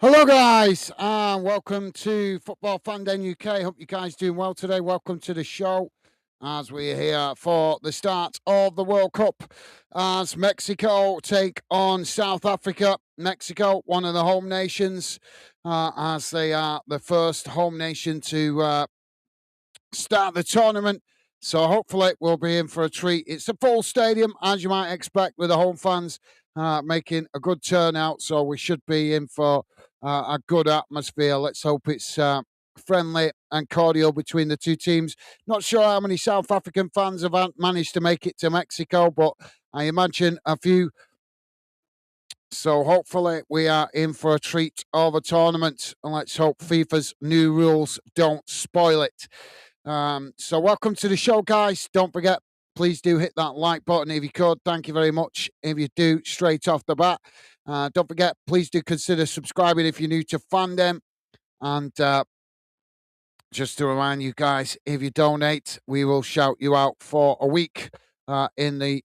Hello, guys, and welcome to Football Fan Den UK. Hope you guys doing well today. Welcome to the show as we're here for the start of the World Cup as Mexico take on South Africa. Mexico, one of the home nations, as they are the first home nation to start the tournament. So hopefully we'll be in for a treat. It's a full stadium, as you might expect, with the home fans making a good turnout. So we should be in for a good atmosphere. Let's hope it's friendly and cordial between the two teams. Not sure how many South African fans have managed to make it to Mexico, but I imagine a few. So hopefully we are in for a treat of a tournament, and let's hope FIFA's new rules don't spoil it. So welcome to the show, guys. Don't forget, please do hit that like button if you could. Thank you very much. If you do, straight off the bat. Don't forget, please do consider subscribing if you're new to fandom. And just to remind you guys, if you donate, we will shout you out for a week in the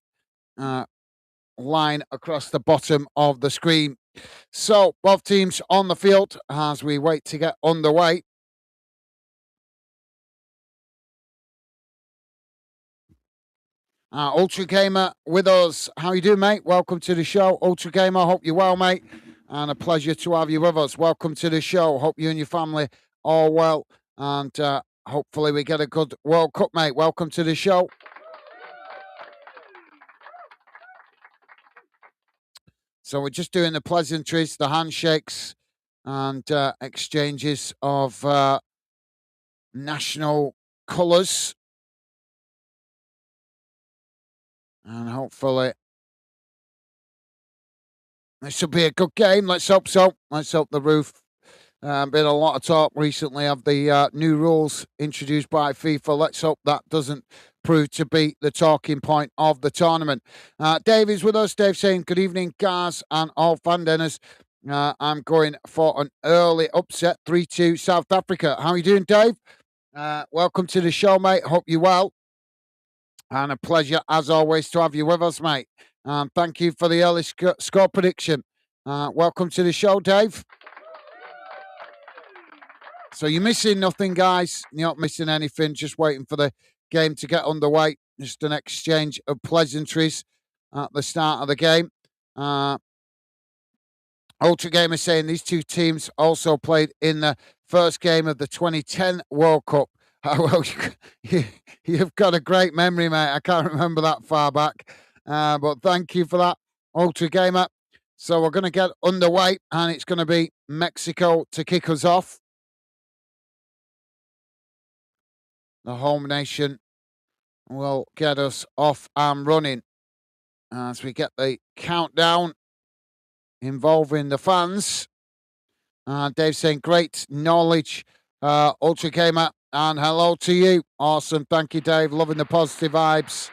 line across the bottom of the screen. So both teams on the field as we wait to get underway. Ultra Gamer with us. How you doing, mate? Welcome to the show. Ultra Gamer, hope you're well, mate. And a pleasure to have you with us. Welcome to the show. Hope you and your family are well. And hopefully we get a good World Cup, mate. Welcome to the show. So we're just doing the pleasantries, the handshakes, and exchanges of national colours. And hopefully this will be a good game. Let's hope so. Let's hope the roof. Been a lot of talk recently of the new rules introduced by FIFA. Let's hope that doesn't prove to be the talking point of the tournament. Dave is with us. Dave saying, good evening, Gaz and all fan dinners. I'm going for an early upset, 3-2 South Africa. How are you doing, Dave? Welcome to the show, mate. Hope you're well. And a pleasure, as always, to have you with us, mate. Thank you for the early score prediction. Welcome to the show, Dave. So you're missing nothing, guys. You're not missing anything. Just waiting for the game to get underway. Just an exchange of pleasantries at the start of the game. Ultra Gamer saying these two teams also played in the first game of the 2010 World Cup. Well, you've got a great memory, mate. I can't remember that far back. But thank you for that, Ultra Gamer. So we're going to get underway, and it's going to be Mexico to kick us off. The home nation will get us off and running as we get the countdown involving the fans. Dave saying, great knowledge, Ultra Gamer, and hello to you. Awesome. Thank you, Dave. Loving the positive vibes.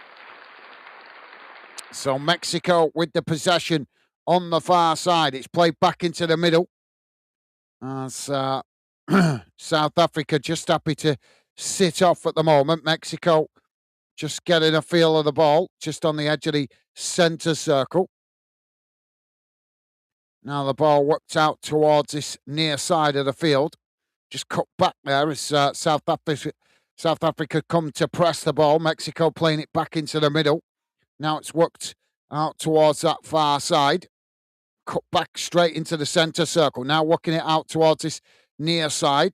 So Mexico with the possession on the far side. It's played back into the middle. As South Africa just happy to sit off at the moment. Mexico just getting a feel of the ball, just on the edge of the centre circle. Now the ball worked out towards this near side of the field. Just cut back there as South Africa come to press the ball. Mexico playing it back into the middle. Now it's worked out towards that far side. Cut back straight into the centre circle. Now working it out towards this near side.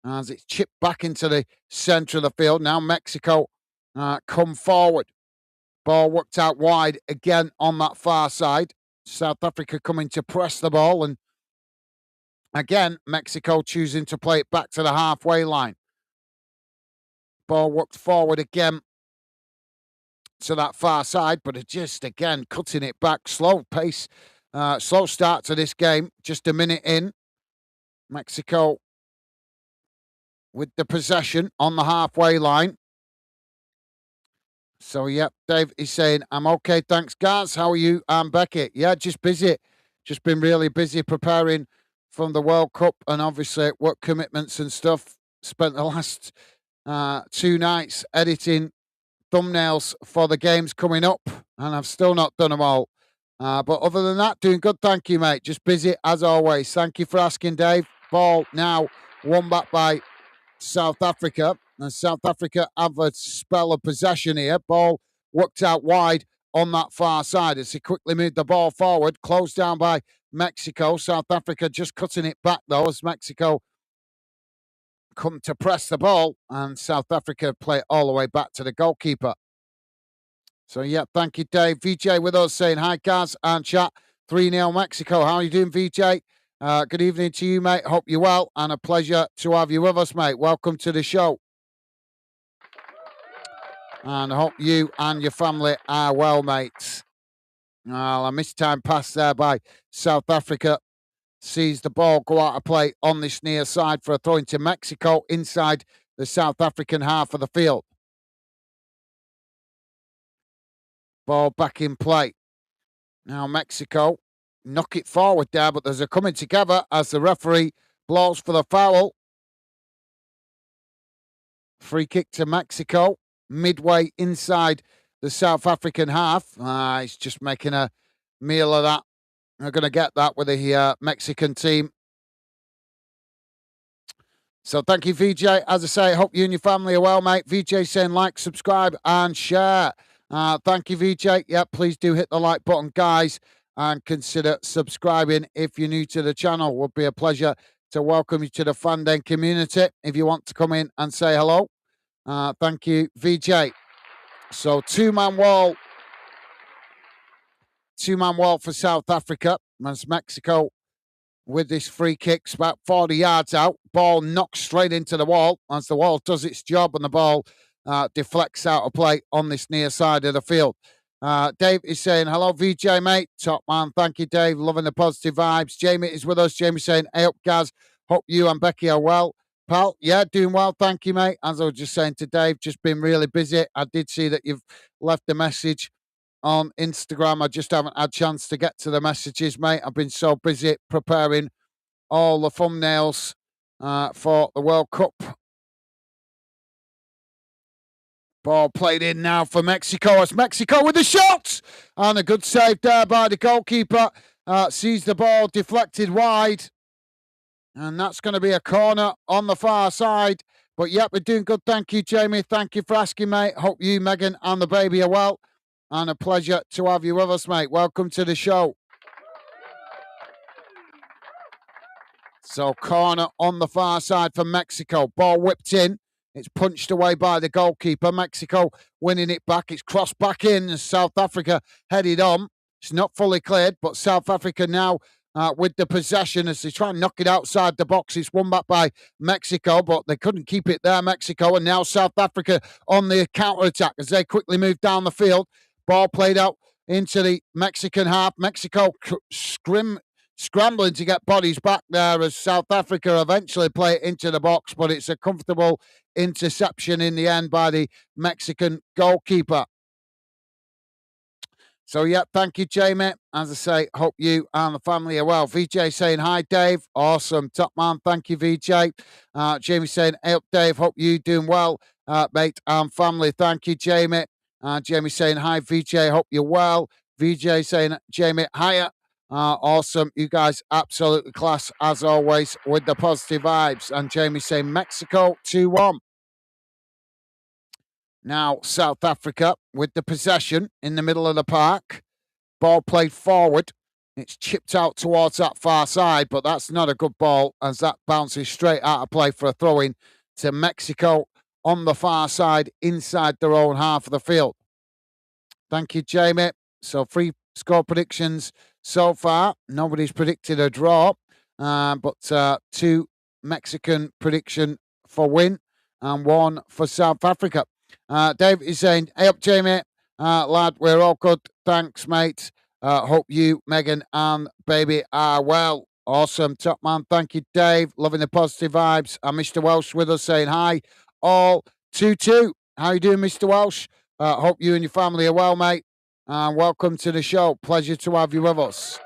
As it's chipped back into the centre of the field. Now Mexico come forward. Ball worked out wide again on that far side. South Africa coming to press the ball, and again, Mexico choosing to play it back to the halfway line. Ball worked forward again to that far side, but it just again cutting it back. Slow pace, slow start to this game. Just a minute in. Mexico with the possession on the halfway line. So, yeah, Dave is saying, I'm okay, thanks, Gaz. How are you? I'm Beckett. Yeah, just busy. Just been really busy preparing from the World Cup and obviously work commitments and stuff. Spent the last 2 nights editing thumbnails for the games coming up, and I've still not done them all. But other than that, doing good. Thank you, mate. Just busy as always. Thank you for asking, Dave. Ball now won back by South Africa. And South Africa have a spell of possession here. Ball worked out wide on that far side as he quickly moved the ball forward. Closed down by Mexico. South Africa just cutting it back, though, as Mexico come to press the ball. And South Africa play it all the way back to the goalkeeper. So, yeah, thank you, Dave. VJ with us saying, hi, Gaz and chat. 3-0 Mexico. How are you doing, VJ? Good evening to you, mate. Hope you're well, and a pleasure to have you with us, mate. Welcome to the show. And I hope you and your family are well, mates. Well, a missed time pass there by South Africa. Sees the ball go out of play on this near side for a throw into Mexico inside the South African half of the field. Ball back in play. Now Mexico knock it forward there, but there's a coming together as the referee blows for the foul. Free kick to Mexico, midway inside the South African half. He's just making a meal of that. They're going to get that with the Mexican team. So thank you, VJ. As I say, hope you and your family are well, mate. VJ saying like, subscribe, and share. Thank you, VJ. Yeah, please do hit the like button, guys, and consider subscribing if you're new to the channel. It would be a pleasure to welcome you to the Fanden community. If you want to come in and say hello, thank you, VJ. So two-man wall for South Africa as Mexico with this free kick. It's about 40 yards out. Ball knocks straight into the wall as the wall does its job and the ball deflects out of play on this near side of the field. Dave is saying, hello, VJ, mate. Top man. Thank you, Dave. Loving the positive vibes. Jamie is with us. Jamie saying, hey up, Gaz. Hope you and Becky are well. Pal, yeah, doing well. Thank you, mate. As I was just saying to Dave, just been really busy. I did see that you've left a message on Instagram. I just haven't had a chance to get to the messages, mate. I've been so busy preparing all the thumbnails for the World Cup. Ball played in now for Mexico. It's Mexico with the shot! And a good save there by the goalkeeper. Sees the ball deflected wide. And that's going to be a corner on the far side. But yep, we're doing good. Thank you, Jamie. Thank you for asking, mate. Hope you, Megan, and the baby are well. And a pleasure to have you with us, mate. Welcome to the show. So corner on the far side for Mexico. Ball whipped in. It's punched away by the goalkeeper. Mexico winning it back. It's crossed back in as South Africa headed on. It's not fully cleared, but South Africa now with the possession as they try and knock it outside the box. It's won back by Mexico, but they couldn't keep it there, Mexico. And now South Africa on the counter-attack as they quickly move down the field. Ball played out into the Mexican half. Mexico scrambling to get bodies back there as South Africa eventually play it into the box, but it's a comfortable interception in the end by the Mexican goalkeeper. So, yeah, thank you, Jamie. As I say, hope you and the family are well. VJ saying, hi, Dave. Awesome. Top man. Thank you, VJ. Jamie saying, hey up, Dave. Hope you doing well, mate and family. Thank you, Jamie. Jamie saying, hi, VJ. Hope you're well. VJ saying, Jamie, hiya. Awesome. You guys absolutely class as always with the positive vibes. And Jamie saying Mexico 2-1. Now South Africa with the possession in the middle of the park. Ball played forward. It's chipped out towards that far side, but that's not a good ball as that bounces straight out of play for a throw-in to Mexico on the far side inside their own half of the field. Thank you, Jamie. So 3 score predictions so far. Nobody's predicted a draw, but 2 Mexican prediction for win and 1 for South Africa. Dave is saying, hey up, Jamie. Lad, we're all good. Thanks, mate. Hope you, Megan, and baby are well. Awesome. Top man. Thank you, Dave. Loving the positive vibes. And Mr. Welsh with us saying hi. All 2-2. How you doing, Mr. Welsh? Hope you and your family are well, mate. And welcome to the show. Pleasure to have you with us.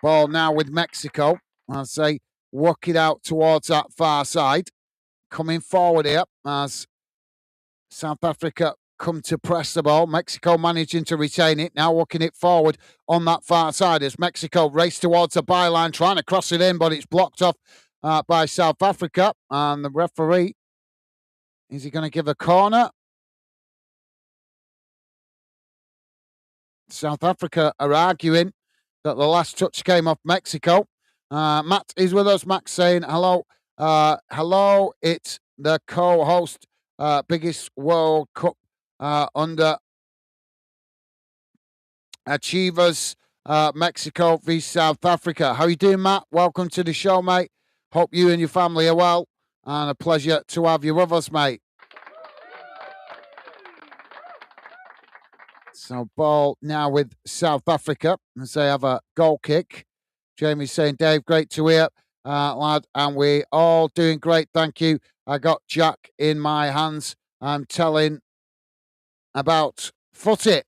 Ball now with Mexico. I'll say, work it out towards that far side. Coming forward here as South Africa come to press the ball. Mexico managing to retain it. Now walking it forward on that far side as Mexico race towards the byline, trying to cross it in, but it's blocked off by South Africa. And the referee, is he going to give a corner? South Africa are arguing that the last touch came off Mexico. Matt is with us. Matt saying hello. Hello, it's the co-host, biggest World Cup under achievers, Mexico v South Africa. How you doing, Matt? Welcome to the show, mate. Hope you and your family are well, and a pleasure to have you with us, mate. So ball now with South Africa as they have a goal kick. Jamie's saying, Dave, great to hear, lad, and we all doing great. Thank you. I got Jack in my hands. I'm telling about footy.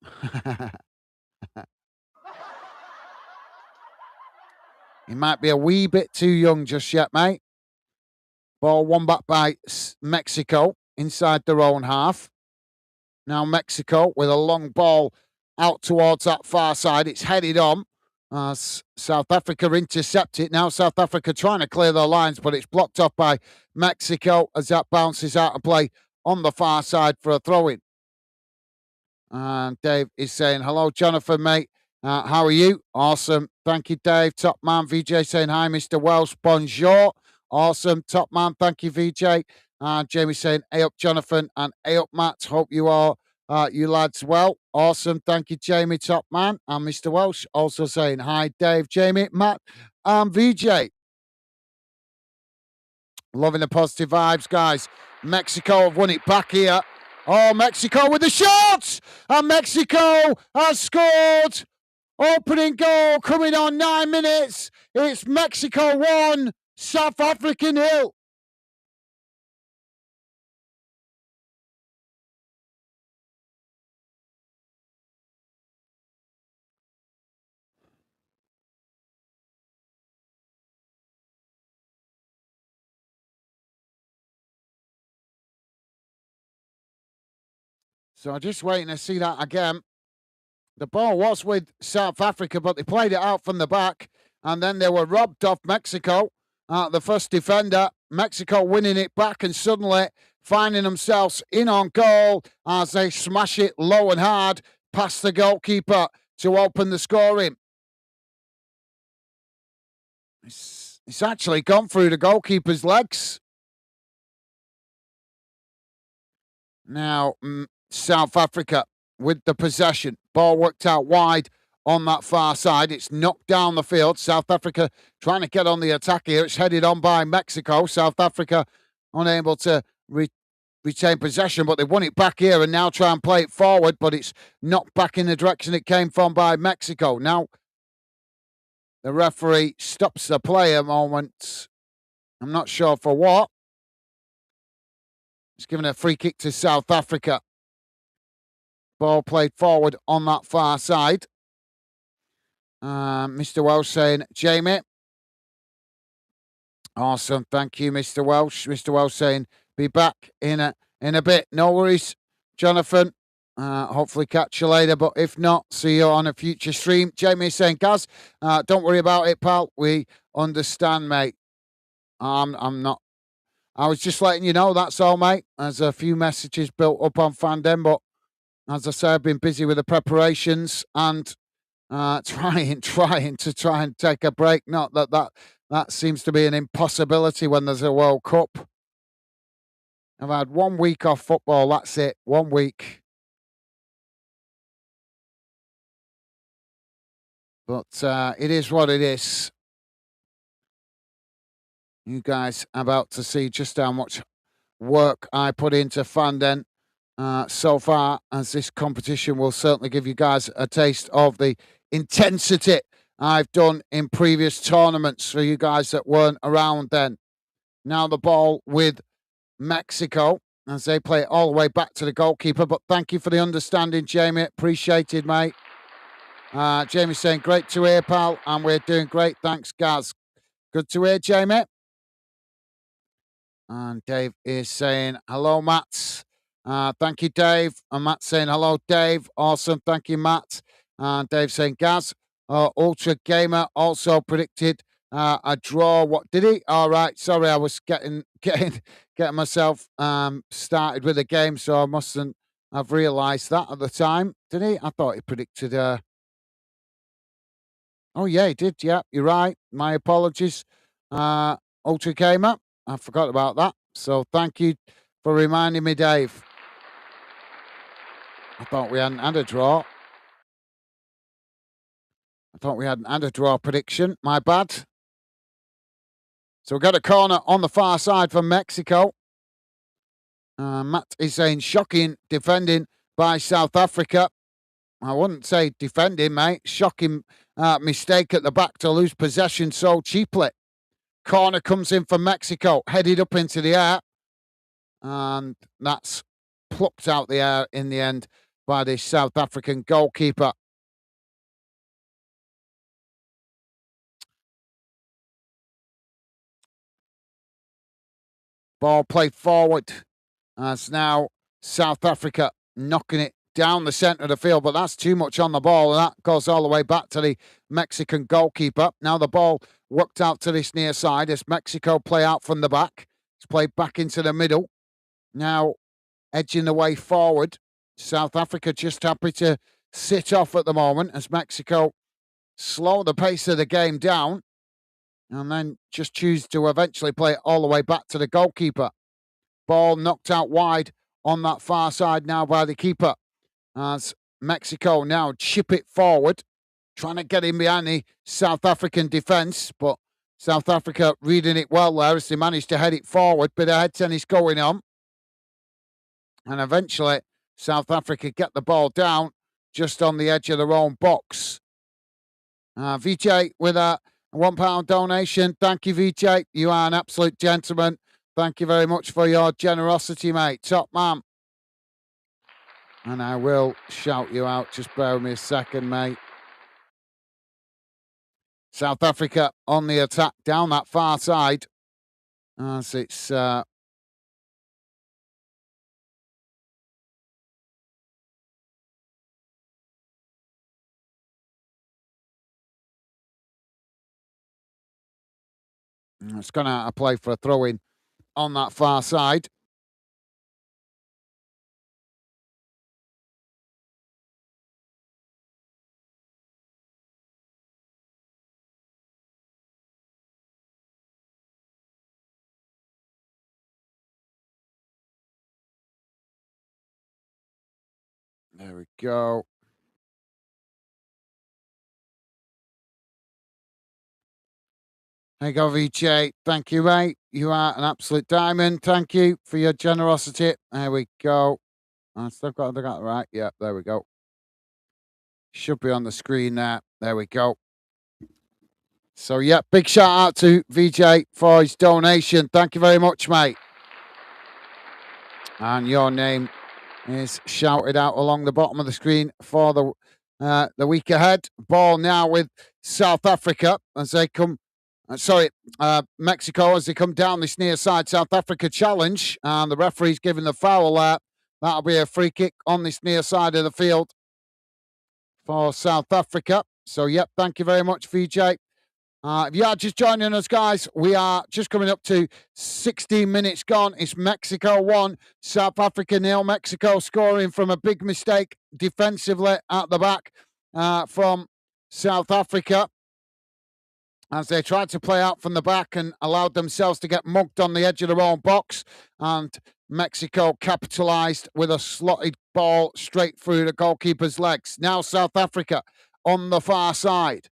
He might be a wee bit too young just yet, mate. Ball won back by Mexico inside their own half. Now Mexico with a long ball out towards that far side. It's headed on. South Africa intercept it. Now South Africa trying to clear their lines, but it's blocked off by Mexico as that bounces out of play on the far side for a throw-in. And Dave is saying, hello, Jonathan, mate. How are you? Awesome. Thank you, Dave. Top man. VJ saying, hi, Mr. Welsh. Bonjour. Awesome. Top man. Thank you, VJ. And Jamie saying, hey up, Jonathan. And hey up, Matt. Hope you are, you lads, well. Awesome. Thank you, Jamie, top man. And Mr. Welsh also saying, hi, Dave, Jamie, Matt, and VJ. Loving the positive vibes, guys. Mexico have won it back here. Oh, Mexico with the shots! And Mexico has scored. Opening goal coming on 9 minutes. It's Mexico 1, South Africa 0. So I'm just waiting to see that again. The ball was with South Africa, but they played it out from the back, and then they were robbed off Mexico. The first defender, Mexico winning it back, and suddenly finding themselves in on goal as they smash it low and hard past the goalkeeper to open the scoring. It's actually gone through the goalkeeper's legs. Now, South Africa with the possession. Ball worked out wide on that far side. It's knocked down the field. South Africa trying to get on the attack here. It's headed on by Mexico. South Africa unable to retain possession, but they won it back here and now try and play it forward, but it's knocked back in the direction it came from by Mexico. Now, the referee stops the play a moment. I'm not sure for what. He's given a free kick to South Africa. Ball played forward on that far side. Mr. Welsh saying, Jamie. Awesome. Thank you, Mr. Welsh. Mr. Welsh saying, be back in a bit. No worries, Jonathan. Hopefully catch you later, but if not, see you on a future stream. Jamie saying, Gaz, don't worry about it, pal. We understand, mate. I'm not. I was just letting you know, that's all, mate. There's a few messages built up on Fandom, but as I say, I've been busy with the preparations and trying to take a break. Not that seems to be an impossibility when there's a World Cup. I've had 1 week off football. That's it. 1 week. But it is what it is. You guys are about to see just how much work I put into Fandom so far, as this competition will certainly give you guys a taste of the intensity I've done in previous tournaments for you guys that weren't around then. Now the ball with Mexico as they play it all the way back to the goalkeeper. But thank you for the understanding, Jamie. Appreciated, mate. Jamie's saying, great to hear, pal. And we're doing great. Thanks, Gaz. Good to hear, Jamie. And Dave is saying, hello, Matt. Thank you, Dave. And Matt saying hello, Dave. Awesome. Thank you, Matt. And Dave saying Gaz. Ultra Gamer also predicted a draw. What did he? All right. Sorry, I was getting myself started with the game, so I mustn't have realised that at the time. Did he? I thought he predicted. Oh yeah, he did. Yeah, you're right. My apologies, Ultra Gamer. I forgot about that. So thank you for reminding me, Dave. I thought we hadn't had a draw. I thought we hadn't had a draw prediction. My bad. So we've got a corner on the far side for Mexico. Matt is saying shocking defending by South Africa. I wouldn't say defending, mate. Shocking mistake at the back to lose possession so cheaply. Corner comes in for Mexico, headed up into the air. And that's plucked out the air in the end by the South African goalkeeper. Ball played forward as now South Africa knocking it down the centre of the field, but that's too much on the ball, and that goes all the way back to the Mexican goalkeeper. Now the ball worked out to this near side as Mexico play out from the back. It's played back into the middle. Now edging the way forward. South Africa just happy to sit off at the moment as Mexico slow the pace of the game down and then just choose to eventually play it all the way back to the goalkeeper. Ball knocked out wide on that far side now by the keeper as Mexico now chip it forward, trying to get in behind the South African defence, but South Africa reading it well there as they managed to head it forward. Bit of head tennis going on. And eventually, South Africa get the ball down just on the edge of their own box. VJ with a £1 donation. Thank you, VJ. You are an absolute gentleman. Thank you very much for your generosity, mate. Top man. And I will shout you out. Just bear with me a second, mate. South Africa on the attack down that far side. As it's it's going to play for a throw-in on that far side. There we go. There you go, VJ. Thank you, mate. You are an absolute diamond. Thank you for your generosity. There we go. I still got it right. Yeah, there we go. Should be on the screen there. There we go. So, yeah, big shout out to VJ for his donation. Thank you very much, mate. And your name is shouted out along the bottom of the screen for the week ahead. Ball now with South Africa as they come. Mexico as they come down this near side. South Africa challenge, and the referee's giving the foul there. That'll be a free kick on this near side of the field for South Africa. So, yep, thank you very much, VJ. If you are just joining us, guys, we are just coming up to 16 minutes gone. It's Mexico 1, South Africa 0. Mexico scoring from a big mistake defensively at the back from South Africa as they tried to play out from the back and allowed themselves to get mugged on the edge of their own box. And Mexico capitalised with a slotted ball straight through the goalkeeper's legs. Now South Africa on the far side.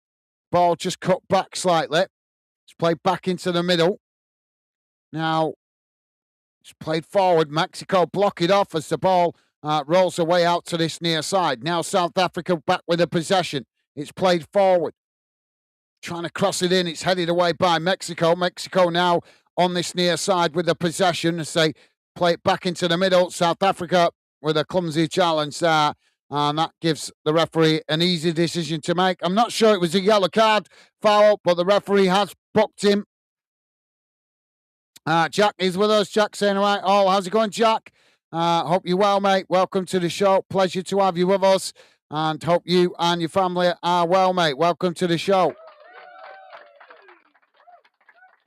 Ball just cut back slightly. It's played back into the middle. Now it's played forward. Mexico block it off as the ball rolls away out to this near side. Now South Africa back with the possession. It's played forward. Trying to cross it in. It's headed away by Mexico. Mexico now on this near side with the possession as they play it back into the middle. South Africa with a clumsy challenge there. And that gives the referee an easy decision to make. I'm not sure it was a yellow card foul, but the referee has booked him. Jack is with us. Jack saying, all right, how's it going, Jack? Hope you're well, mate. Welcome to the show. Pleasure to have you with us. And hope you and your family are well, mate. Welcome to the show.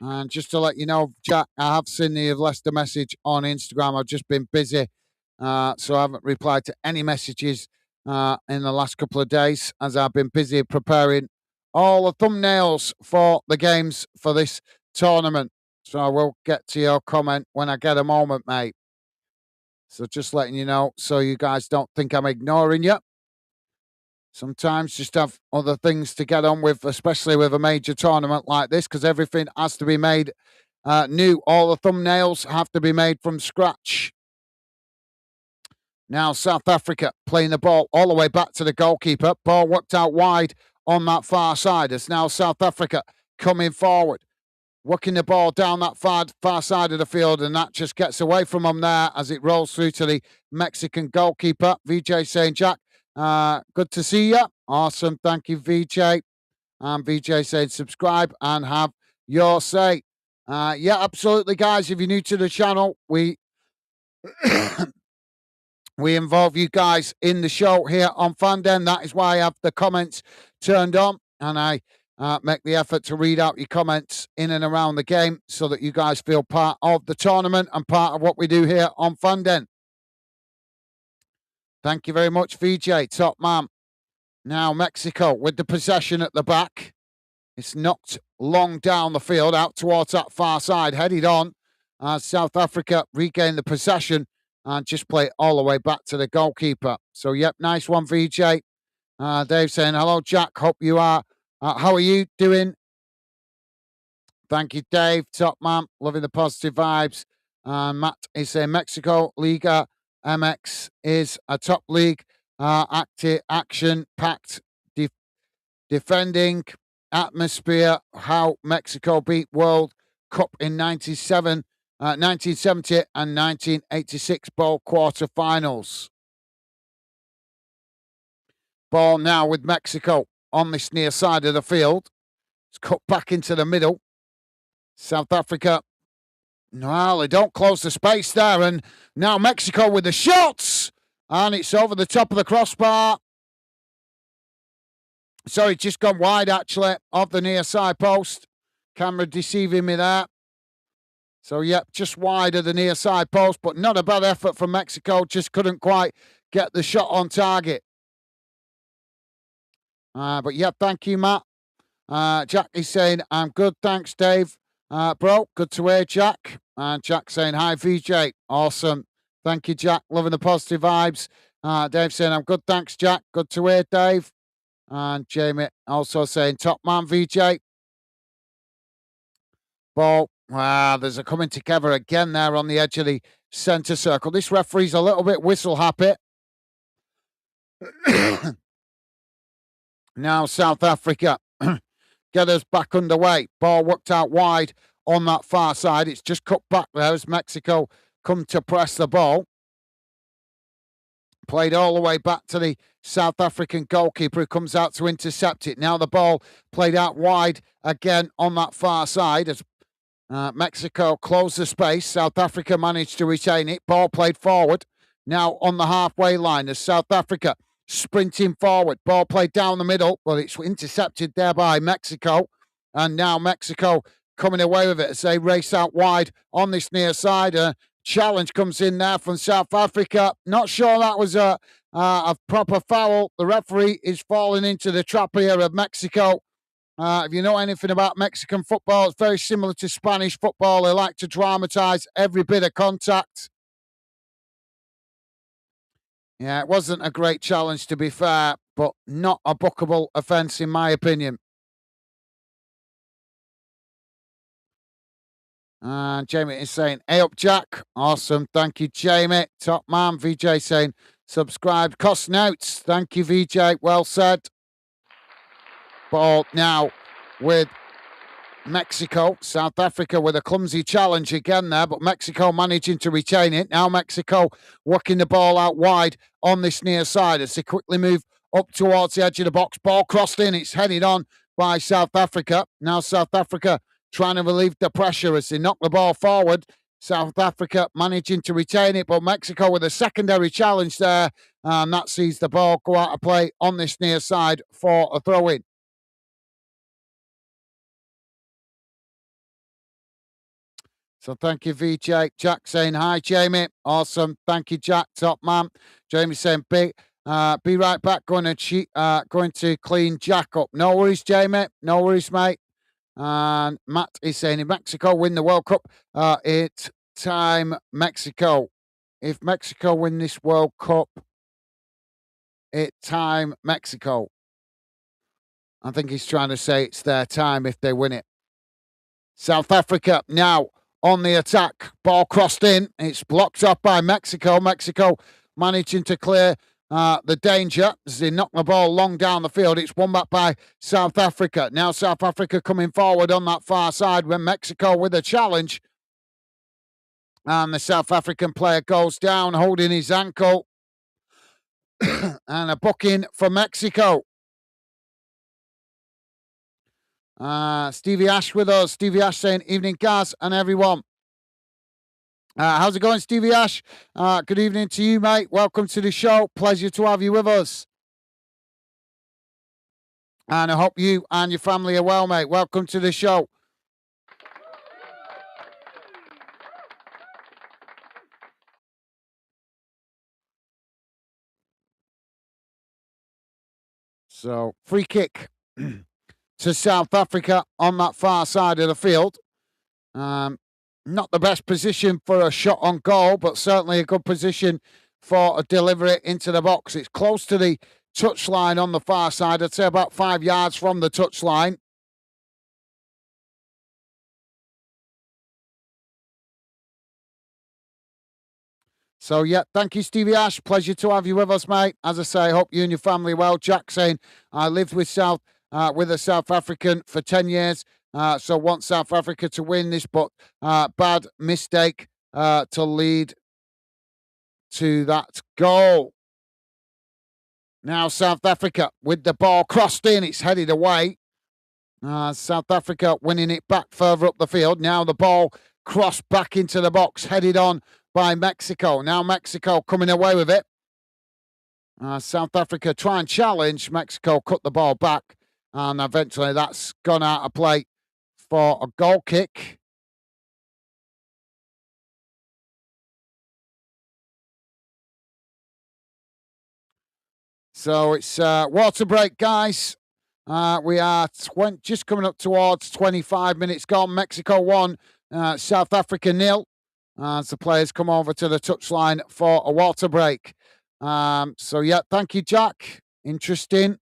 And just to let you know, Jack, I have seen you've left a message on Instagram. I've just been busy, so I haven't replied to any messages in the last couple of days as I've been busy preparing all the thumbnails for the games for this tournament. So I will get to your comment when I get a moment, mate. So just letting you know so you guys don't think I'm ignoring you. Sometimes just have other things to get on with, especially with a major tournament like this, because everything has to be made new. All the thumbnails have to be made from scratch. Now South Africa playing the ball all the way back to the goalkeeper. Ball worked out wide on that far side. It's now South Africa coming forward, working the ball down that far side of the field, and that just gets away from them there as it rolls through to the Mexican goalkeeper. VJ saying, Jack, good to see you. Awesome. Thank you, VJ. And VJ saying, subscribe and have your say. Yeah, absolutely, guys. If you're new to the channel, we we involve you guys in the show here on Fanden. That is why I have the comments turned on, and I make the effort to read out your comments in and around the game so that you guys feel part of the tournament and part of what we do here on Fanden. Thank you very much, VJ. Top man. Now Mexico with the possession at the back. It's knocked long down the field out towards that far side, headed on as South Africa regain the possession and just play it all the way back to the goalkeeper. So, yep, nice one, VJ. Dave saying, hello, Jack. Hope you are. How are you doing? Thank you, Dave. Top man. Loving the positive vibes. Matt is saying, Mexico Liga MX is a top league. Action-packed defending atmosphere. How Mexico beat World Cup in 1970 and 1986 ball quarterfinals. Ball now with Mexico on this near side of the field. It's cut back into the middle. South Africa, well, they don't close the space there. And now Mexico with the shots. And it's over the top of the crossbar. Sorry, just gone wide, actually, off the near side post. Camera deceiving me there. So, yep, just wide of the near side post, but not a bad effort from Mexico. Just couldn't quite get the shot on target. But, yeah, thank you, Matt. Jack is saying, I'm good, thanks, Dave. Bro, good to hear, Jack. And Jack saying, hi, VJ. Awesome. Thank you, Jack. Loving the positive vibes. Dave saying, I'm good, thanks, Jack. Good to hear, Dave. And Jamie also saying, top man, VJ. Ball. Wow, there's a coming together again there on the edge of the centre circle. This referee's a little bit whistle happy. Now South Africa get us back underway. Ball worked out wide on that far side. It's just cut back there as Mexico come to press the ball. Played all the way back to the South African goalkeeper who comes out to intercept it. Now the ball played out wide again on that far side as Mexico closed the space. South Africa managed to retain it. Ball played forward. Now on the halfway line as South Africa sprinting forward. Ball played down the middle, but it's intercepted there by Mexico. And now Mexico coming away with it as they race out wide on this near side. Challenge comes in there from South Africa. Not sure that was a proper foul. The referee is falling into the trap here of Mexico. If you know anything about Mexican football, it's very similar to Spanish football. They like to dramatise every bit of contact. Yeah, it wasn't a great challenge, to be fair, but not a bookable offence, in my opinion. And Jamie is saying, hey up, Jack. Awesome. Thank you, Jamie. Top man. VJ saying, subscribe. Cost notes. Thank you, VJ. Well said. Ball now with Mexico. South Africa with a clumsy challenge again there, but Mexico managing to retain it. Now Mexico working the ball out wide on this near side as they quickly move up towards the edge of the box. Ball crossed in. It's headed on by South Africa. Now South Africa trying to relieve the pressure as they knock the ball forward. South Africa managing to retain it, but Mexico with a secondary challenge there, and that sees the ball go out of play on this near side for a throw-in. So thank you, VJ. Jack saying hi, Jamie. Awesome. Thank you, Jack. Top man. Jamie saying be right back. Going to clean Jack up. No worries, Jamie. No worries, mate. And Matt is saying if Mexico win the World Cup, it's time Mexico. If Mexico win this World Cup, it's time Mexico. I think he's trying to say it's their time if they win it. South Africa now on the attack. Ball crossed in. It's blocked off by Mexico. Mexico managing to clear the danger as they knock the ball long down the field. It's won back by South Africa. Now South Africa coming forward on that far side when Mexico with a challenge. And the South African player goes down holding his ankle. And a booking for Mexico. Stevie Ash with us. Stevie Ash saying, evening, Gaz and everyone. How's it going, Stevie Ash? Good evening to you, mate. Welcome to the show. Pleasure to have you with us. And I hope you and your family are well, mate. Welcome to the show. So, free kick to South Africa on that far side of the field. Not the best position for a shot on goal, but certainly a good position for a delivery into the box. It's close to the touchline on the far side. I'd say about 5 yards from the touchline. So, yeah, thank you, Stevie Ash. Pleasure to have you with us, mate. As I say, I hope you and your family well. Jack saying, I lived with a South African for 10 years. So want South Africa to win this, but bad mistake to lead to that goal. Now South Africa with the ball crossed in. It's headed away. South Africa winning it back further up the field. Now the ball crossed back into the box, headed on by Mexico. Now Mexico coming away with it. South Africa try and challenge. Mexico cut the ball back. And eventually that's gone out of play for a goal kick. So it's water break, guys. We are just coming up towards 25 minutes gone. Mexico 1, South Africa 0. As the players come over to the touchline for a water break. So, yeah, thank you, Jack. Interesting.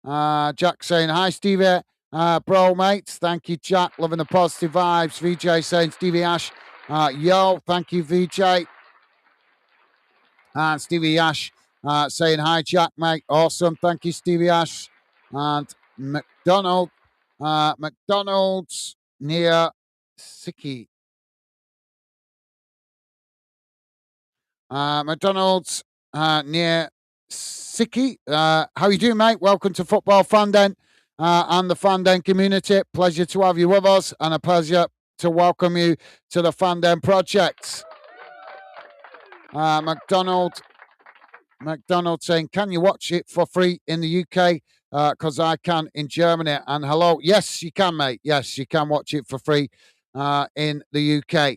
Jack saying, hi, Stevie. Bro, mates. Thank you, Jack. Loving the positive vibes. VJ saying, Stevie Ash. Yo, thank you, VJ. And Stevie Ash saying, hi, Jack, mate. Awesome. Thank you, Stevie Ash. And McDonald's near Siki. McDonald's near Siki. How you doing, mate? Welcome to Football Fanden and the Fanden community. Pleasure to have you with us and a pleasure to welcome you to the Fanden project. McDonald saying, can you watch it for free in the UK? Because I can in Germany. And hello. Yes, you can, mate. Yes, you can watch it for free in the UK.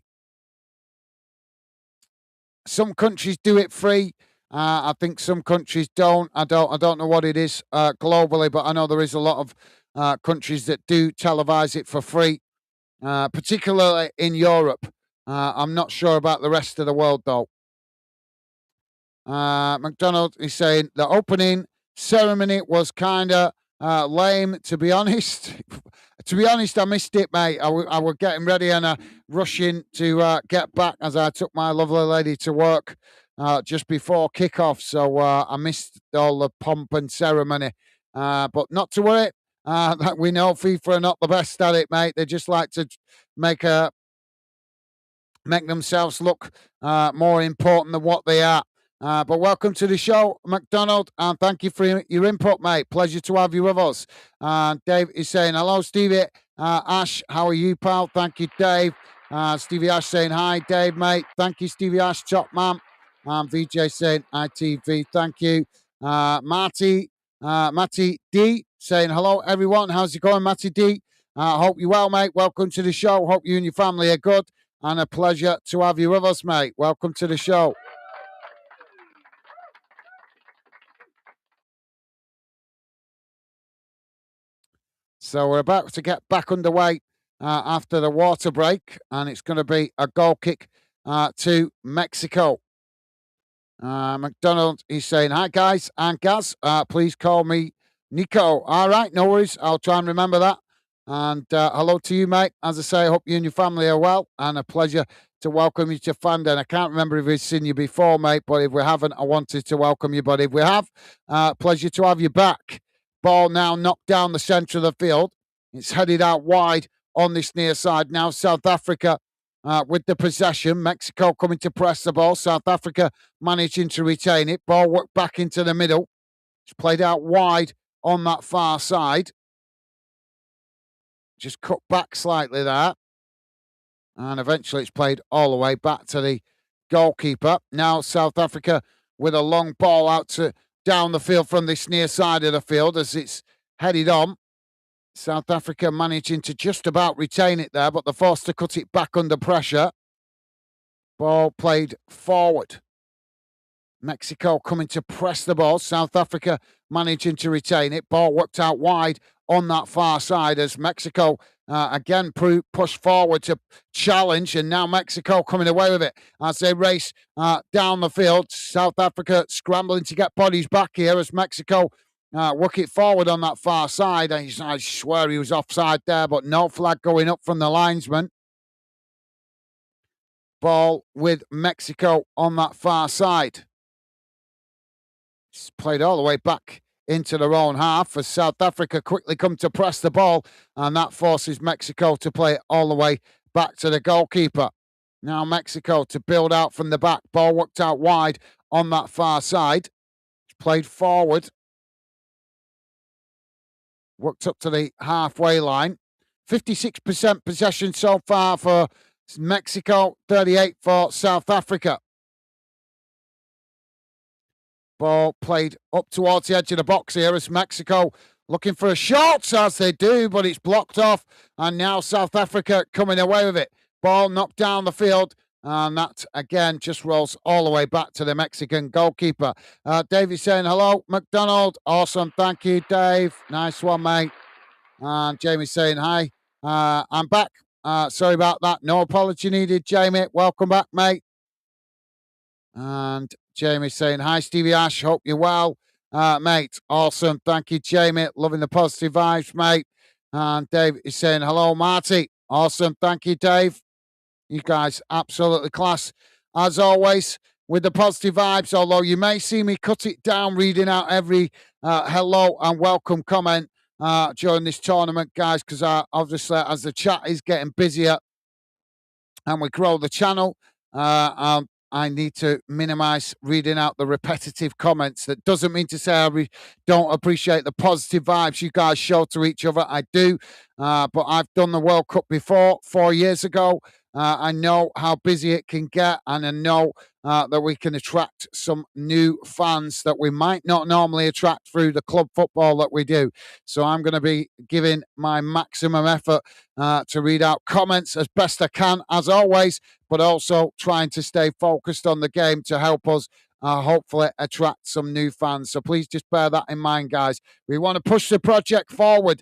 Some countries do it free. I think some countries don't. I don't know what it is globally, but I know there is a lot of countries that do televise it for free, particularly in Europe. I'm not sure about the rest of the world, though. McDonald is saying the opening ceremony was kind of lame, to be honest. To be honest, I missed it, mate. I was getting ready and rushing to get back as I took my lovely lady to work just before kickoff. So I missed all the pomp and ceremony. But not to worry. That we know FIFA are not the best at it, mate. They just like to make themselves look more important than what they are. But welcome to the show, McDonald, and thank you for your input, mate. Pleasure to have you with us. Dave is saying, hello, Stevie. Ash, how are you, pal? Thank you, Dave. Stevie Ash saying hi, Dave, mate. Thank you, Stevie Ash, top man. VJ saying ITV, thank you. Matty D saying hello, everyone. How's it going, Matty D? Hope you're well, mate. Welcome to the show. Hope you and your family are good. And a pleasure to have you with us, mate. Welcome to the show. So we're about to get back underway after the water break, and it's going to be a goal kick to Mexico. McDonald, he's saying, hi, guys and Gaz. Please call me Nico. All right, no worries. I'll try and remember that. And hello to you, mate. As I say, I hope you and your family are well, and a pleasure to welcome you to Fandom. I can't remember if we've seen you before, mate, but if we haven't, I wanted to welcome you. But if we have, pleasure to have you back. Ball now knocked down the centre of the field. It's headed out wide on this near side now. South Africa with the possession. Mexico coming to press the ball. South Africa managing to retain it. Ball worked back into the middle. It's played out wide on that far side. Just cut back slightly there. And eventually it's played all the way back to the goalkeeper. Now South Africa with a long ball out to down the field from this near side of the field as it's headed on. South Africa managing to just about retain it there, but they're forced to cut it back under pressure. Ball played forward. Mexico coming to press the ball. South Africa managing to retain it. Ball worked out wide on that far side as Mexico again pushed forward to challenge, and now Mexico coming away with it as they race down the field. South Africa scrambling to get bodies back here as Mexico work it forward on that far side. I swear he was offside there, but no flag going up from the linesman. Ball with Mexico on that far side. It's played all the way back into their own half as South Africa quickly come to press the ball, and that forces Mexico to play it all the way back to the goalkeeper. Now Mexico to build out from the back. Ball worked out wide on that far side. It's played forward. Worked up to the halfway line. 56% possession so far for Mexico, 38 for South Africa. Ball played up towards the edge of the box here as Mexico looking for a shot, as they do, but it's blocked off. And now South Africa coming away with it. Ball knocked down the field, and that, again, just rolls all the way back to the Mexican goalkeeper. Davey saying, hello, McDonald. Awesome. Thank you, Dave. Nice one, mate. And Jamie saying, hi. I'm back. Sorry about that. No apology needed, Jamie. Welcome back, mate. And Jamie saying, hi, Stevie Ash. Hope you're well, mate. Awesome. Thank you, Jamie. Loving the positive vibes, mate. And Dave is saying, hello, Marty. Awesome. Thank you, Dave. You guys, absolutely class. As always, with the positive vibes, although you may see me cut it down reading out every hello and welcome comment during this tournament, guys, because obviously as the chat is getting busier and we grow the channel, I need to minimize reading out the repetitive comments. That doesn't mean to say I don't appreciate the positive vibes you guys show to each other. I do, but I've done the World Cup before, 4 years ago. I know how busy it can get, and I know that we can attract some new fans that we might not normally attract through the club football that we do. So I'm going to be giving my maximum effort to read out comments as best I can, as always, but also trying to stay focused on the game to help us hopefully attract some new fans. So please just bear that in mind, guys. We want to push the project forward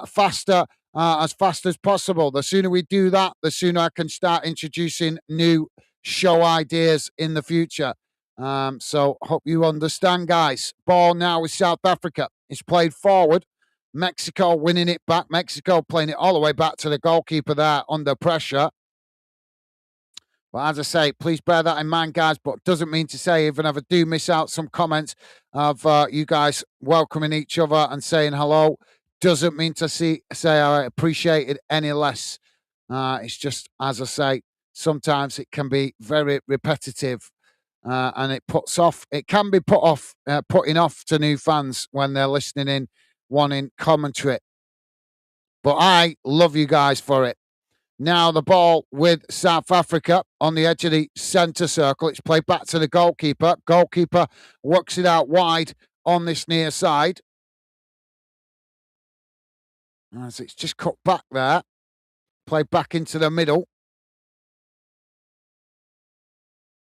faster, as fast as possible. The sooner we do that, the sooner I can start introducing new show ideas in the future. So hope you understand, guys. Ball now with South Africa. It's played forward. Mexico winning it back. Mexico playing it all the way back to the goalkeeper there under pressure. But as I say, please bear that in mind, guys. But doesn't mean to say, even if I do miss out some comments of you guys welcoming each other and saying hello, doesn't mean to say I appreciate it any less. It's just, as I say, sometimes it can be very repetitive and it puts off. It can be putting off to new fans when they're listening in, wanting commentary. But I love you guys for it. Now the ball with South Africa on the edge of the centre circle. It's played back to the goalkeeper. Goalkeeper works it out wide on this near side. As it's just cut back there. Played back into the middle.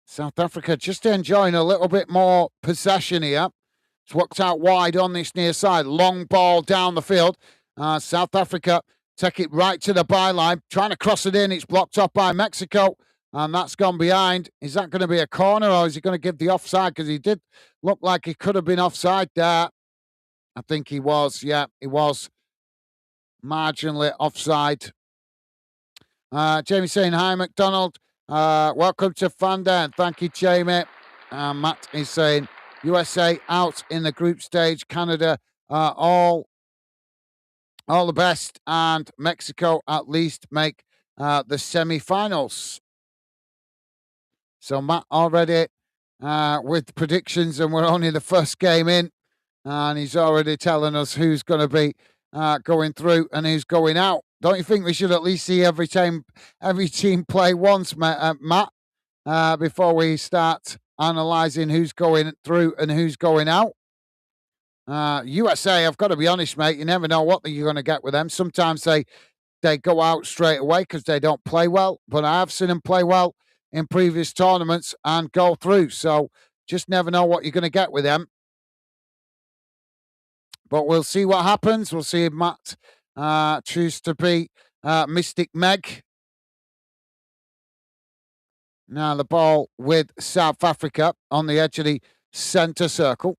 South Africa just enjoying a little bit more possession here. It's worked out wide on this near side. Long ball down the field. South Africa take it right to the byline. Trying to cross it in. It's blocked off by Mexico. And that's gone behind. Is that going to be a corner or is he going to give the offside? Because he did look like he could have been offside there. I think he was. Yeah, he was marginally offside. Jamie saying, hi, McDonald. Welcome to Fandom. Thank you, Jamie. Matt is saying, USA out in the group stage. Canada, all the best. And Mexico at least make the semi-finals. So Matt already with predictions, and we're only the first game in. And he's already telling us who's going to be going through and who's going out. Don't you think we should at least see every team play once, Matt, before we start analysing who's going through and who's going out? USA, I've got to be honest, mate, you never know what you're going to get with them. Sometimes they go out straight away because they don't play well, but I have seen them play well in previous tournaments and go through. So just never know what you're going to get with them. But we'll see what happens. We'll see if Matt chooses to be Mystic Meg. Now the ball with South Africa on the edge of the centre circle.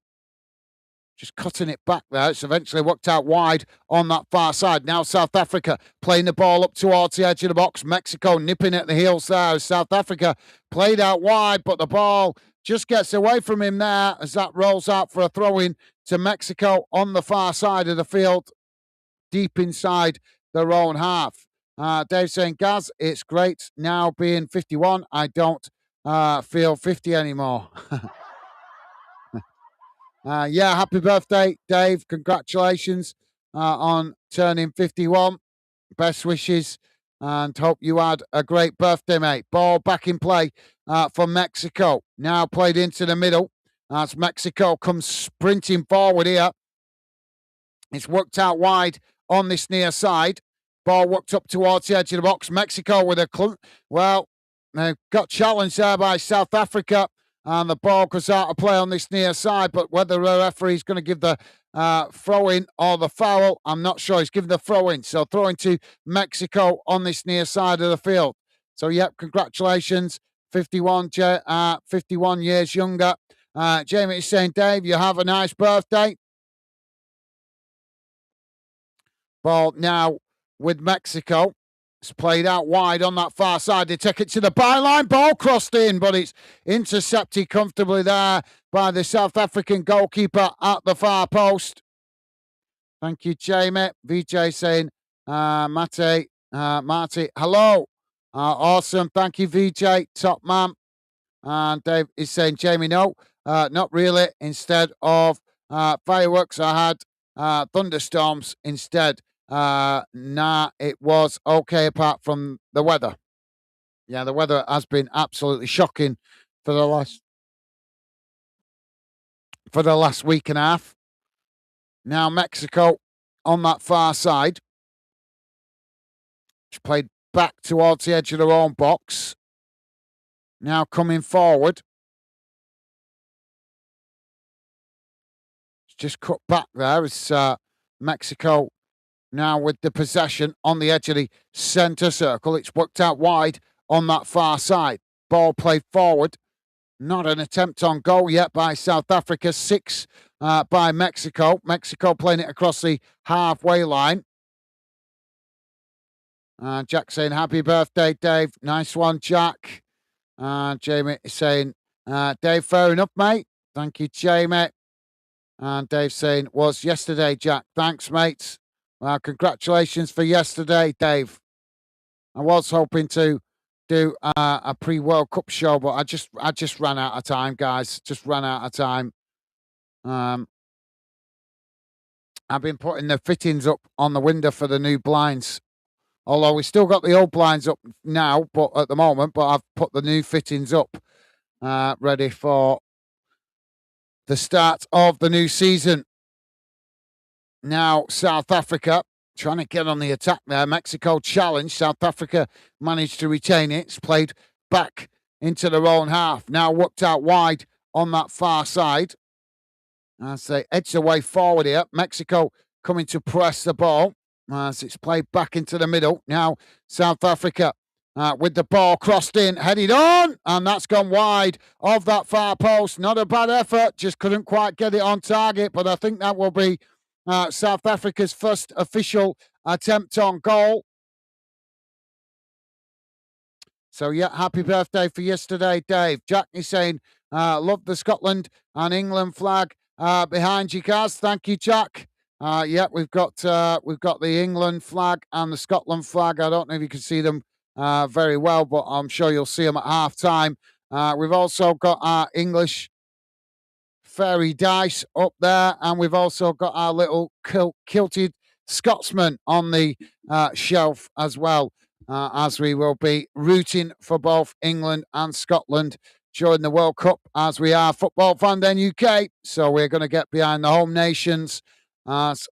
Just cutting it back there. It's eventually worked out wide on that far side. Now South Africa playing the ball up towards the edge of the box. Mexico nipping at the heels there. South Africa played out wide, but the ball just gets away from him there as that rolls out for a throw-in to Mexico on the far side of the field, deep inside their own half. Dave saying, Gaz, it's great now being 51. I don't feel 50 anymore. Yeah, happy birthday, Dave. Congratulations on turning 51. Best wishes and hope you had a great birthday, mate. Ball back in play for Mexico. Now played into the middle as Mexico comes sprinting forward here. It's worked out wide on this near side. Ball worked up towards the edge of the box. Mexico with a they've got challenged there by South Africa. And the ball goes out of play on this near side, but whether the referee is going to give the throw-in or the foul, I'm not sure. He's giving the throw-in. So throwing to Mexico on this near side of the field. So, yep, congratulations. 51 years younger. Jamie is saying, Dave, you have a nice birthday. Ball now with Mexico. It's played out wide on that far side. They take it to the byline. Ball crossed in, but it's intercepted comfortably there by the South African goalkeeper at the far post. Thank you, Jamie. VJ saying, Marty, hello. Awesome. Thank you, VJ. Top man. And Dave is saying, Jamie, no, not really. Instead of fireworks, I had thunderstorms instead. Nah, it was okay apart from the weather. Yeah, the weather has been absolutely shocking for the last week and a half. Now Mexico on that far side. It's played back towards the edge of their own box. Now coming forward. It's just cut back there. It's Mexico now with the possession on the edge of the centre circle. It's worked out wide on that far side. Ball played forward. Not an attempt on goal yet by South Africa. 6 by Mexico. Mexico playing it across the halfway line. Jack saying, happy birthday, Dave. Nice one, Jack. Jamie is saying, Dave, fair enough, mate. Thank you, Jamie. And Dave saying, was yesterday, Jack. Thanks, mates. Congratulations for yesterday, Dave. I was hoping to do a pre-World Cup show, but I just ran out of time, guys. Just ran out of time. I've been putting the fittings up on the window for the new blinds Although we still got the old blinds up now, but at the moment, but I've put the new fittings up, ready for the start of the new season. Now, South Africa trying to get on the attack there. Mexico challenged. South Africa managed to retain it. It's played back into their own half. Now worked out wide on that far side. As they edge the way forward here. Mexico coming to press the ball as it's played back into the middle. Now, South Africa with the ball crossed in, headed on, and that's gone wide of that far post. Not a bad effort, just couldn't quite get it on target, but I think that will be South Africa's first official attempt on goal. So, yeah, happy birthday for yesterday, Dave. Jack is saying, love the Scotland and England flag behind you, guys. Thank you, Jack. Yeah, we've got the England flag and the Scotland flag. I don't know if you can see them very well, but I'm sure you'll see them at half time. We've also got our English fairy dice up there, and we've also got our little kilted Scotsman on the shelf as well, as we will be rooting for both England and Scotland during the World Cup, as we are Football Fandom UK. So we're going to get behind the home nations as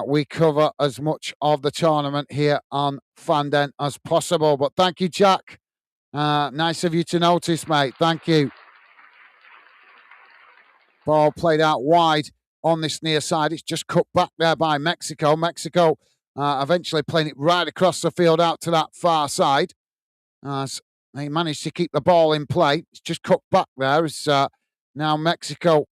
we cover as much of the tournament here on Fandom as possible. But thank you, Jack. Nice of you to notice, mate. Thank you. Ball played out wide on this near side. It's just cut back there by Mexico. Mexico eventually playing it right across the field out to that far side. As they managed to keep the ball in play. It's just cut back there. It's now Mexico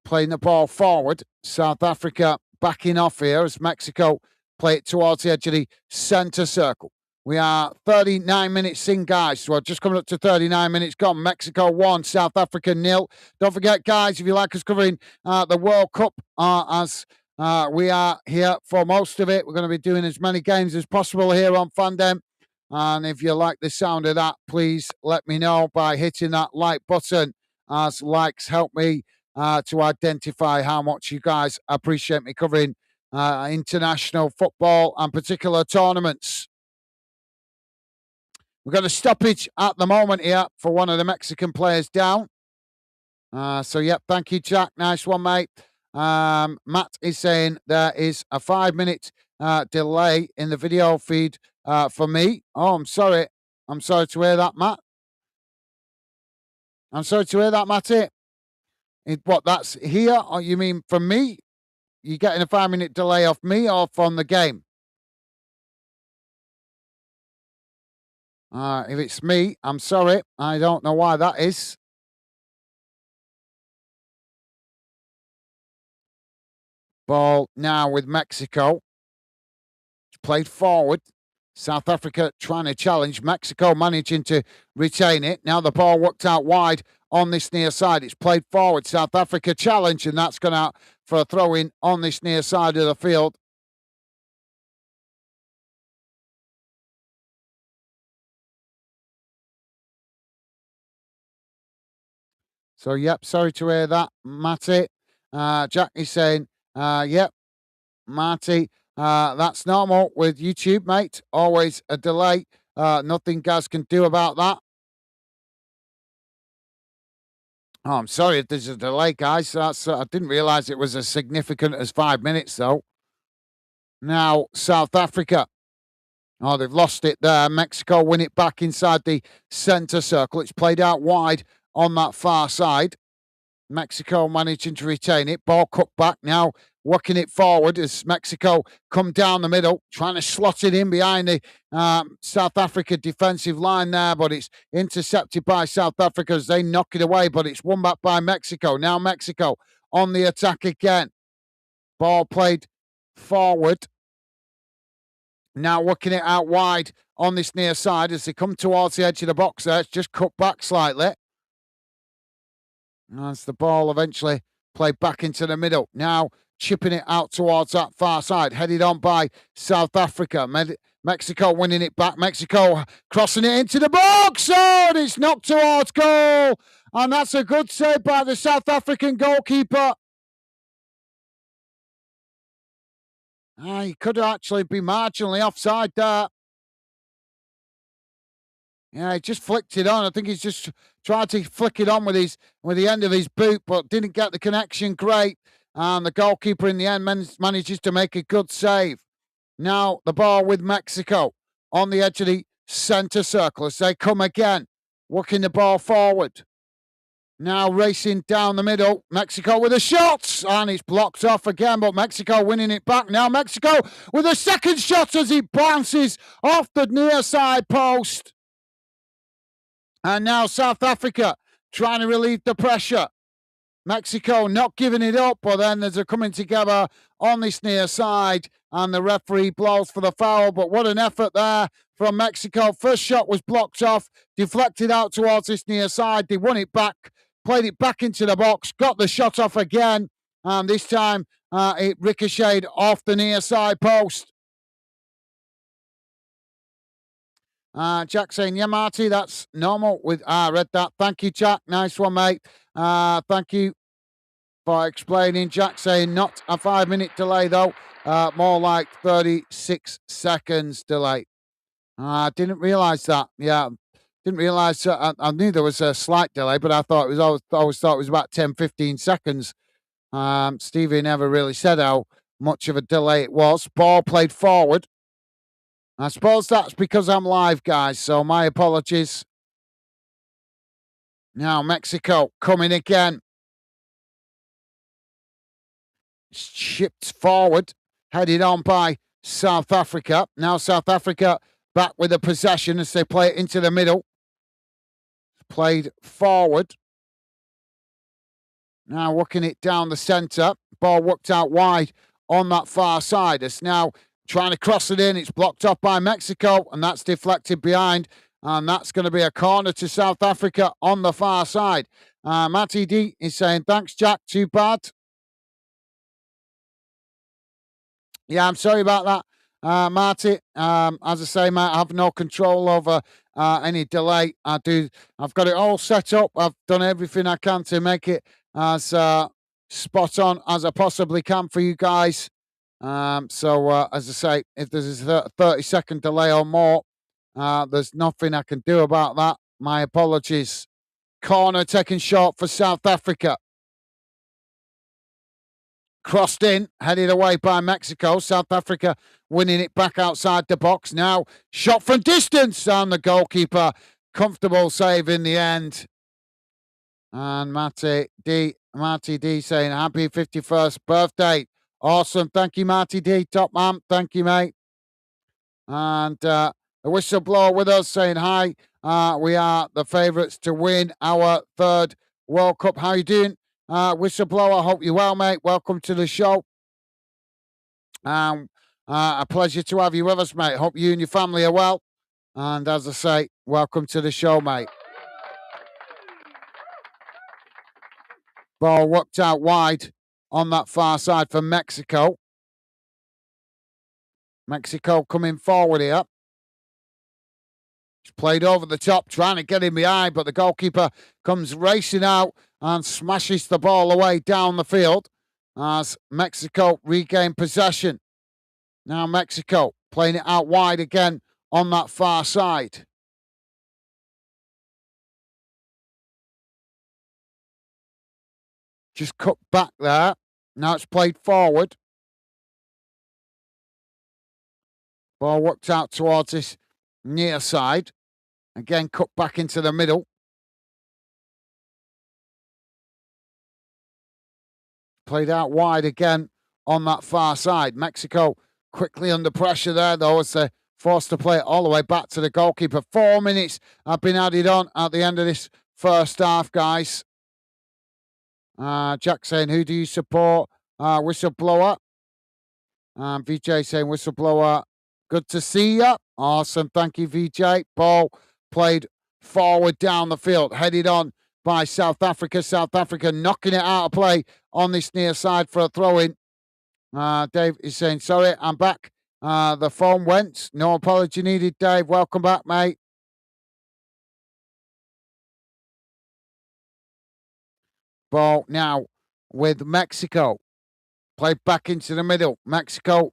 playing the ball forward. South Africa backing off here as Mexico play it towards the edge of the centre circle. We are 39 minutes in, guys. So we're just coming up to 39 minutes gone. Mexico 1, South Africa 0. Don't forget, guys, if you like us covering the World Cup, as we are here for most of it, we're going to be doing as many games as possible here on Fandom. And if you like the sound of that, please let me know by hitting that like button, as likes help me to identify how much you guys appreciate me covering international football and particular tournaments. We've got a stoppage at the moment here for one of the Mexican players down. So, yep, thank you, Jack. Nice one, mate. Matt is saying there is a 5-minute delay in the video feed for me. Oh, I'm sorry. I'm sorry to hear that, Matt. I'm sorry to hear that, Matty. What, that's here? Or you mean from me? You getting a 5-minute delay off me or from the game? If it's me, I'm sorry. I don't know why that is. Ball now with Mexico. It's played forward. South Africa trying to challenge. Mexico managing to retain it. Now the ball worked out wide on this near side. It's played forward. South Africa challenge, and that's gone out for a throw-in on this near side of the field. So, yep, sorry to hear that, Matty. Jack is saying, yep, Marty, that's normal with YouTube, mate. Always a delay. Nothing Gaz can do about that. Oh, I'm sorry if there's a delay, guys. That's I didn't realise it was as significant as 5 minutes, though. Now, South Africa. Oh, they've lost it there. Mexico win it back inside the centre circle. It's played out wide on that far side. Mexico managing to retain it. Ball cut back now, working it forward as Mexico come down the middle, trying to slot it in behind the South Africa defensive line there, but it's intercepted by South Africa as they knock it away, but it's won back by Mexico. Now Mexico on the attack again. Ball played forward. Now working it out wide on this near side as they come towards the edge of the box there. It's just cut back slightly. As the ball eventually played back into the middle. Now chipping it out towards that far side. Headed on by South Africa. Mexico winning it back. Mexico crossing it into the box. Oh, and it's knocked towards goal. And that's a good save by the South African goalkeeper. He could actually be marginally offside there. Yeah, he just flicked it on. I think he's just tried to flick it on with the end of his boot, but didn't get the connection great. And the goalkeeper in the end manages to make a good save. Now the ball with Mexico on the edge of the centre circle as they come again, working the ball forward. Now racing down the middle. Mexico with a shot, and it's blocked off again, but Mexico winning it back. Now Mexico with a second shot as he bounces off the near side post. And now South Africa trying to relieve the pressure. Mexico not giving it up, but then there's a coming together on this near side, and the referee blows for the foul. But what an effort there from Mexico. First shot was blocked off, deflected out towards this near side. They won it back, played it back into the box, got the shot off again, and this time it ricocheted off the near side post. Jack saying, yeah, Marty, that's normal. I read that. Thank you, Jack. Nice one, mate. Thank you for explaining. Jack saying not a 5-minute delay, though. More like 36 seconds delay. I didn't realise that. Yeah, didn't realise. I knew there was a slight delay, but I thought it was always thought it was about 10, 15 seconds. Stevie never really said how much of a delay it was. Ball played forward. I suppose that's because I'm live, guys, so my apologies. Now Mexico coming again. Shipped forward, headed on by South Africa. Now South Africa back with the possession as they play it into the middle. Played forward. Now working it down the centre. Ball worked out wide on that far side. It's now trying to cross it in. It's blocked off by Mexico, and that's deflected behind. And that's going to be a corner to South Africa on the far side. Matty D is saying, thanks, Jack. Too bad. Yeah, I'm sorry about that, Marty. As I say, mate, I have no control over any delay. I've got it all set up. I've done everything I can to make it as spot on as I possibly can for you guys. So, as I say, if there's a 30-second delay or more, there's nothing I can do about that. My apologies. Corner taken short for South Africa. Crossed in, headed away by Mexico. South Africa winning it back outside the box. Now, shot from distance, and the goalkeeper, comfortable save in the end. And Matty D saying, happy 51st birthday. Awesome. Thank you, Matty D. Top man. Thank you, mate. And the whistleblower with us saying, hi. We are the favourites to win our third World Cup. How you doing? Whistleblower, hope you're well, mate. Welcome to the show. A pleasure to have you with us, mate. Hope you and your family are well. And as I say, welcome to the show, mate. Ball worked out wide on that far side for Mexico. Mexico coming forward here. He's played over the top, trying to get him behind, but the goalkeeper comes racing out and smashes the ball away down the field as Mexico regain possession. Now Mexico playing it out wide again on that far side. Just cut back there. Now it's played forward. Ball worked out towards this near side. Again, cut back into the middle. Played out wide again on that far side. Mexico quickly under pressure there, though, as they're forced to play it all the way back to the goalkeeper. 4 minutes have been added on at the end of this first half, guys. Jack saying, who do you support? Whistleblower. VJ saying, whistleblower, good to see you. Awesome. Thank you, VJ. Ball played forward down the field, headed on by South Africa. South Africa knocking it out of play on this near side for a throw-in. Dave is saying, sorry, I'm back. The phone went. No apology needed, Dave. Welcome back, mate. Ball now with Mexico. Played back into the middle. Mexico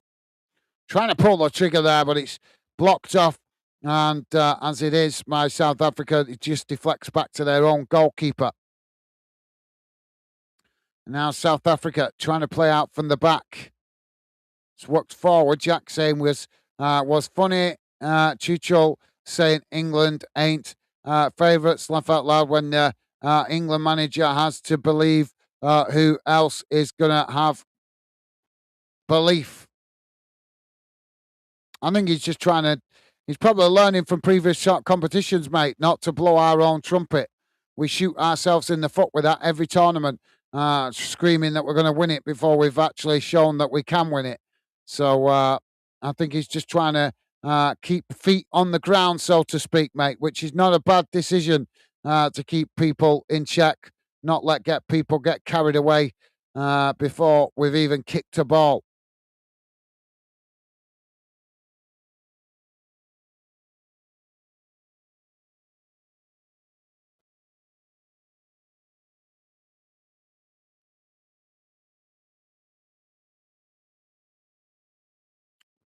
Trying to pull the trigger there, but it's blocked off. And as it is, my South Africa, it just deflects back to their own goalkeeper. Now South Africa trying to play out from the back. It's worked forward. Jack saying was funny. Chuchel saying England ain't favourites. Laugh out loud when England manager has to believe who else is going to have belief. I think he's just trying to, he's probably learning from previous shot competitions, mate, not to blow our own trumpet. We shoot ourselves in the foot with that every tournament, screaming that we're going to win it before we've actually shown that we can win it. So I think he's just trying to keep feet on the ground, so to speak, mate, which is not a bad decision to keep people in check, not get people get carried away before we've even kicked a ball.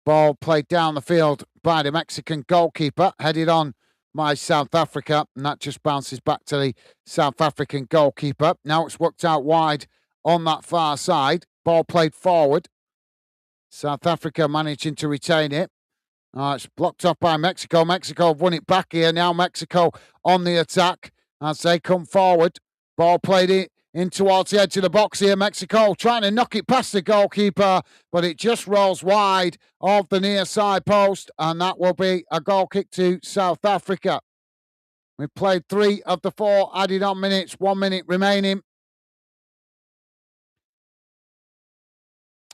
Ball played down the field by the Mexican goalkeeper, headed on by South Africa, and that just bounces back to the South African goalkeeper. Now it's worked out wide on that far side. Ball played forward. South Africa managing to retain it. It's blocked off by Mexico. Mexico have won it back here. Now Mexico on the attack as they come forward. Ball played it in towards the edge of the box here. Mexico trying to knock it past the goalkeeper, but it just rolls wide of the near side post, and that will be a goal kick to South Africa. We've played 3 of the 4 added on minutes, 1 minute remaining.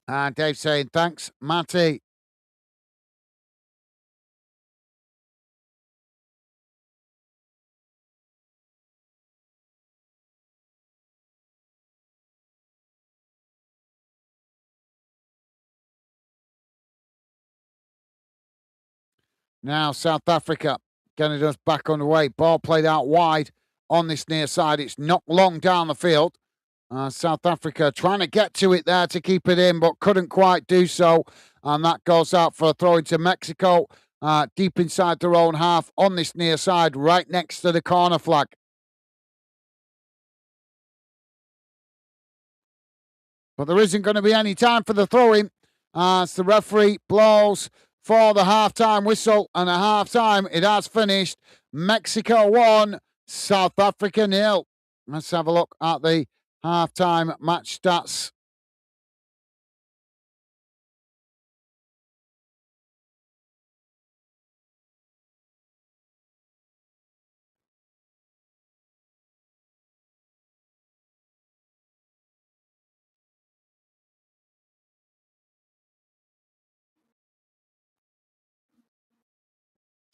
And Dave saying, thanks, Matty. Now South Africa getting us back underway. Ball played out wide on this near side. It's knocked long down the field. South Africa trying to get to it there to keep it in, but couldn't quite do so. And that goes out for a throw into Mexico, deep inside their own half on this near side, right next to the corner flag. But there isn't going to be any time for the throw-in as the referee blows for the half-time whistle. And at half-time, it has finished. Mexico 1, South Africa 0. Let's have a look at the half-time match stats.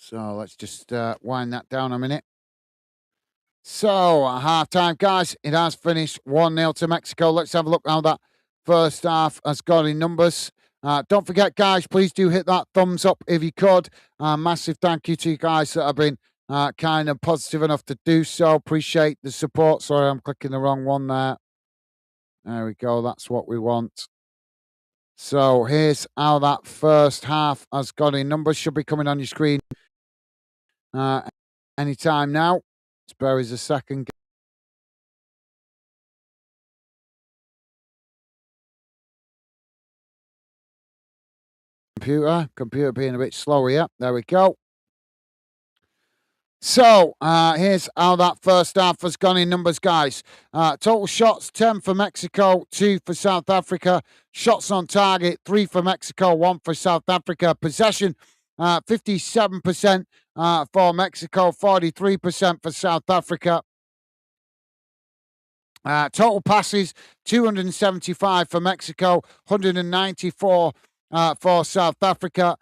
So let's just wind that down a minute. So, at half time, guys, it has finished 1-0 to Mexico. Let's have a look how that first half has gone in numbers. Don't forget, guys, please do hit that thumbs up if you could. Massive thank you to you guys that have been kind of positive enough to do so. Appreciate the support. Sorry, I'm clicking the wrong one there. There we go. That's what we want. So, here's how that first half has gone in numbers. Should be coming on your screen anytime now. Spare us a second. Computer being a bit slow here. There we go. So here's how that first half has gone in numbers, guys. Total shots 10 for Mexico, 2 for South Africa. Shots on target 3 for Mexico, 1 for South Africa. Possession 57% for Mexico, 43% for South Africa. Total passes 275 for Mexico, 194 for South Africa.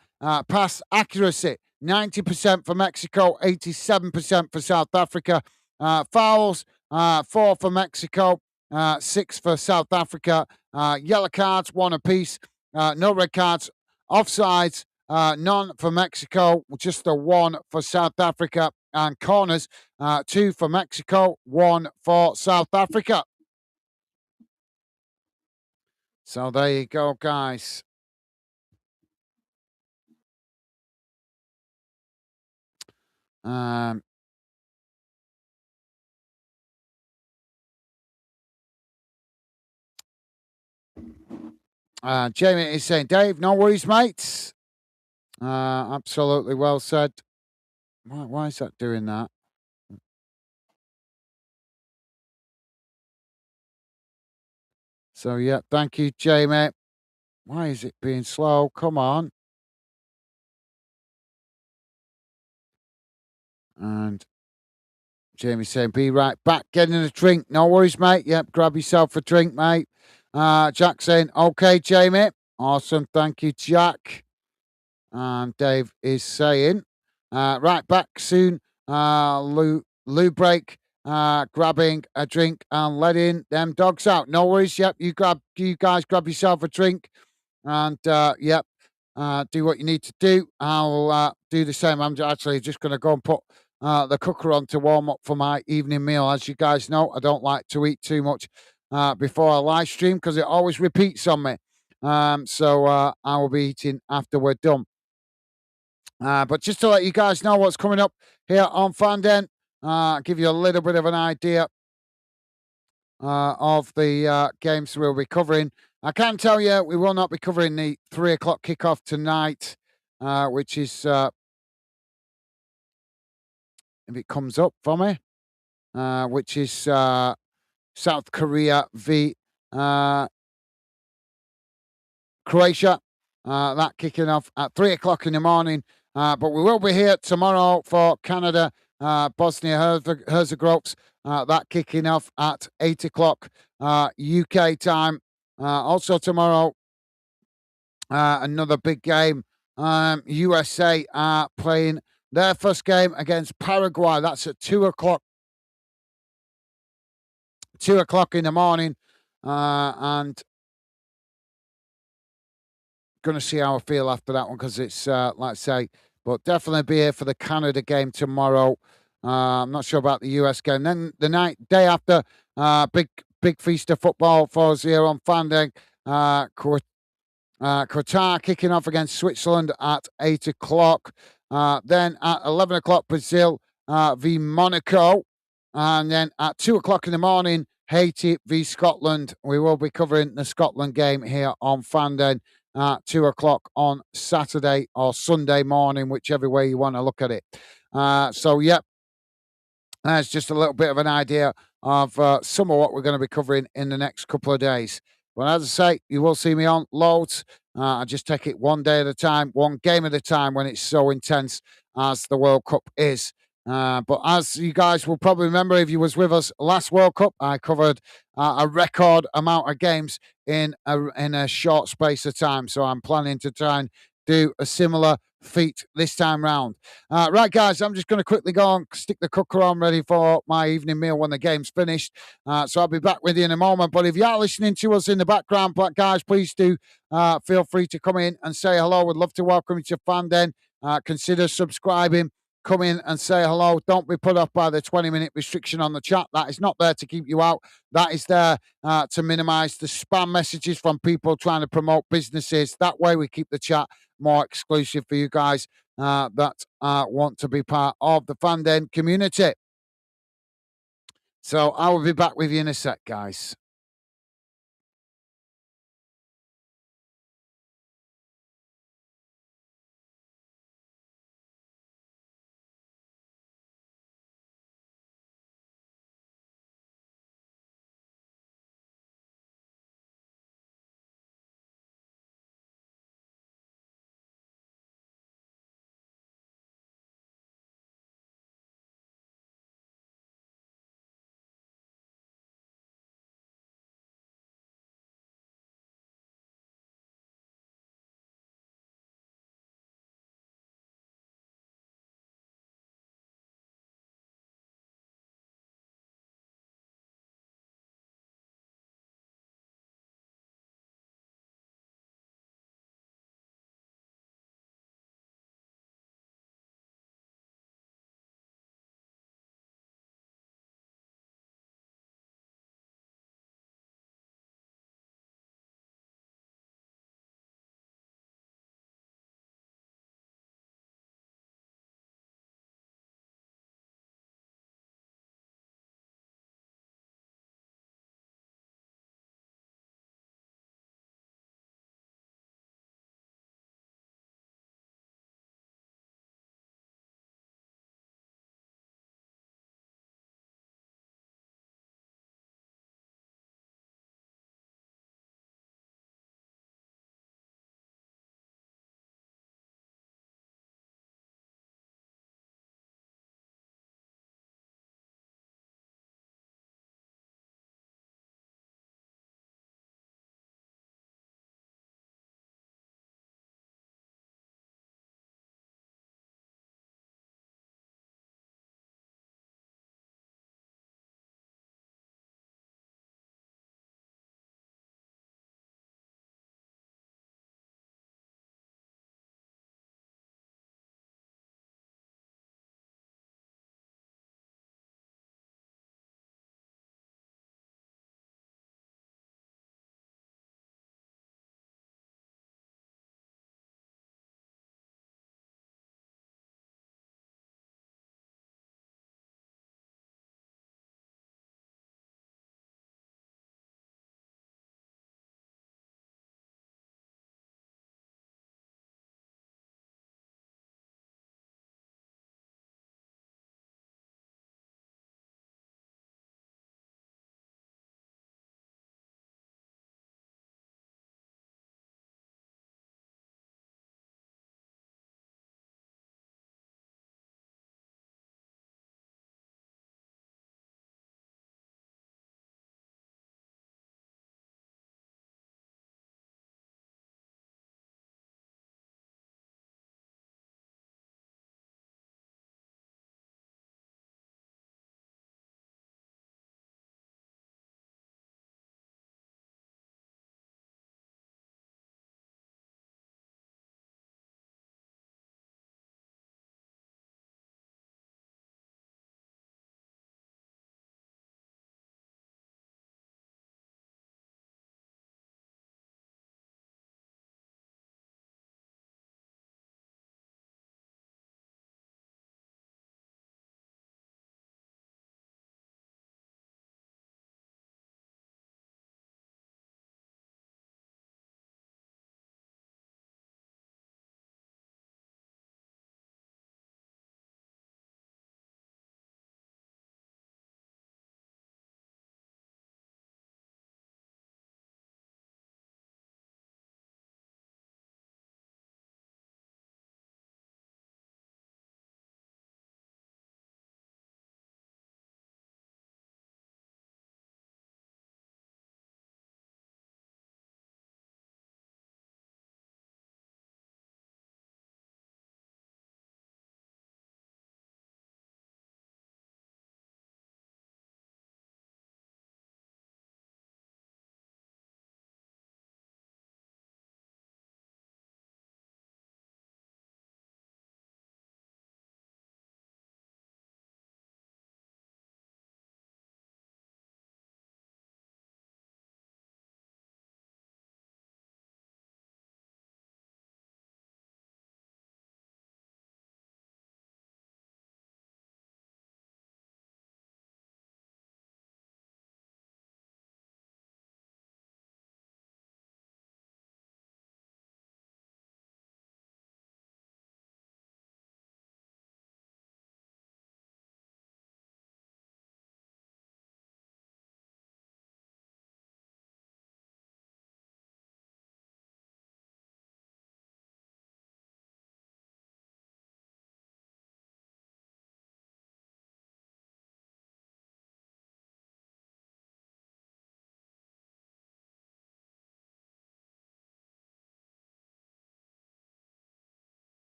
Pass accuracy 90% for Mexico, 87% for South Africa. Fouls 4 for Mexico, 6 for South Africa. Yellow cards 1 apiece. No red cards. Offsides none for Mexico, just the 1 for South Africa. And corners 2 for Mexico, 1 for South Africa. So there you go, guys. Um, Jamie is saying, Dave, no worries, mates. Absolutely well said. Why is that doing that? So, yeah, thank you, Jamie. Why is it being slow? Come on. And Jamie saying, be right back, getting a drink. No worries, mate. Yep, grab yourself a drink, mate. Jack saying, okay, Jamie. Awesome. Thank you, Jack. And Dave is saying, right back soon. Lou break, grabbing a drink and letting them dogs out. No worries. Yep, you guys grab yourself a drink and yep, do what you need to do. I'll do the same. I'm actually just going to go and put the cooker on to warm up for my evening meal. As you guys know, I don't like to eat too much before I live stream because it always repeats on me. So I will be eating after we're done. But just to let you guys know what's coming up here on Fanden, give you a little bit of an idea of the games we'll be covering. I can tell you we will not be covering the 3 o'clock kickoff tonight, which is, if it comes up for me, which is South Korea v Croatia. That kicking off at 3 o'clock in the morning. But we will be here tomorrow for Canada, Bosnia Herzegovina. That kicking off at 8 o'clock UK time. Also tomorrow, another big game. USA are playing their first game against Paraguay. That's at 2 o'clock. 2 o'clock in the morning. And going to see how I feel after that one because it's, like I say, but definitely be here for the Canada game tomorrow. I'm not sure about the US game. Then the day after, big feast of football for us here on Fandang. Qatar kicking off against Switzerland at 8 o'clock. Then at 11 o'clock, Brazil v Monaco. And then at 2 o'clock in the morning, Haiti v Scotland. We will be covering the Scotland game here on Fanden at 2 o'clock on Saturday or Sunday morning, whichever way you want to look at it. So, yep, that's just a little bit of an idea of some of what we're going to be covering in the next couple of days. But as I say, you will see me on loads. I just take it one day at a time, one game at a time when it's so intense as the World Cup is. But as you guys will probably remember, if you was with us last World Cup, I covered a record amount of games in a short space of time. So I'm planning to try and do a similar feat this time round. Right, guys, I'm just going to quickly go and stick the cooker on ready for my evening meal when the game's finished. So I'll be back with you in a moment. But if you are listening to us in the background, guys, please do feel free to come in and say hello. We'd love to welcome you to Fanden. Consider subscribing. Come in and say hello. Don't be put off by the 20-minute restriction on the chat. That is not there to keep you out. That is there to minimize the spam messages from people trying to promote businesses. That way we keep the chat more exclusive for you guys that want to be part of the Fanden community. So I will be back with you in a sec, guys.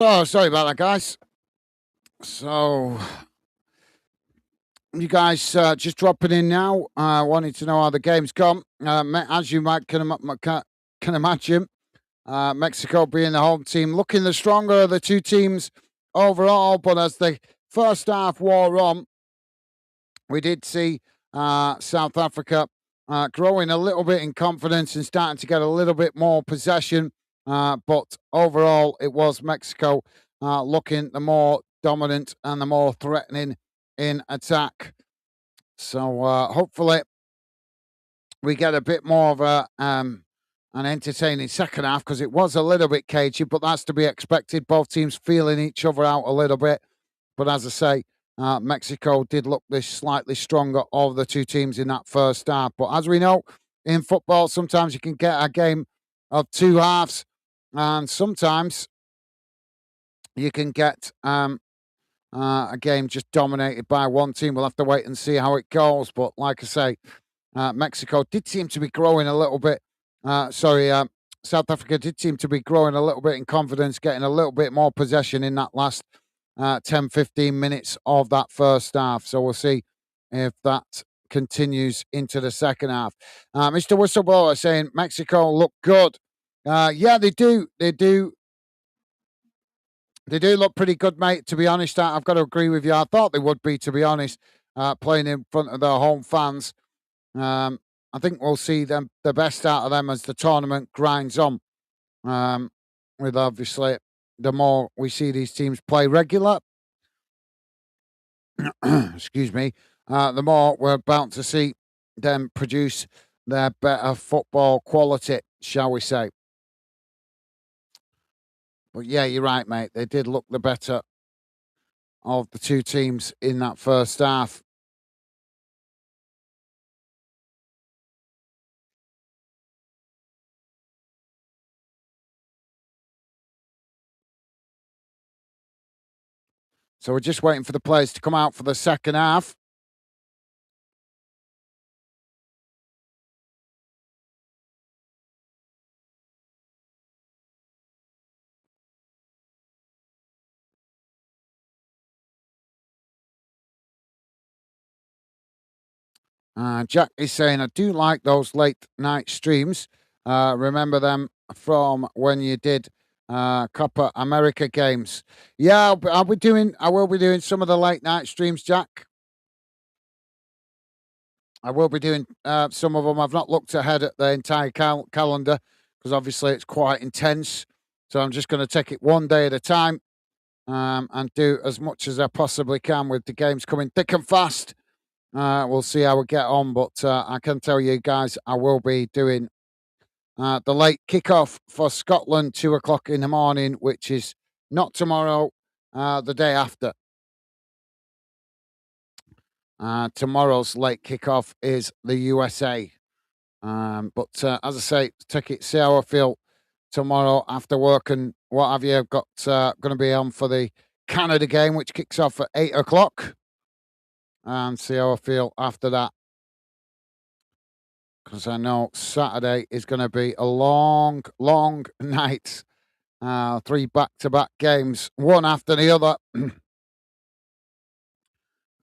Oh, sorry about that, guys. So, you guys just dropping in now, wanting to know how the game's gone. As you might can imagine, Mexico being the home team, looking the stronger of the two teams overall. But as the first half wore on, we did see South Africa growing a little bit in confidence and starting to get a little bit more possession. But overall, it was Mexico looking the more dominant and the more threatening in attack. So hopefully we get a bit more of an entertaining second half because it was a little bit cagey, but that's to be expected. Both teams feeling each other out a little bit. But as I say, Mexico did look the slightly stronger of the two teams in that first half. But as we know, in football, sometimes you can get a game of two halves, and sometimes you can get a game just dominated by one team. We'll have to wait and see how it goes. But like I say, Mexico did seem to be growing a little bit. South Africa did seem to be growing a little bit in confidence, getting a little bit more possession in that last 10, 15 minutes of that first half. So we'll see if that continues into the second half. Mr. Whistleblower saying Mexico look good. Yeah, they do. They do. They do look pretty good, mate. To be honest, I've got to agree with you. I thought they would be, to be honest, playing in front of their home fans. I think we'll see them the best out of them as the tournament grinds on. With obviously the more we see these teams play regular, excuse me, the more we're about to see them produce their better football quality, shall we say. But yeah, you're right, mate. They did look the better of the two teams in that first half. So we're just waiting for the players to come out for the second half. Jack is saying, I do like those late night streams. Remember them from when you did Copa America games. Yeah, I will be doing some of the late night streams, Jack. I will be doing some of them. I've not looked ahead at the entire calendar because obviously it's quite intense. So I'm just going to take it one day at a time and do as much as I possibly can with the games coming thick and fast. We'll see how we get on, but I can tell you guys, I will be doing the late kickoff for Scotland, 2 o'clock in the morning, which is not tomorrow, the day after. Tomorrow's late kickoff is the USA. But as I say, take it, see how I feel tomorrow after work and what have you. I've got going to be on for the Canada game, which kicks off at 8 o'clock, and see how I feel after that. Because I know Saturday is going to be a long, long night. 3 back-to-back games, one after the other. And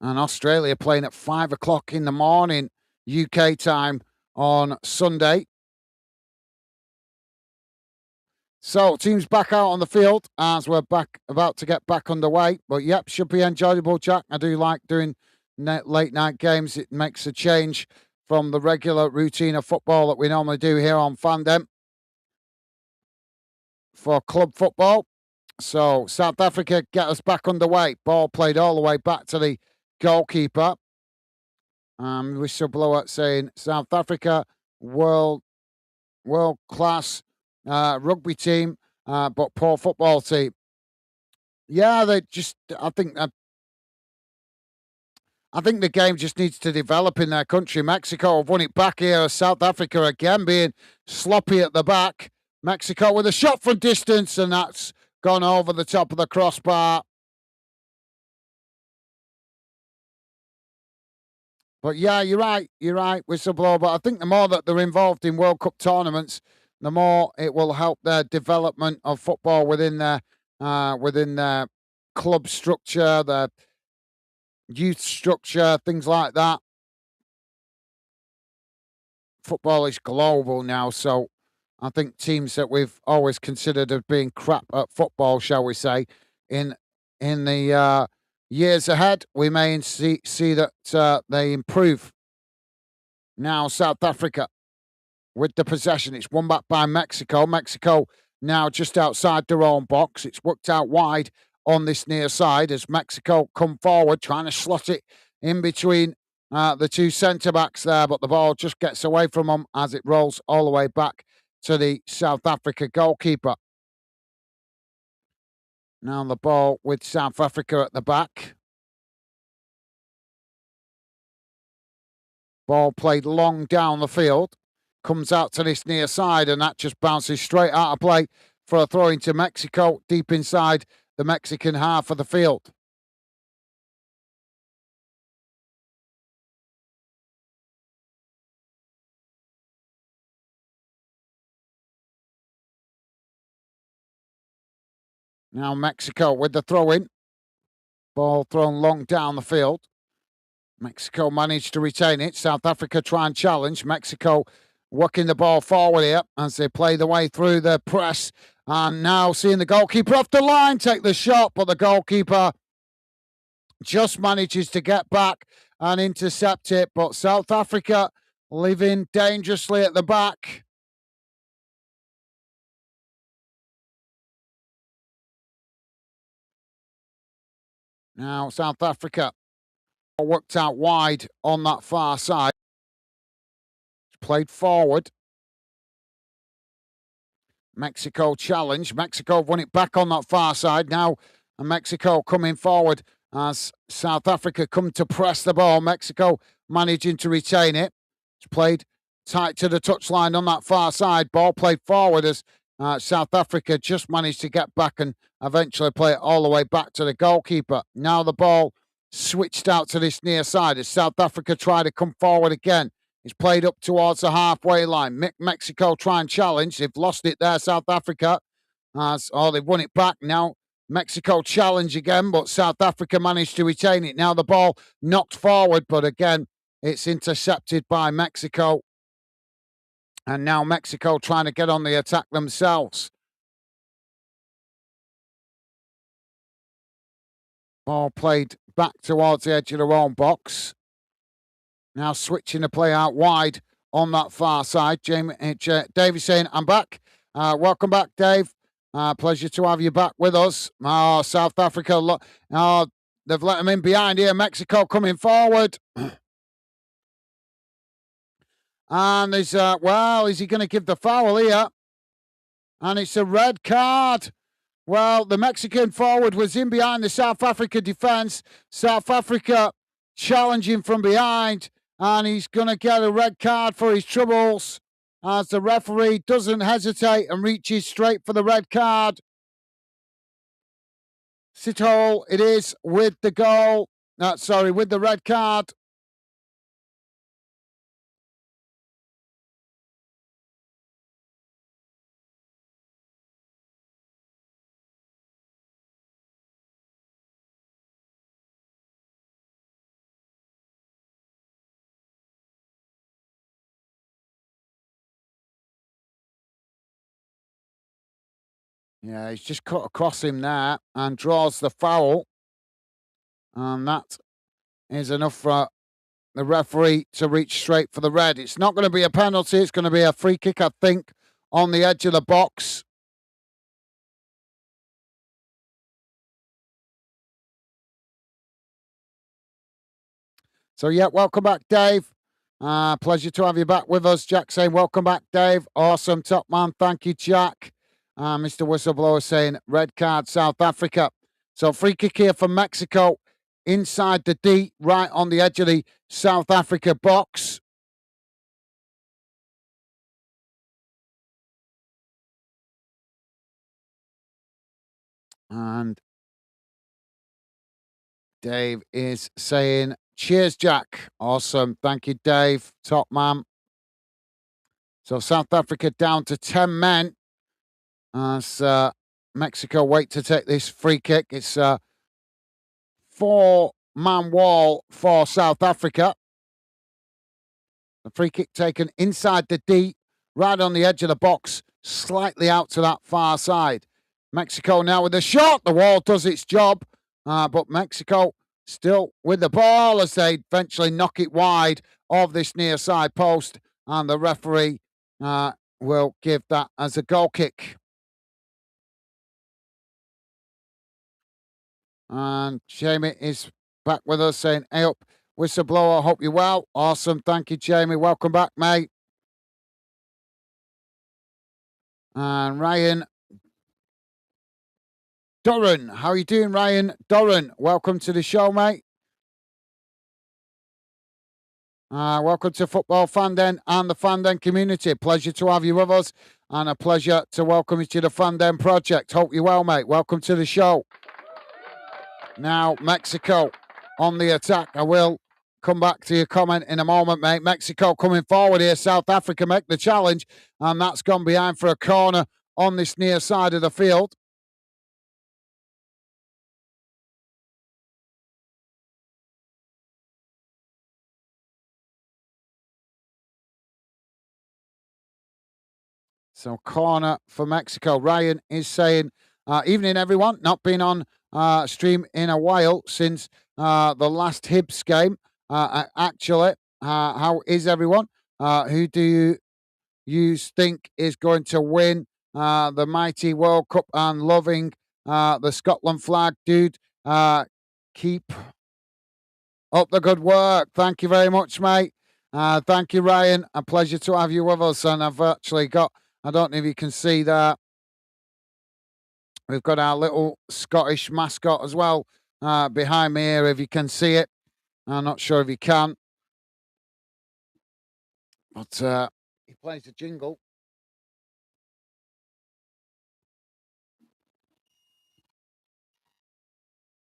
Australia playing at 5 o'clock in the morning, UK time, on Sunday. So, teams back out on the field as we're about to get back underway. But, yep, should be enjoyable, Jack. I do like doing late night games. It makes a change from the regular routine of football that we normally do here on Fandom for club football. So South Africa get us back underway. Ball played all the way back to the goalkeeper. Whistleblower saying South Africa world class rugby team, but poor football team. Yeah, they just. I think the game just needs to develop in their country. Mexico have won it back here. South Africa again being sloppy at the back. Mexico with a shot from distance, and that's gone over the top of the crossbar. But yeah, you're right. You're right, whistleblower. But I think the more that they're involved in World Cup tournaments, the more it will help their development of football within their within their club structure, their youth structure, things like that. Football is global now, so I think teams that we've always considered as being crap at football, shall we say, in in the years ahead, we may see that they improve. Now, South Africa with the possession. It's won back by Mexico. Mexico now just outside their own box. It's worked out wide on this near side as Mexico come forward, trying to slot it in between the two centre backs there, but the ball just gets away from them as it rolls all the way back to the South Africa goalkeeper. Now the ball with South Africa at the back. Ball played long down the field. Comes out to this near side, and that just bounces straight out of play for a throw into Mexico, deep inside the Mexican half of the field. Now Mexico with the throw in. Ball thrown long down the field. Mexico managed to retain it. South Africa try and challenge. Mexico working the ball forward here as they play the way through the press. And now seeing the goalkeeper off the line take the shot, but the goalkeeper just manages to get back and intercept it. But South Africa living dangerously at the back. Now South Africa worked out wide on that far side. Played forward. Mexico challenge. Mexico won it back on that far side. Now Mexico coming forward as South Africa come to press the ball. Mexico managing to retain it. It's played tight to the touchline on that far side. Ball played forward as South Africa just managed to get back and eventually play it all the way back to the goalkeeper. Now the ball switched out to this near side as South Africa try to come forward again. It's played up towards the halfway line. Mexico try and challenge. They've lost it there, South Africa. They've won it back. Now Mexico challenge again, but South Africa managed to retain it. Now the ball knocked forward, but again, it's intercepted by Mexico. And now Mexico trying to get on the attack themselves. Ball played back towards the edge of their own box. Now switching the play out wide on that far side. Dave is saying, I'm back. Welcome back, Dave. Pleasure to have you back with us. South Africa, they've let him in behind here. Mexico coming forward. And is he going to give the foul here? And it's a red card. Well, the Mexican forward was in behind the South Africa defence. South Africa challenging from behind. And he's going to get a red card for his troubles as the referee doesn't hesitate and reaches straight for the red card. Sithole, it is with the goal. With the red card. Yeah, he's just cut across him there and draws the foul. And that is enough for the referee to reach straight for the red. It's not going to be a penalty. It's going to be a free kick, I think, on the edge of the box. So, yeah, welcome back, Dave. Pleasure to have you back with us. Jack saying, welcome back, Dave. Awesome, top man. Thank you, Jack. Mr. Whistleblower saying, red card, South Africa. So, free kick here for Mexico inside the D, right on the edge of the South Africa box. And Dave is saying, cheers, Jack. Awesome. Thank you, Dave. Top man. So South Africa down to 10 men as Mexico wait to take this free kick. It's a 4-man wall for South Africa. The free kick taken inside the D, right on the edge of the box, slightly out to that far side. Mexico now with the shot. The wall does its job, but Mexico still with the ball as they eventually knock it wide of this near side post, and the referee will give that as a goal kick. And Jamie is back with us saying, "Hey up, whistleblower, hope you're well." Awesome. Thank you, Jamie. Welcome back, mate. And Ryan Doran, how are you doing, Ryan Doran? Welcome to the show, mate. Welcome to Football Fan Den and the Fan Den community. Pleasure to have you with us, and a pleasure to welcome you to the Fan Den project. Hope you're well, mate. Welcome to the show. Now, Mexico on the attack. I will come back to your comment in a moment, mate. Mexico coming forward here. South Africa make the challenge, and that's gone behind for a corner on this near side of the field. So corner for Mexico. Ryan is saying, evening everyone, not been on stream in a while since the last Hibs game. Actually, how is everyone? Who do you think is going to win the mighty World Cup? And loving the Scotland flag, dude. Keep up the good work. Thank you very much, mate. Thank you, Ryan. A pleasure to have you with us. And I've actually got, I don't know if you can see that, we've got our little Scottish mascot as well behind me here, if you can see it. I'm not sure if you can. But he plays a jingle.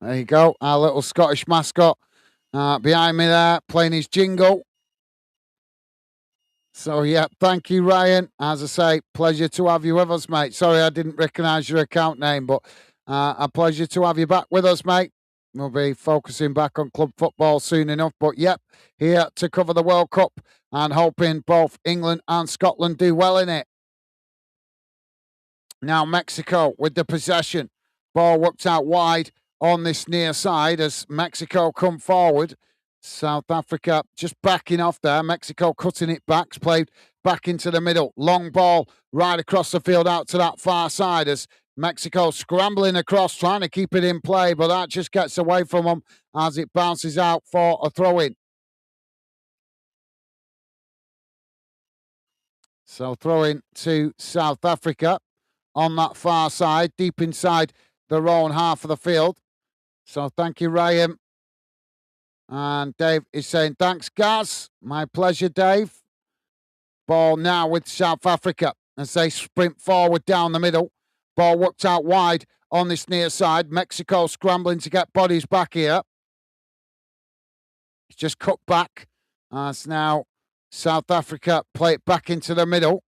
There you go, our little Scottish mascot behind me there, playing his jingle. So, yeah, thank you, Ryan. As I say, pleasure to have you with us, mate. Sorry I didn't recognise your account name, but a pleasure to have you back with us, mate. We'll be focusing back on club football soon enough. But, yep, here to cover the World Cup and hoping both England and Scotland do well in it. Now, Mexico with the possession. Ball worked out wide on this near side as Mexico come forward. South Africa just backing off there. Mexico cutting it back, played back into the middle. Long ball right across the field out to that far side as Mexico scrambling across, trying to keep it in play, but that just gets away from them as it bounces out for a throw-in. So throw-in to South Africa on that far side, deep inside their own half of the field. So thank you, Ryan. And Dave is saying, thanks, Gaz. My pleasure, Dave. Ball now with South Africa as they sprint forward down the middle. Ball worked out wide on this near side. Mexico scrambling to get bodies back here. It's just cut back as now South Africa play it back into the middle.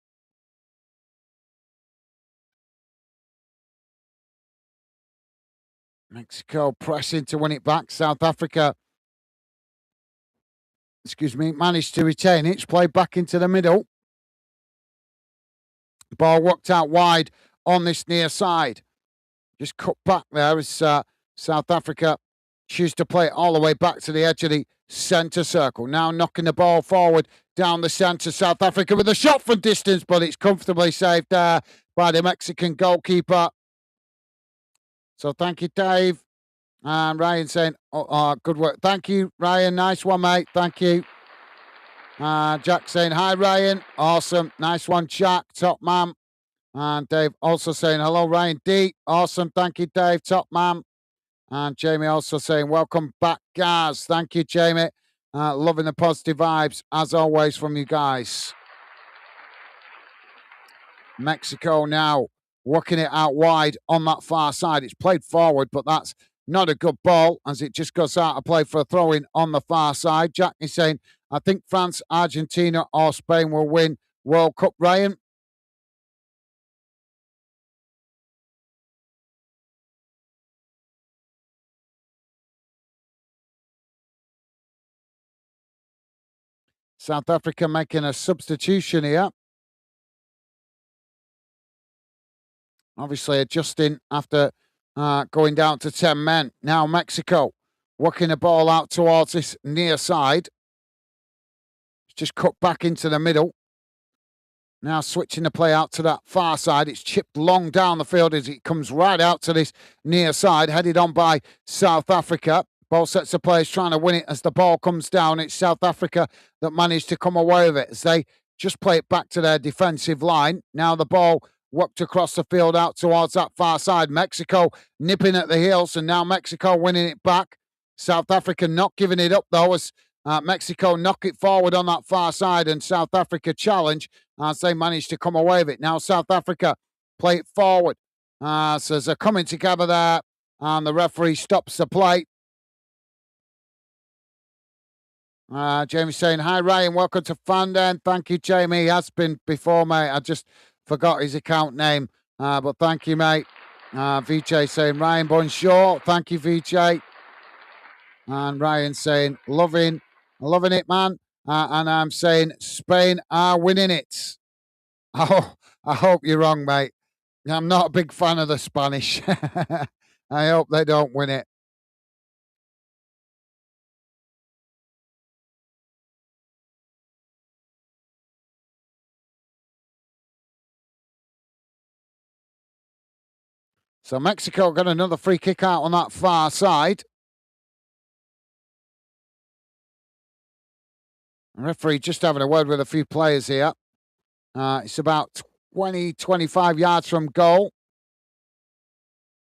Mexico pressing to win it back. South Africa, managed to retain it. It's played back into the middle. Ball worked out wide on this near side. Just cut back there as South Africa choose to play it all the way back to the edge of the centre circle. Now knocking the ball forward down the centre. South Africa with a shot from distance, but it's comfortably saved there by the Mexican goalkeeper. So thank you, Dave. And Ryan saying, good work. Thank you, Ryan. Nice one, mate. Thank you. Jack saying, hi, Ryan. Awesome. Nice one, Jack. Top man. And Dave also saying, hello, Ryan D. Awesome. Thank you, Dave. Top man. And Jamie also saying, welcome back, Gaz. Thank you, Jamie. Loving the positive vibes, as always, from you guys. Mexico now working it out wide on that far side. It's played forward, but that's not a good ball as it just goes out of play for a throw-in on the far side. Jack is saying, I think France, Argentina or Spain will win World Cup, Ryan. South Africa making a substitution here. Obviously adjusting after going down to 10 men. Now Mexico working the ball out towards this near side. It's just cut back into the middle. Now switching the play out to that far side. It's chipped long down the field as it comes right out to this near side, headed on by South Africa. Both sets of players trying to win it as the ball comes down. It's South Africa that managed to come away with it as they just play it back to their defensive line. Now the ball worked across the field out towards that far side. Mexico nipping at the heels, and now Mexico winning it back. South Africa not giving it up, though, as Mexico knock it forward on that far side, and South Africa challenge as they manage to come away with it. Now South Africa play it forward. So they're coming together there, and the referee stops the play. Jamie saying, hi Ryan, welcome to Fanden. Thank you, Jamie. He has been before, mate. I just forgot his account name. But thank you, mate. VJ saying, Ryan Bonjour. Thank you, VJ. And Ryan saying, loving it, man. And I'm saying, Spain are winning it. Oh, I hope you're wrong, mate. I'm not a big fan of the Spanish. I hope they don't win it. So Mexico got another free kick out on that far side. The referee just having a word with a few players here. It's about 20, 25 yards from goal.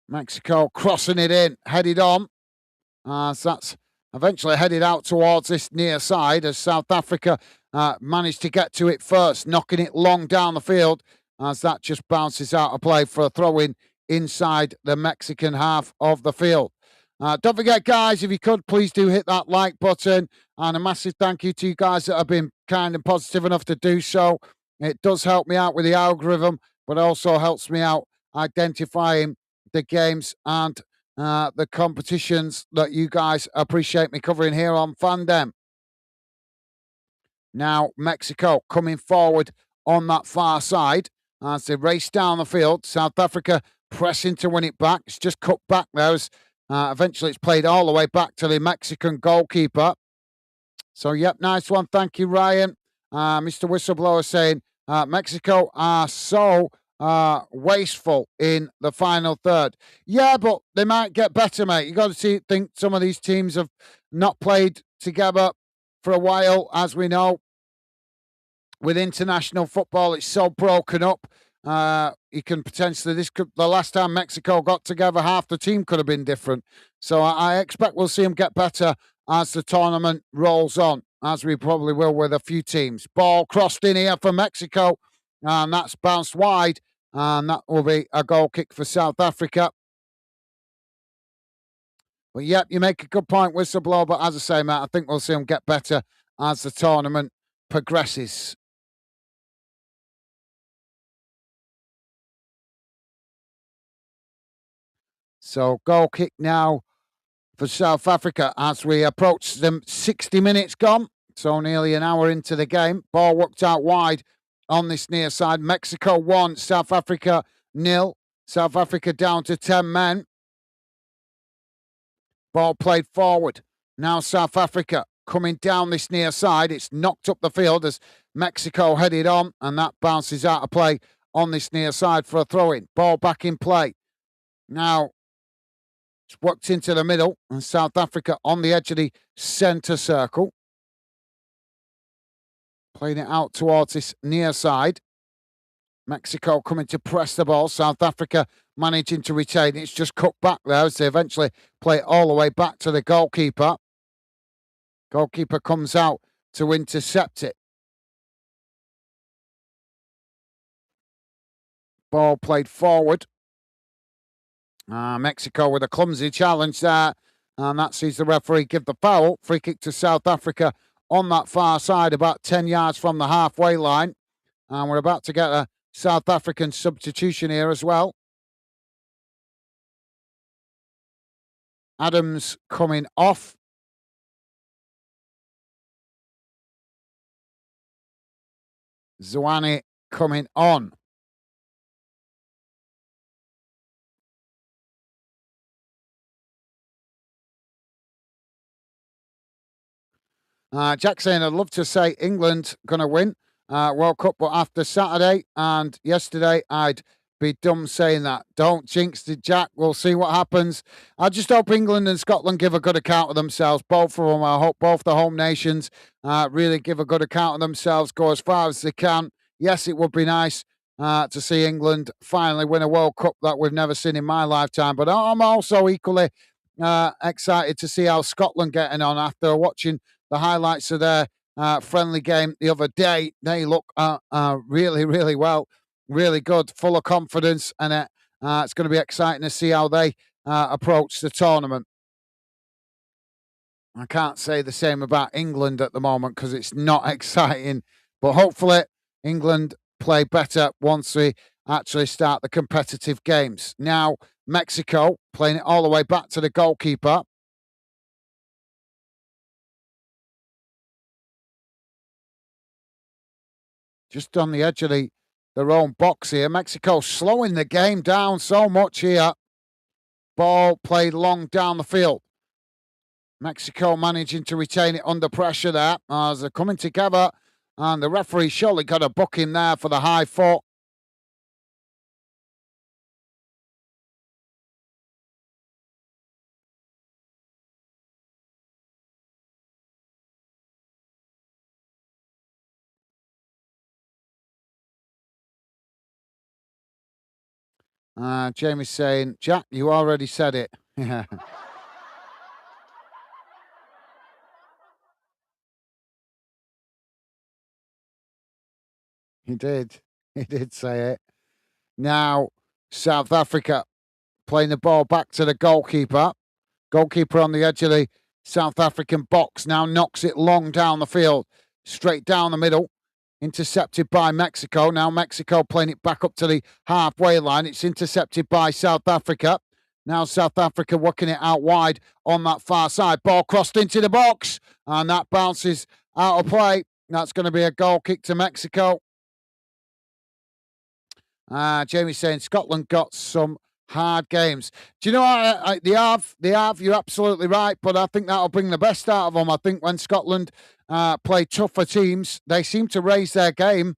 Mexico crossing it in, headed on. So that's eventually headed out towards this near side as South Africa managed to get to it first, knocking it long down the field as that just bounces out of play for a throw-in inside the Mexican half of the field. Don't forget, guys, if you could, please do hit that like button. And a massive thank you to you guys that have been kind and positive enough to do so. It does help me out with the algorithm, but also helps me out identifying the games and the competitions that you guys appreciate me covering here on Fandom. Now, Mexico coming forward on that far side as they race down the field. South Africa pressing to win it back. It's just cut back there as eventually it's played all the way back to the Mexican goalkeeper. So, yep, nice one. Thank you, Ryan. Mr. Whistleblower saying Mexico are so wasteful in the final third. Yeah, but they might get better, mate. You got to think some of these teams have not played together for a while, as we know. With international football, it's so broken up. You can potentially the last time Mexico got together, half the team could have been different. So I expect we'll see them get better as the tournament rolls on, as we probably will with a few teams. Ball crossed in here for Mexico, and that's bounced wide, and that will be a goal kick for South Africa. But yep, you make a good point, Whistleblower. But as I say, Matt, I think we'll see them get better as the tournament progresses. So goal kick now for South Africa as we approach them. 60 minutes gone, so nearly an hour into the game. Ball worked out wide on this near side. Mexico 1, South Africa 0. South Africa down to 10 men. Ball played forward. Now South Africa coming down this near side. It's knocked up the field as Mexico headed on, and that bounces out of play on this near side for a throw-in. Ball back in play. Now it's worked into the middle, and South Africa on the edge of the centre circle. Playing it out towards this near side. Mexico coming to press the ball. South Africa managing to retain it. It's just cut back there as they eventually play it all the way back to the goalkeeper. Goalkeeper comes out to intercept it. Ball played forward. Mexico with a clumsy challenge there. And that sees the referee give the foul. Free kick to South Africa on that far side, about 10 yards from the halfway line. And we're about to get a South African substitution here as well. Adams coming off. Zwane coming on. Jack saying, I'd love to say England going to win World Cup, but after Saturday and yesterday, I'd be dumb saying that. Don't jinx it, Jack. We'll see what happens. I just hope England and Scotland give a good account of themselves. Both of them, I hope both the home nations really give a good account of themselves, go as far as they can. Yes, it would be nice to see England finally win a World Cup that we've never seen in my lifetime, but I'm also equally excited to see how Scotland getting on after watching the highlights of their friendly game the other day. They look really, really well, really good, full of confidence, and it's going to be exciting to see how they approach the tournament. I can't say the same about England at the moment because it's not exciting, but hopefully England play better once we actually start the competitive games. Now, Mexico playing it all the way back to the goalkeeper. Just on the edge of their own box here. Mexico slowing the game down so much here. Ball played long down the field. Mexico managing to retain it under pressure there as they're coming together. And the referee surely got a book in there for the high foot. Jamie's saying, Jack, you already said it. He did. He did say it. Now, South Africa playing the ball back to the goalkeeper. Goalkeeper on the edge of the South African box now knocks it long down the field, straight down the middle. Intercepted by Mexico. Now Mexico playing it back up to the halfway line. It's intercepted by South Africa. Now South Africa working it out wide on that far side. Ball crossed into the box, and that bounces out of play. That's going to be a goal kick to Mexico. Jamie's saying Scotland got some hard games. Do you know what? They have. You're absolutely right, but I think that'll bring the best out of them. I think when Scotland play tougher teams, they seem to raise their game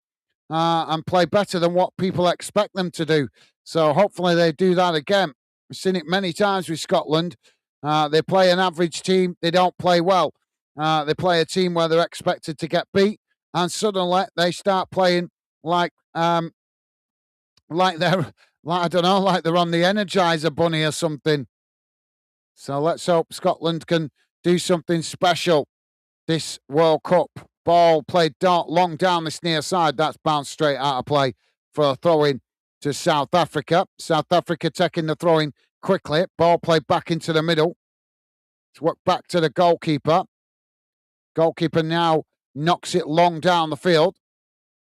and play better than what people expect them to do. So hopefully they do that again. We've seen it many times with Scotland. They play an average team. They don't play well. They play a team where they're expected to get beat, and suddenly they start playing like they're like I don't know, like they're on the Energizer Bunny or something. So let's hope Scotland can do something special this World Cup. Ball played long down this near side. That's bounced straight out of play for a throw-in to South Africa. South Africa taking the throw-in quickly. Ball played back into the middle. It's worked back to the goalkeeper. Goalkeeper now knocks it long down the field.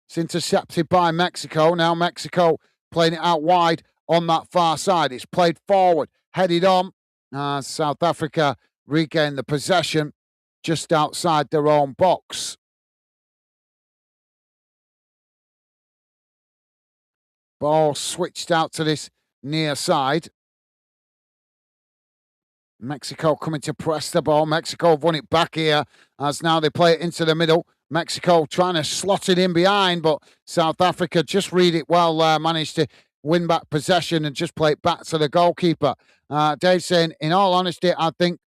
It's intercepted by Mexico. Now Mexico playing it out wide on that far side. It's played forward, headed on. South Africa regain the possession just outside their own box. Ball switched out to this near side. Mexico coming to press the ball. Mexico have won it back here as now they play it into the middle. Mexico trying to slot it in behind, but South Africa just read it well, managed to win back possession and just play it back to the goalkeeper. Dave saying, in all honesty, I think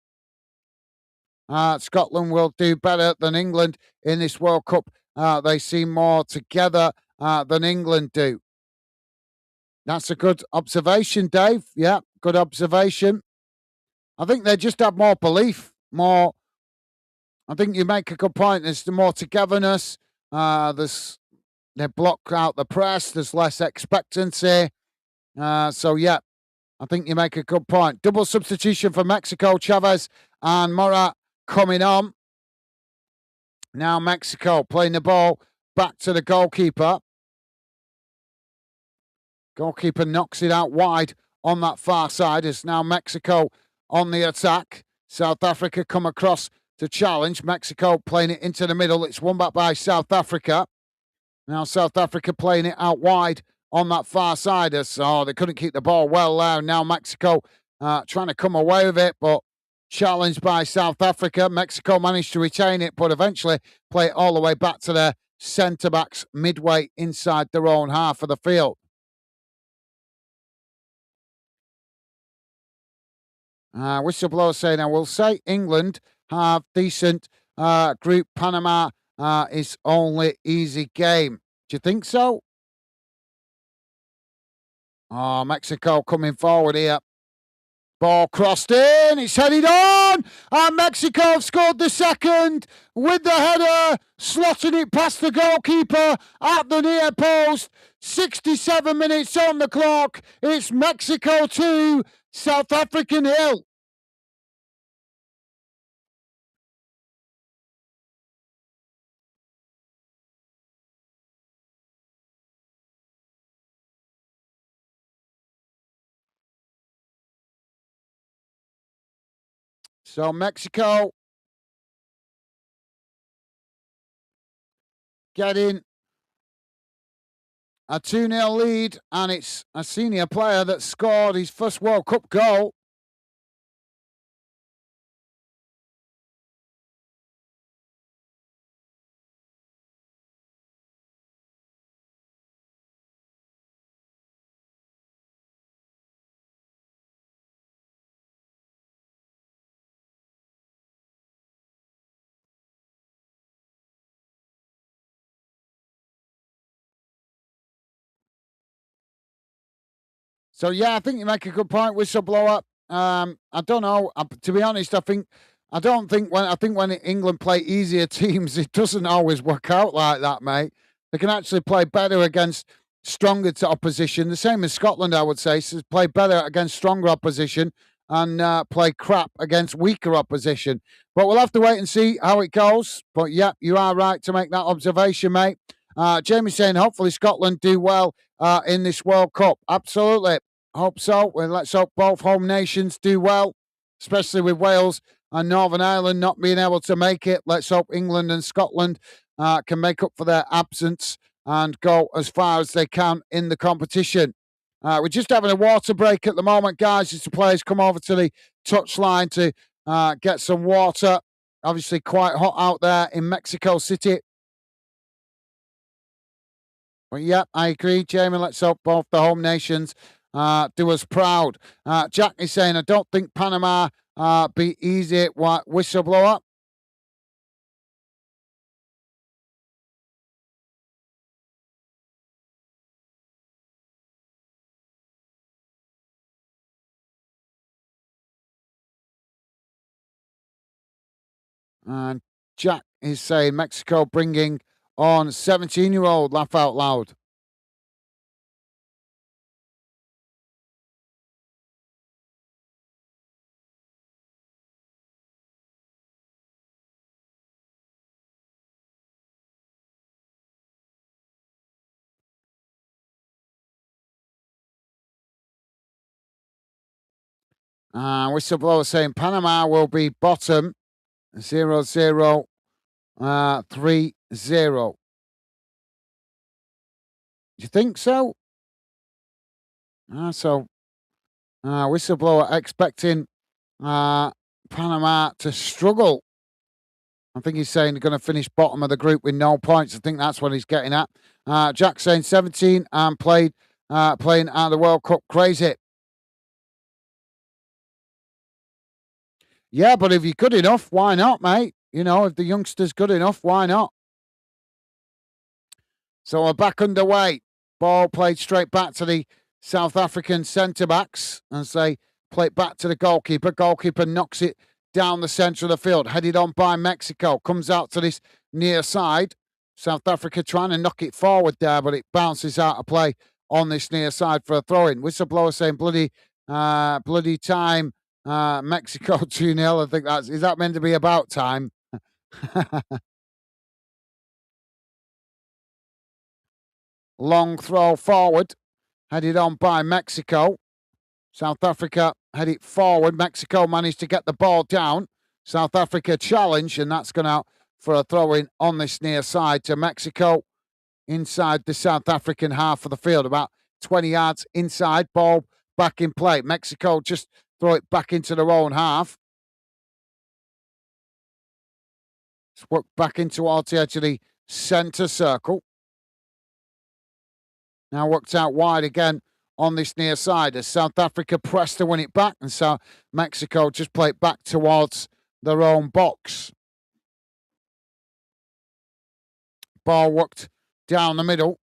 Scotland will do better than England in this World Cup. They seem more together than England do. That's a good observation, Dave. Yeah, good observation. I think they just have more belief, more. I think you make a good point. There's more togetherness. They block out the press. There's less expectancy. So yeah, I think you make a good point. Double substitution for Mexico. Chavez and Mora coming on. Now Mexico playing the ball back to the goalkeeper. Goalkeeper knocks it out wide on that far side. It's now Mexico on the attack. South Africa come across to challenge. Mexico playing it into the middle. It's won back by South Africa. Now South Africa playing it out wide on that far side. So they couldn't keep the ball well there. Now Mexico trying to come away with it, but challenged by South Africa. Mexico managed to retain it, but eventually play it all the way back to their centre backs midway inside their own half of the field. Whistleblower saying, I will say England have decent group. Panama is only easy game. Do you think so? Oh, Mexico coming forward here. Ball crossed in, it's headed on, and Mexico have scored the second with the header, slotting it past the goalkeeper at the near post. 67 minutes on the clock. It's Mexico 2, South Africa 0. So Mexico getting a 2-0 lead, and it's a senior player that scored his first World Cup goal. So yeah, I think you make a good point, whistleblower. I don't know. To be honest, I don't think when England play easier teams, it doesn't always work out like that, mate. They can actually play better against stronger opposition. The same as Scotland, I would say, play better against stronger opposition and play crap against weaker opposition. But we'll have to wait and see how it goes. But yeah, you are right to make that observation, mate. Jamie saying hopefully Scotland do well in this World Cup. Absolutely. Hope so. Well, let's hope both home nations do well, especially with Wales and Northern Ireland not being able to make it. Let's hope England and Scotland can make up for their absence and go as far as they can in the competition. We're just having a water break at the moment, guys, as the players come over to the touchline to get some water. Obviously, quite hot out there in Mexico City. But yeah, I agree, Jamie. Let's hope both the home nations do us proud. Jack is saying, I don't think Panama be easy. Whistleblower. And Jack is saying, Mexico bringing on 17-year-old. Laugh out loud. Whistleblower saying Panama will be bottom 0-0 3-0. Do you think so? Whistleblower expecting Panama to struggle. I think he's saying they're going to finish bottom of the group with no points. I think that's what he's getting at. Jack saying 17 and playing out of the World Cup. Crazy. Yeah, but if you're good enough, why not, mate? You know, if the youngster's good enough, why not? So we're back underway. Ball played straight back to the South African centre backs as they play it back to the goalkeeper. Goalkeeper knocks it down the centre of the field, headed on by Mexico. Comes out to this near side. South Africa trying to knock it forward there, but it bounces out of play on this near side for a throw in. Whistleblower saying bloody time. Mexico 2-0. I think is that meant to be about time? Long throw forward, headed on by Mexico. South Africa head it forward. Mexico managed to get the ball down. South Africa challenge, and that's gone out for a throw in on this near side to Mexico. inside the South African half of the field, about 20 yards inside, ball back in play. Mexico just throw it back into their own half. It's worked back in towards the edge of the centre circle. Now worked out wide again on this near side as South Africa press to win it back, and so Mexico just play it back towards their own box. Ball worked down the middle.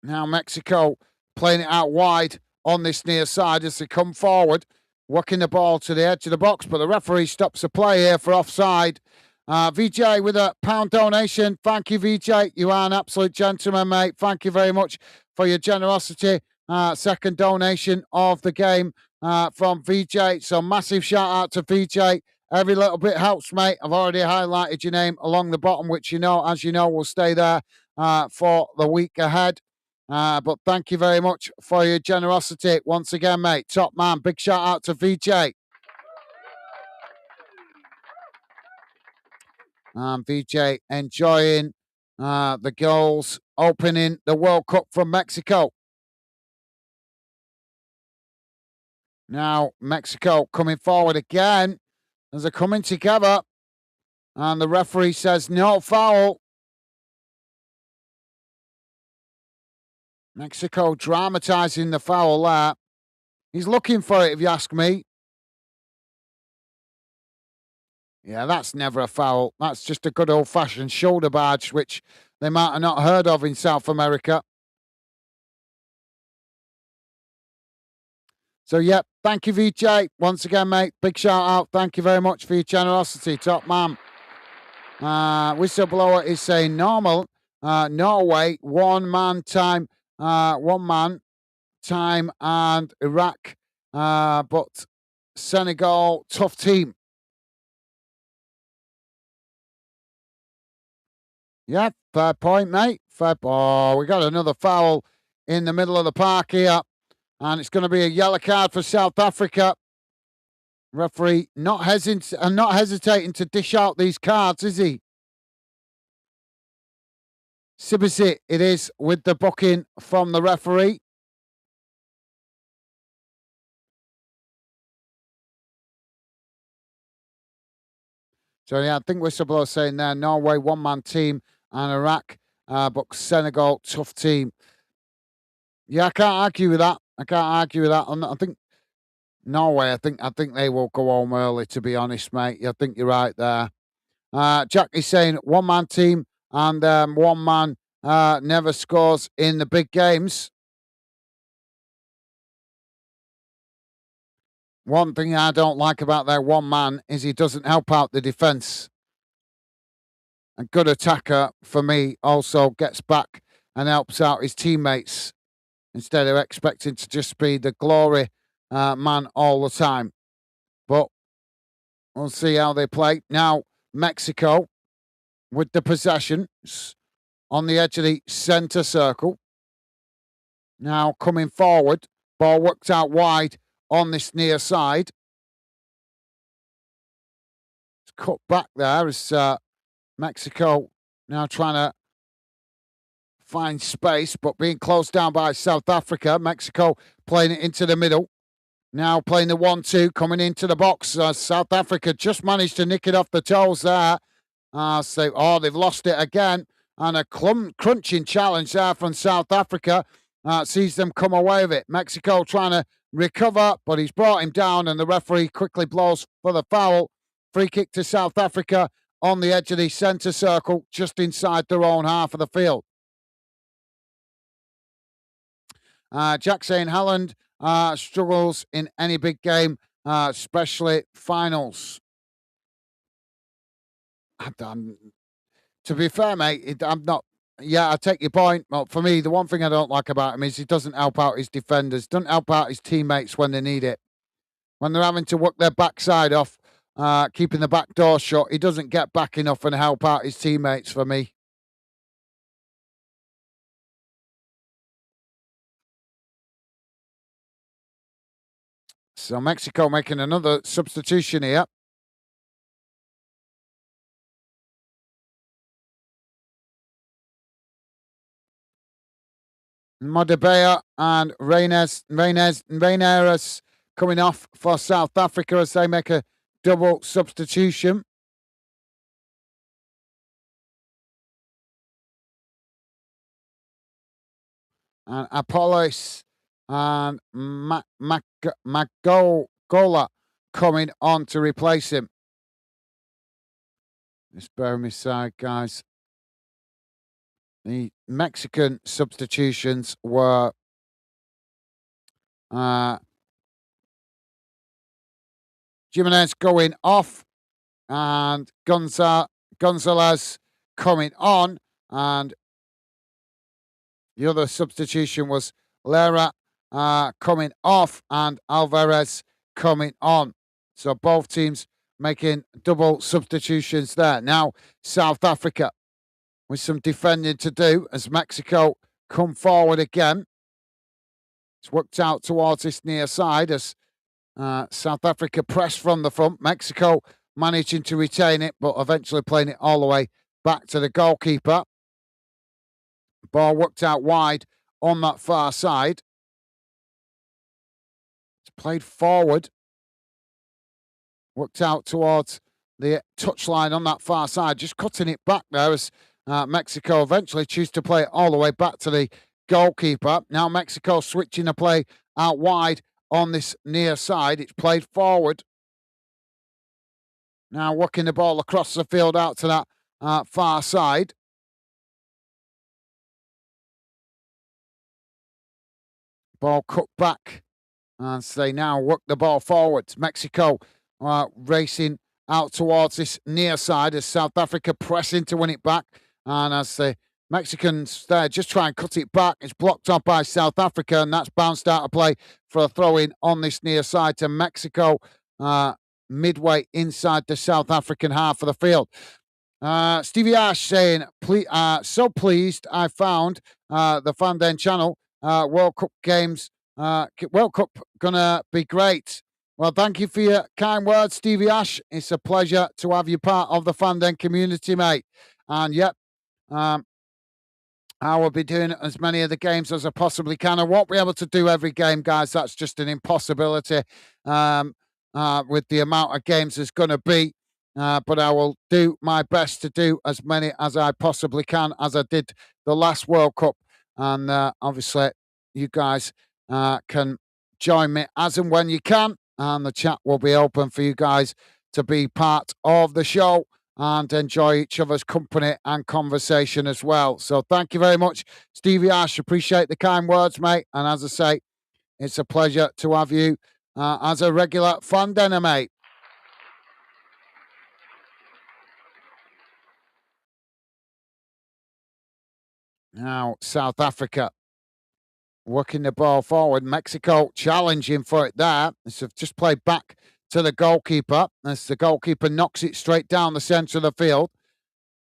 Now Mexico playing it out wide on this near side as they come forward, working the ball to the edge of the box, but the referee stops the play here for offside. VJ with a £1 donation. Thank you, VJ. You are an absolute gentleman, mate. Thank you very much for your generosity. Second donation of the game from VJ. So massive shout out to VJ. Every little bit helps, mate. I've already highlighted your name along the bottom, which as you know, will stay there for the week ahead. But thank you very much for your generosity once again, mate. Top man. Big shout out to VJ. VJ enjoying the goals opening the World Cup from Mexico. Now Mexico coming forward again as they're coming together, and the referee says no foul. Mexico dramatising the foul there. He's looking for it, if you ask me. Yeah, that's never a foul. That's just a good old-fashioned shoulder barge, which they might have not heard of in South America. So, yeah, thank you, VJ. Once again, mate, big shout out. Thank you very much for your generosity, top man. Whistleblower is saying normal. Norway, one man time, and Iraq. But Senegal, tough team. Yeah, fair point, mate. Oh, we got another foul in the middle of the park here. And it's going to be a yellow card for South Africa. Referee not hesitating to dish out these cards, is he? Sibisi, it is, with the booking from the referee. So, yeah, I think Whistleblower saying there, Norway, one-man team, and Iraq, but Senegal, tough team. Yeah, I can't argue with that. I think Norway, I think they will go home early, to be honest, mate. I think you're right there. Jack is saying one-man team and one man never scores in the big games. One thing I don't like about their one man is he doesn't help out the defence. A good attacker, for me, also gets back and helps out his teammates instead of expecting to just be the glory man all the time. But we'll see how they play. Now, Mexico with the possession on the edge of the centre circle. Now coming forward, ball worked out wide on this near side. It's cut back there as Mexico now trying to find space, but being closed down by South Africa. Mexico playing it into the middle. Now playing the 1-2, coming into the box. South Africa just managed to nick it off the toes there. They've lost it again. And a crunching challenge there from South Africa. Sees them come away with it. Mexico trying to recover, but he's brought him down, and the referee quickly blows for the foul. Free kick to South Africa on the edge of the centre circle, just inside their own half of the field. Jack saying Haaland struggles in any big game, especially finals. To be fair, mate, I'm not. Yeah, I take your point. Well, for me, the one thing I don't like about him is he doesn't help out his defenders, doesn't help out his teammates when they need it. When they're having to work their backside off, keeping the back door shut, he doesn't get back enough and help out his teammates for me. So Mexico making another substitution here. Modibea and Reineres coming off for South Africa as they make a double substitution. And Apollos and Magola coming on to replace him. Just bear with me side, guys. The Mexican substitutions were Jimenez going off and Gonzalez coming on, and the other substitution was Lera coming off and Alvarez coming on. So both teams making double substitutions there. Now, South Africa with some defending to do as Mexico come forward again. It's worked out towards this near side as South Africa press from the front. Mexico managing to retain it, but eventually playing it all the way back to the goalkeeper. Ball worked out wide on that far side. It's played forward. Worked out towards the touchline on that far side. Just cutting it back there as Mexico eventually choose to play it all the way back to the goalkeeper. Now Mexico switching the play out wide on this near side. It's played forward. Now working the ball across the field out to that far side. Ball cut back and they now work the ball forwards. Mexico racing out towards this near side as South Africa pressing to win it back. And as the Mexicans there just try and cut it back, it's blocked off by South Africa, and that's bounced out of play for a throw-in on this near side to Mexico, midway inside the South African half of the field. Stevie Ash saying, so pleased I found the Fanden channel. World Cup games, World Cup gonna be great. Well, thank you for your kind words, Stevie Ash. It's a pleasure to have you part of the Fanden community, mate. And yep, I will be doing as many of the games as I possibly can. I won't be able to do every game, guys. That's just an impossibility with the amount of games there's going to be. But I will do my best to do as many as I possibly can, as I did the last World Cup. And obviously, you guys can join me as and when you can. And the chat will be open for you guys to be part of the show and enjoy each other's company and conversation as well. So thank you very much, Stevie Ash. Appreciate the kind words, mate. And as I say, it's a pleasure to have you as a regular fan dinner, mate. Now, South Africa working the ball forward. Mexico challenging for it there. They've just played back to the goalkeeper as the goalkeeper knocks it straight down the centre of the field.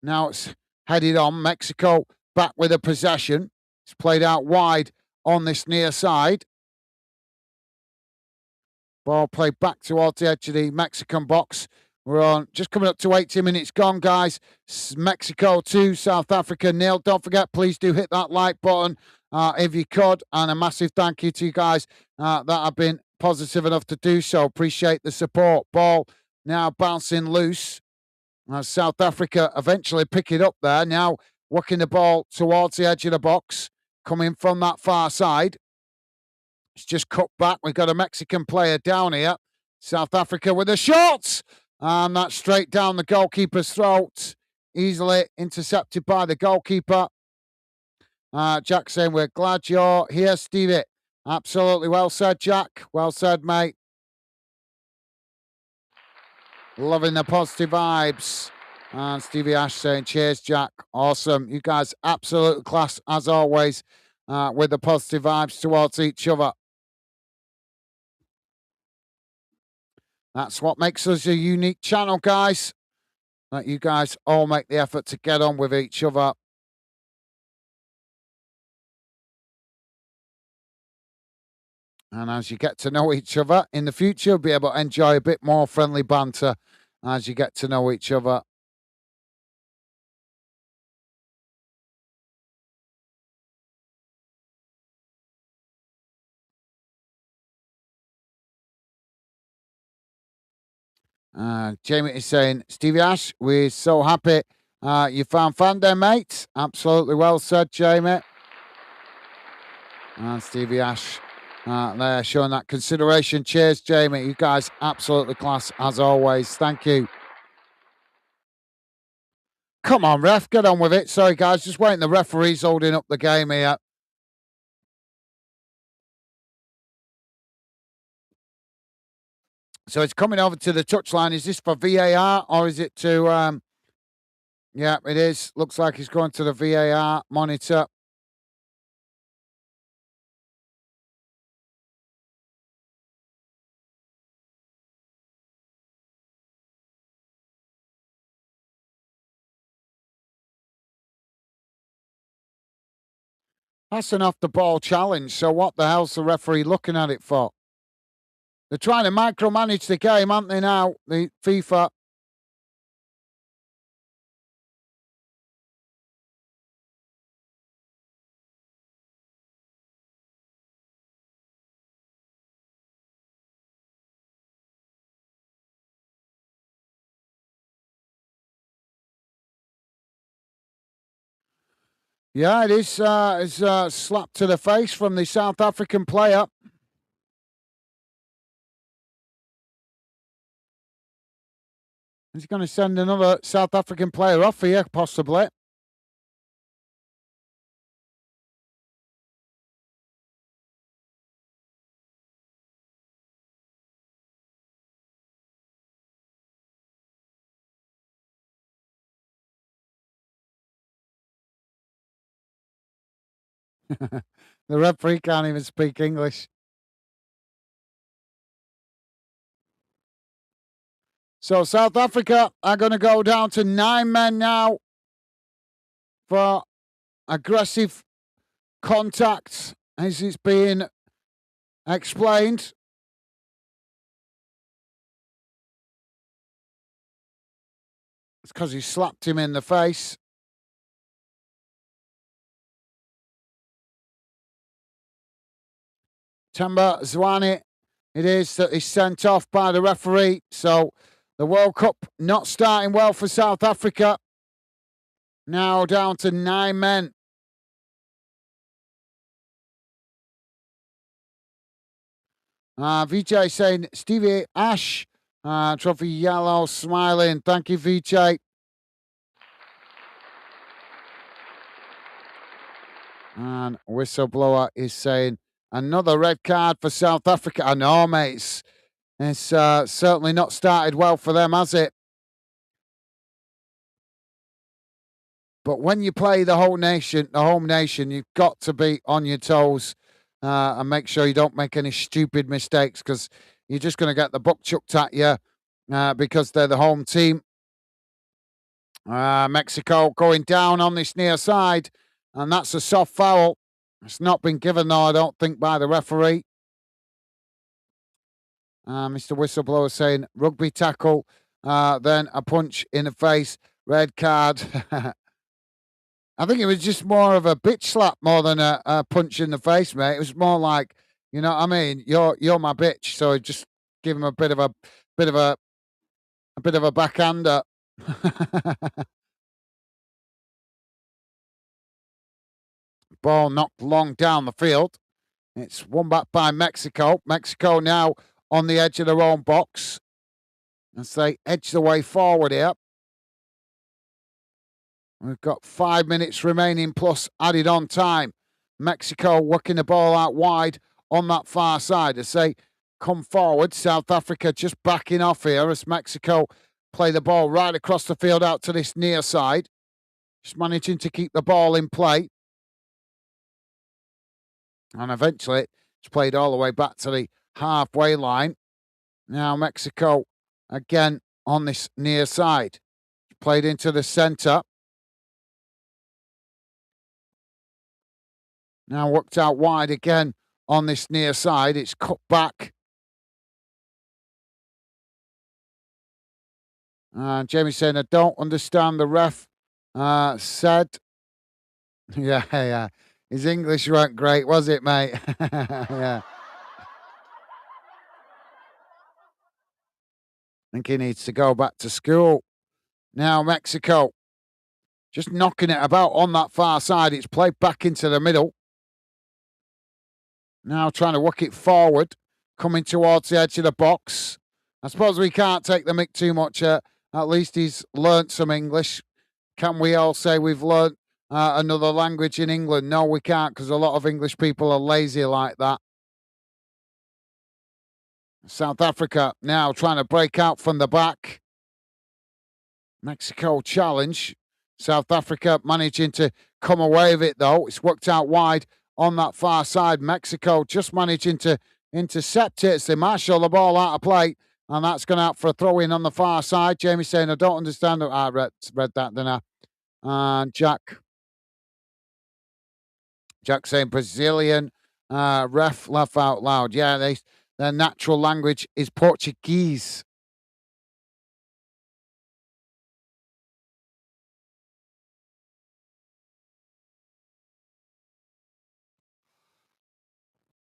Now it's headed on. Mexico back with a possession. It's played out wide on this near side. Ball played back towards the edge of the Mexican box. We're on just coming up to 80 minutes gone, guys. Mexico 2, South Africa 0. Don't forget, please do hit that like button if you could. And a massive thank you to you guys that have been positive enough to do so. Appreciate the support. Ball now bouncing loose. South Africa eventually pick it up there. Now working the ball towards the edge of the box. Coming from that far side. It's just cut back. We've got a Mexican player down here. South Africa with a shot. And that's straight down the goalkeeper's throat. Easily intercepted by the goalkeeper. Jack saying, we're glad you're here, Stevie. Absolutely. Well said, Jack. Well said, mate. Loving the positive vibes. And Stevie Ash saying, cheers, Jack. Awesome. You guys, absolute class, as always, with the positive vibes towards each other. That's what makes us a unique channel, guys. That you guys all make the effort to get on with each other. And as you get to know each other in the future, you'll be able to enjoy a bit more friendly banter as you get to know each other. Jamie is saying, Stevie Ash, we're so happy you found fan there, mate. Absolutely well said, Jamie. And Stevie Ash there showing that consideration. Cheers, Jamie. You guys absolutely class as always. Thank you. Come on, ref, get on with it. Sorry, guys, just waiting. The referee's holding up the game here. So it's coming over to the touchline. Is this for VAR or is it to? Yeah, it is. Looks like he's going to the VAR monitor. That's an off the ball challenge. So what the hell's the referee looking at it for? They're trying to micromanage the game, aren't they now? The FIFA. Yeah, it is. It's slapped to the face from the South African player. He's going to send another South African player off here, possibly. The referee can't even speak English. So South Africa are going to go down to 9 men now for aggressive contact, as it's being explained. It's because he slapped him in the face. Temba Zwane, it is that he's sent off by the referee. So the World Cup not starting well for South Africa. Now down to 9 men. Vijay saying, Stevie Ash, trophy yellow, smiling. Thank you, Vijay. And whistleblower is saying, another red card for South Africa. I know, mates. It's certainly not started well for them, has it? But when you play the whole nation, the home nation, you've got to be on your toes and make sure you don't make any stupid mistakes because you're just going to get the book chucked at you because they're the home team. Mexico going down on this near side, and that's a soft foul. It's not been given, though, I don't think, by the referee. Mr. Whistleblower saying rugby tackle, then a punch in the face, red card. I think it was just more of a bitch slap more than a punch in the face, mate. It was more like, you know what I mean? You're my bitch, so just give him a bit of a backhander. Ball knocked long down the field. It's won back by Mexico. Mexico now on the edge of their own box as they edge the way forward here. We've got 5 minutes remaining plus added on time. Mexico working the ball out wide on that far side as they come forward. South Africa just backing off here as Mexico play the ball right across the field out to this near side. Just managing to keep the ball in play. And eventually it's played all the way back to the halfway line. Now Mexico again on this near side. Played into the centre. Now worked out wide again on this near side. It's cut back. Jamie saying, I don't understand the ref said. Yeah. His English weren't great, was it, mate? Yeah. think he needs to go back to school. Now Mexico just knocking it about on that far side. It's played back into the middle. Now trying to work it forward, coming towards the edge of the box. I suppose we can't take the mick too much. At least he's learnt some English. Can we all say we've learnt another language in England? No, we can't, because a lot of English people are lazy like that. South Africa now trying to break out from the back. Mexico challenge. South Africa managing to come away with it, though. It's worked out wide on that far side. Mexico just managing to intercept it as they marshal the ball out of play. And that's gone out for a throw in on the far side. Jamie saying, I don't understand. I read that, didn't I? And Jack saying Brazilian. Ref laugh out loud. Yeah, their natural language is Portuguese.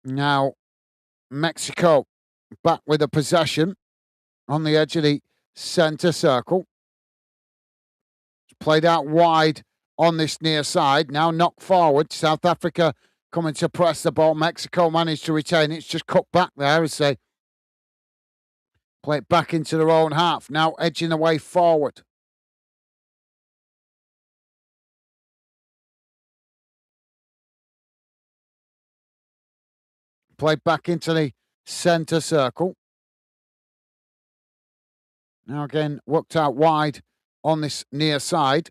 Now, Mexico back with a possession on the edge of the centre circle. Played out wide on this near side. Now knocked forward. South Africa coming to press the ball. Mexico managed to retain it. It's just cut back there as they play it back into their own half. Now edging the way forward. Played back into the centre circle. Now again, worked out wide on this near side.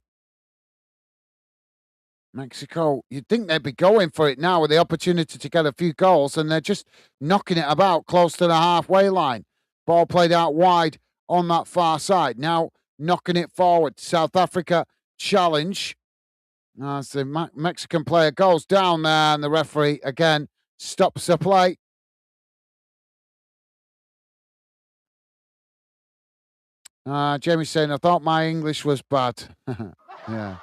Mexico, you'd think they'd be going for it now with the opportunity to get a few goals, and they're just knocking it about close to the halfway line. Ball played out wide on that far side. Now knocking it forward. South Africa challenge. As the Mexican player goes down there, and the referee again stops the play. Jamie's saying, I thought my English was bad. Yeah.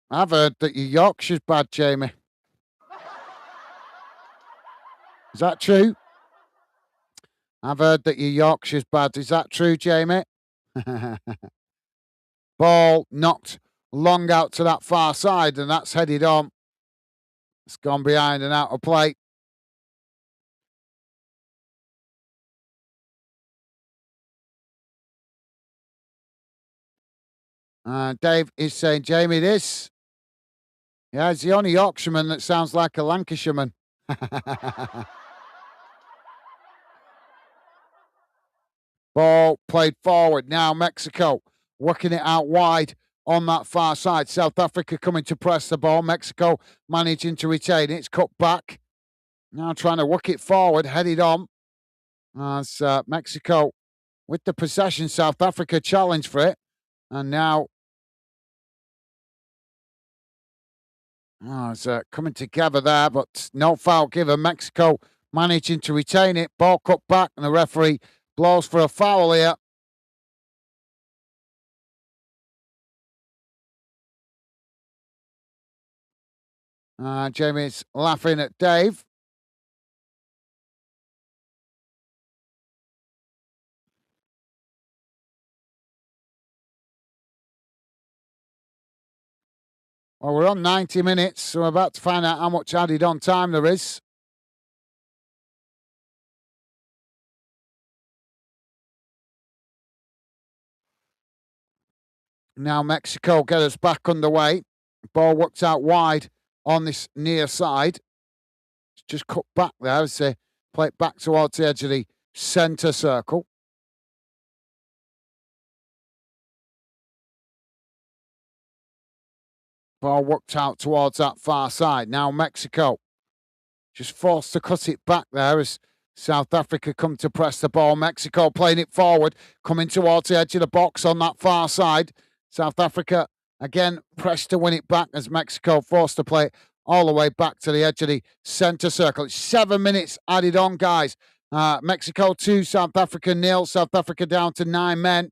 I've heard that your Yorkshire's bad, Jamie. Is that true? I've heard that your Yorkshire's bad. Is that true, Jamie? Ball knocked long out to that far side, and that's headed on. It's gone behind and out of play. Dave is saying, Jamie, this. Yeah, it's the only Yorkshireman that sounds like a Lancashireman. Ball played forward. Now Mexico working it out wide on that far side. South Africa coming to press the ball. Mexico managing to retain it. It's cut back. Now trying to work it forward, headed on. As Mexico with the possession, South Africa challenge for it. And now it's coming together there, but no foul given. Mexico managing to retain it. Ball cut back, and the referee blows for a foul here. Jamie's laughing at Dave. Well, we're on 90 minutes, so we're about to find out how much added on time there is. Now Mexico get us back underway. Ball worked out wide on this near side. It's just cut back there as they play it back towards the edge of the centre circle. Ball worked out towards that far side. Now Mexico just forced to cut it back there as South Africa come to press the ball. Mexico playing it forward, coming towards the edge of the box on that far side. South Africa again pressed to win it back as Mexico forced to play it all the way back to the edge of the centre circle. It's 7 minutes added on, guys. Mexico 2, South Africa 0. South Africa down to 9 men,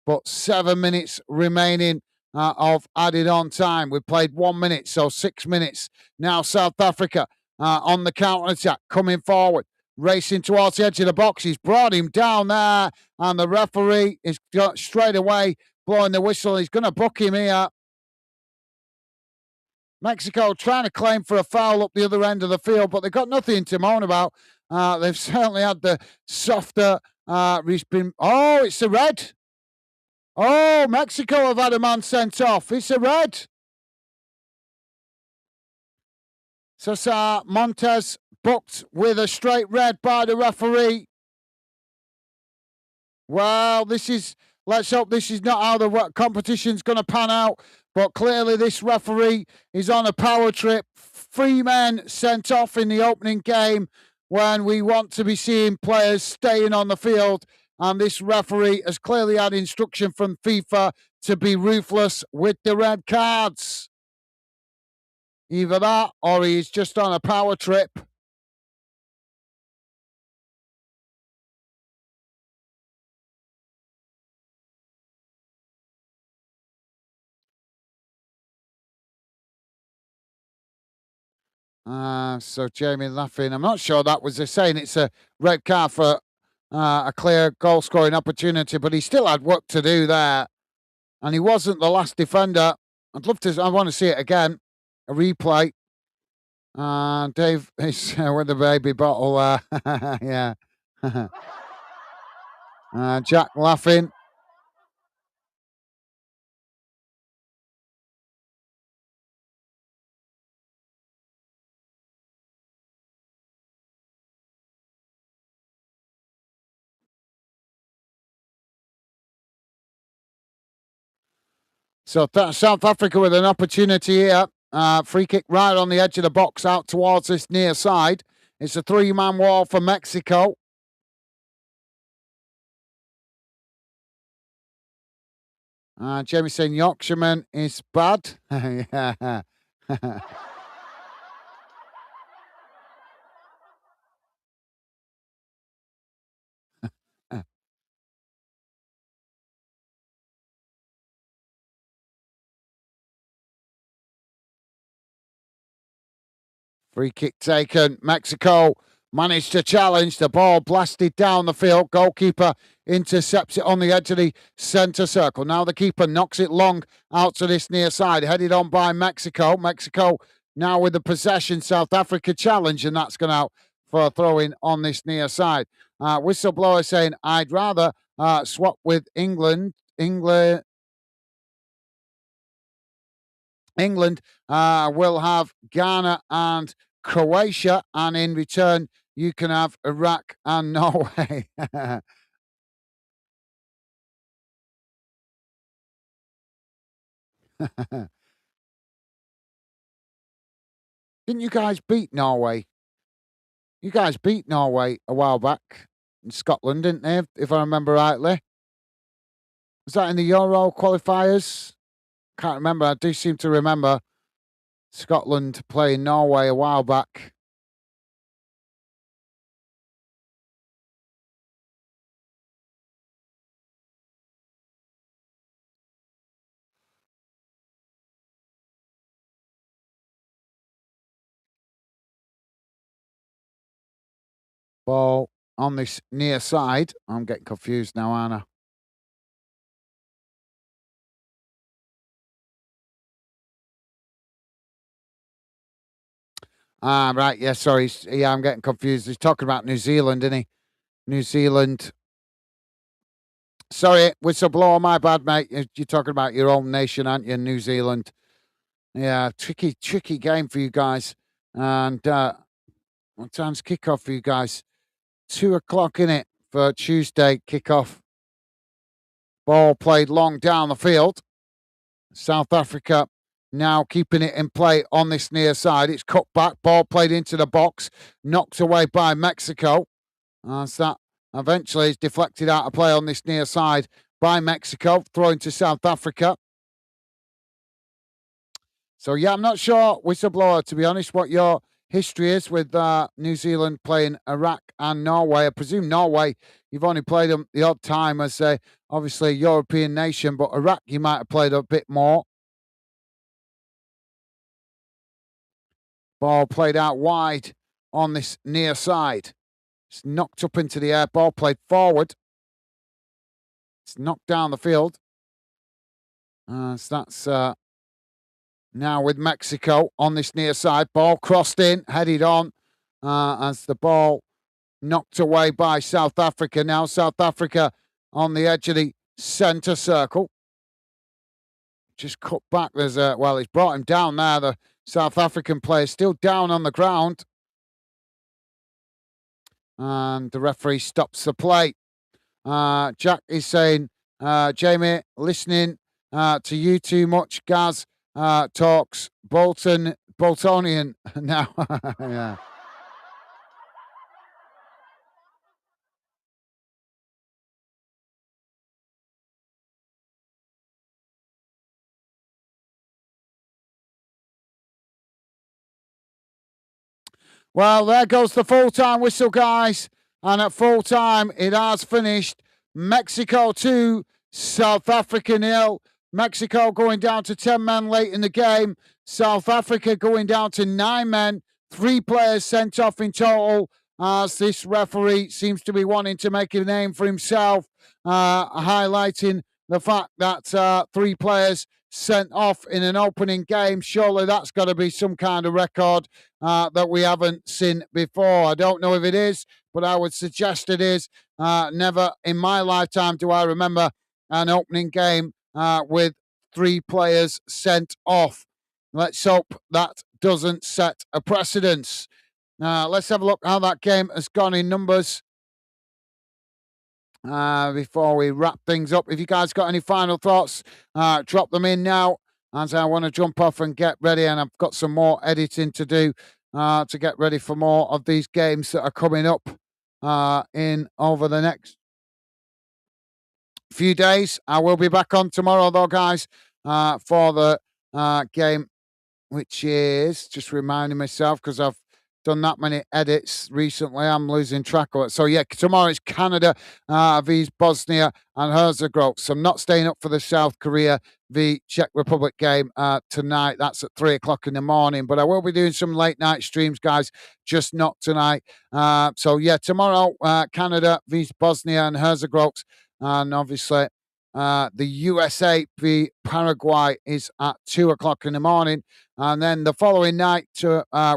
but 7 minutes remaining of added on time. We played 1 minute, so 6 minutes. Now South Africa on the counter attack, coming forward, racing towards the edge of the box. He's brought him down there, and the referee is got straight away blowing the whistle. He's going to book him here. Mexico trying to claim for a foul up the other end of the field, but they've got nothing to moan about. They've certainly had the softer. It's a red. Oh, Mexico have had a man sent off. It's a red. Cesar Montes booked with a straight red by the referee. Well, let's hope this is not how the competition's going to pan out. But clearly this referee is on a power trip. 3 men sent off in the opening game when we want to be seeing players staying on the field. And this referee has clearly had instruction from FIFA to be ruthless with the red cards. Either that or he's just on a power trip. So Jamie laughing. I'm not sure that was saying it's a red card for a clear goal scoring opportunity, but he still had work to do there. And he wasn't the last defender. I want to see it again. A replay. Dave is with the baby bottle. Yeah. Jack laughing. So South Africa with an opportunity here. Free kick right on the edge of the box out towards this near side. It's a 3-man wall for Mexico. Jamie saying Yorkshireman is bad. Yeah. Free kick taken. Mexico managed to challenge. The ball blasted down the field. Goalkeeper intercepts it on the edge of the centre circle. Now the keeper knocks it long out to this near side. Headed on by Mexico. Mexico now with the possession. South Africa challenge, and that's gone out for a throw-in on this near side. Whistleblower saying, I'd rather swap with England. England will have Ghana and Croatia, and in return, you can have Iraq and Norway. Didn't you guys beat Norway? You guys beat Norway a while back in Scotland, didn't they? If I remember rightly. Was that in the Euro qualifiers? Can't remember. I do seem to remember Scotland playing Norway a while back. Ball on this near side. I'm getting confused now, Anna. Right. Yeah, sorry. Yeah, I'm getting confused. He's talking about New Zealand, isn't he? New Zealand. Sorry, whistleblower, my bad, mate. You're talking about your own nation, aren't you? New Zealand. Yeah, tricky game for you guys. And what time's kickoff for you guys? 2:00 in it for Tuesday kickoff. Ball played long down the field. South Africa now keeping it in play on this near side. It's cut back, ball played into the box, knocked away by Mexico. As that eventually is deflected out of play on this near side by Mexico, throwing to South Africa. So, yeah, I'm not sure, whistleblower, to be honest, what your history is with New Zealand playing Iraq and Norway. I presume Norway, you've only played them the odd time as a obviously European nation, but Iraq you might have played a bit more. Ball played out wide on this near side. It's knocked up into the air. Ball played forward. It's knocked down the field. So that's now with Mexico on this near side. Ball crossed in, headed on as the ball knocked away by South Africa. Now South Africa on the edge of the centre circle. Just cut back. There's he's brought him down there. The South African player still down on the ground. And the referee stops the play. Jack is saying, Jamie, listening to you too much. Gaz talks Boltonian now. Yeah. Well, there goes the full-time whistle, guys. And at full-time, it has finished. Mexico 2, South Africa 0. Mexico going down to 10 men late in the game. South Africa going down to 9 men. 3 players sent off in total, as this referee seems to be wanting to make a name for himself, highlighting the fact that 3 players sent off in an opening game. Surely that's got to be some kind of record that we haven't seen before. I don't know if it is, but I would suggest it is. Never in my lifetime do I remember an opening game with 3 players sent off. Let's hope that doesn't set a precedence. Let's have a look how that game has gone in numbers before we wrap things up. If you guys got any final thoughts, drop them in now, as I want to jump off and get ready, and I've got some more editing to do to get ready for more of these games that are coming up in over the next few days. I will be back on tomorrow, though, guys, for the game, which is just reminding myself because I've done that many edits recently. I'm losing track of it. So, yeah, tomorrow is Canada v Bosnia and Herzegovina. So I'm not staying up for the South Korea v Czech Republic game tonight. That's at 3 o'clock in the morning. But I will be doing some late night streams, guys, just not tonight. So, yeah, tomorrow, Canada v Bosnia and Herzegovina. And obviously, the USA v Paraguay is at 2 o'clock in the morning. And then the following night,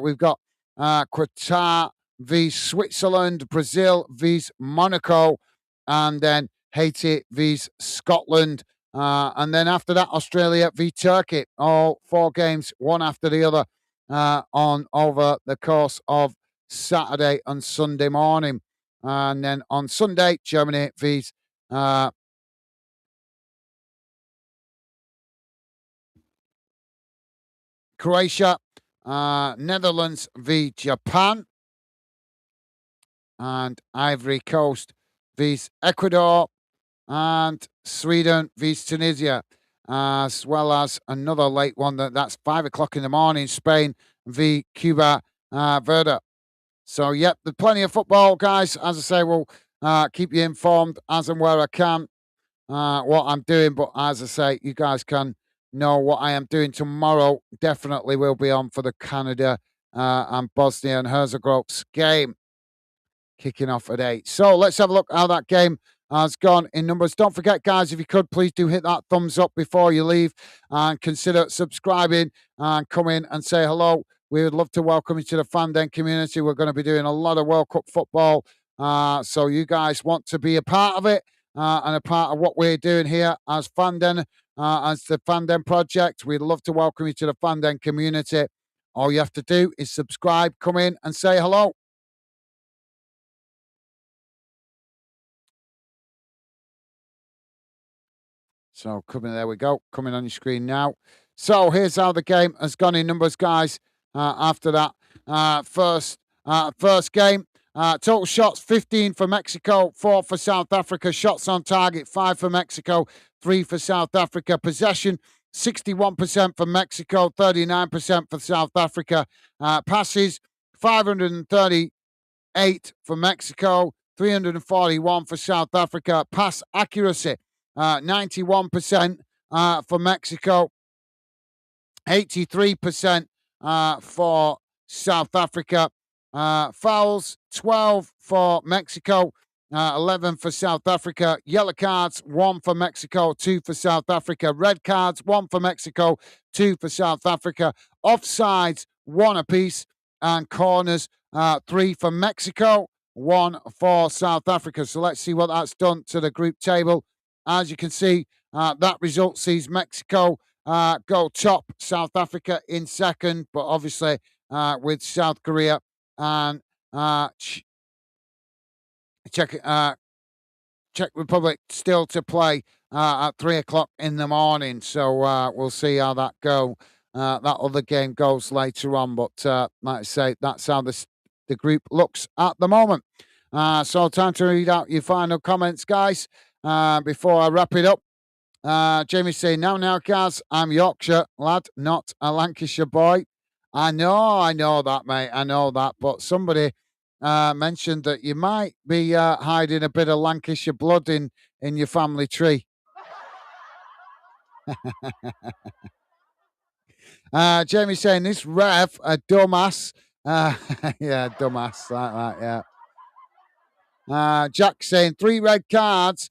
we've got Qatar v Switzerland, Brazil v Monaco, and then Haiti v Scotland. And then after that, Australia v Turkey. All 4 games, one after the other, on over the course of Saturday and Sunday morning. And then on Sunday, Germany v Croatia, Netherlands v Japan, and Ivory Coast v Ecuador, and Sweden v Tunisia, as well as another late one that's 5 o'clock in the morning, Spain v Cuba Verde. So, yep, there's plenty of football, guys. As I say, we'll keep you informed as and where I can what I'm doing. But as I say, you guys can know what I am doing tomorrow. Definitely will be on for the Canada and Bosnia and Herzegovina game, kicking off at 8. So let's have a look how that game has gone in numbers. Don't forget, guys, if you could, please do hit that thumbs up before you leave and consider subscribing and come in and say hello. We would love to welcome you to the Fanden community. We're going to be doing a lot of World Cup football. So you guys want to be a part of it and a part of what we're doing here as Fanden, as the Fanden Project. We'd love to welcome you to the Fanden community. All you have to do is subscribe, come in and say hello. So there we go, coming on your screen now. So here's how the game has gone in numbers, guys. After that first game, total shots 15 for Mexico, 4 for South Africa. Shots on target 5 for Mexico, 3 for South Africa. Possession 61% for Mexico, 39% for South Africa. Passes 538 for Mexico, 341 for South Africa. Pass accuracy, 91% for Mexico, 83% for South Africa. Fouls, 12 for Mexico, 11 for South Africa. Yellow cards, 1 for Mexico, 2 for South Africa. Red cards, 1 for Mexico, 2 for South Africa. Offsides, 1 apiece. And corners, 3 for Mexico, 1 for South Africa. So let's see what that's done to the group table. As you can see, that result sees Mexico go top, South Africa in second, but obviously with South Korea and Czech Republic still to play at 3 o'clock in the morning. So we'll see how that other game goes later on. But like I say, that's how the group looks at the moment. So time to read out your final comments, guys, before I wrap it up. Jamie saying, now, guys, I'm Yorkshire lad, not a Lancashire boy. I know that, mate. I know that. But somebody mentioned that you might be hiding a bit of Lancashire blood in your family tree. Jamie saying, this ref, a dumbass. Yeah, dumbass, like that, yeah. Jack saying, 3 red cards.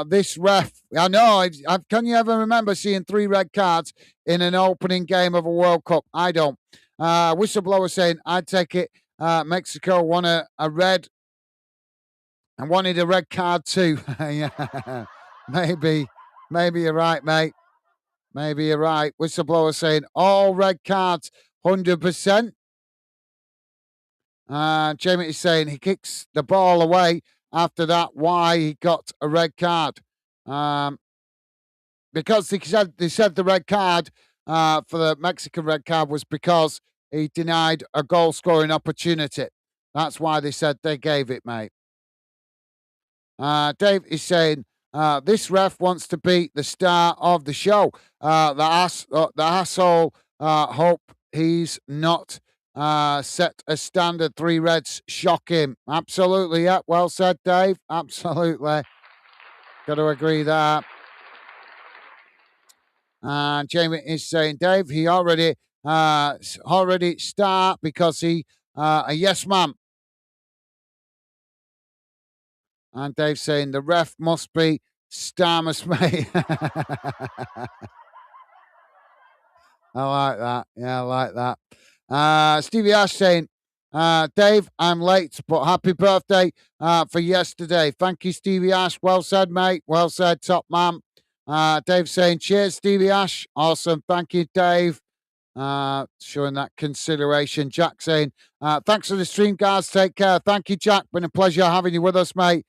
This ref, I know. Can you ever remember seeing 3 red cards in an opening game of a World Cup? I don't. Whistleblower saying, I'd take it. Mexico won a red and wanted a red card too. Yeah, maybe you're right, mate. Maybe you're right. Whistleblower saying, all red cards, 100%. Jamie is saying he kicks the ball away. After that, why he got a red card? Because they said the red card for the Mexican red card was because he denied a goal scoring opportunity. That's why they said they gave it, mate. Dave is saying this ref wants to be the star of the show. The asshole. Hope he's not. Set a standard 3 reds. Shock him. Absolutely. Yeah. Well said, Dave. Absolutely. Got to agree there. And Jamie is saying, Dave, he already start because he a yes man. And Dave saying the ref must be Starmus, mate. I like that. Yeah, I like that. Stevie Ash saying, Dave, I'm late, but happy birthday for yesterday. Thank you, Stevie Ash. Well said, mate. Well said, top man. Dave saying, cheers, Stevie Ash. Awesome. Thank you, Dave. Showing that consideration. Jack saying, thanks for the stream, guys. Take care. Thank you, Jack. Been a pleasure having you with us, mate.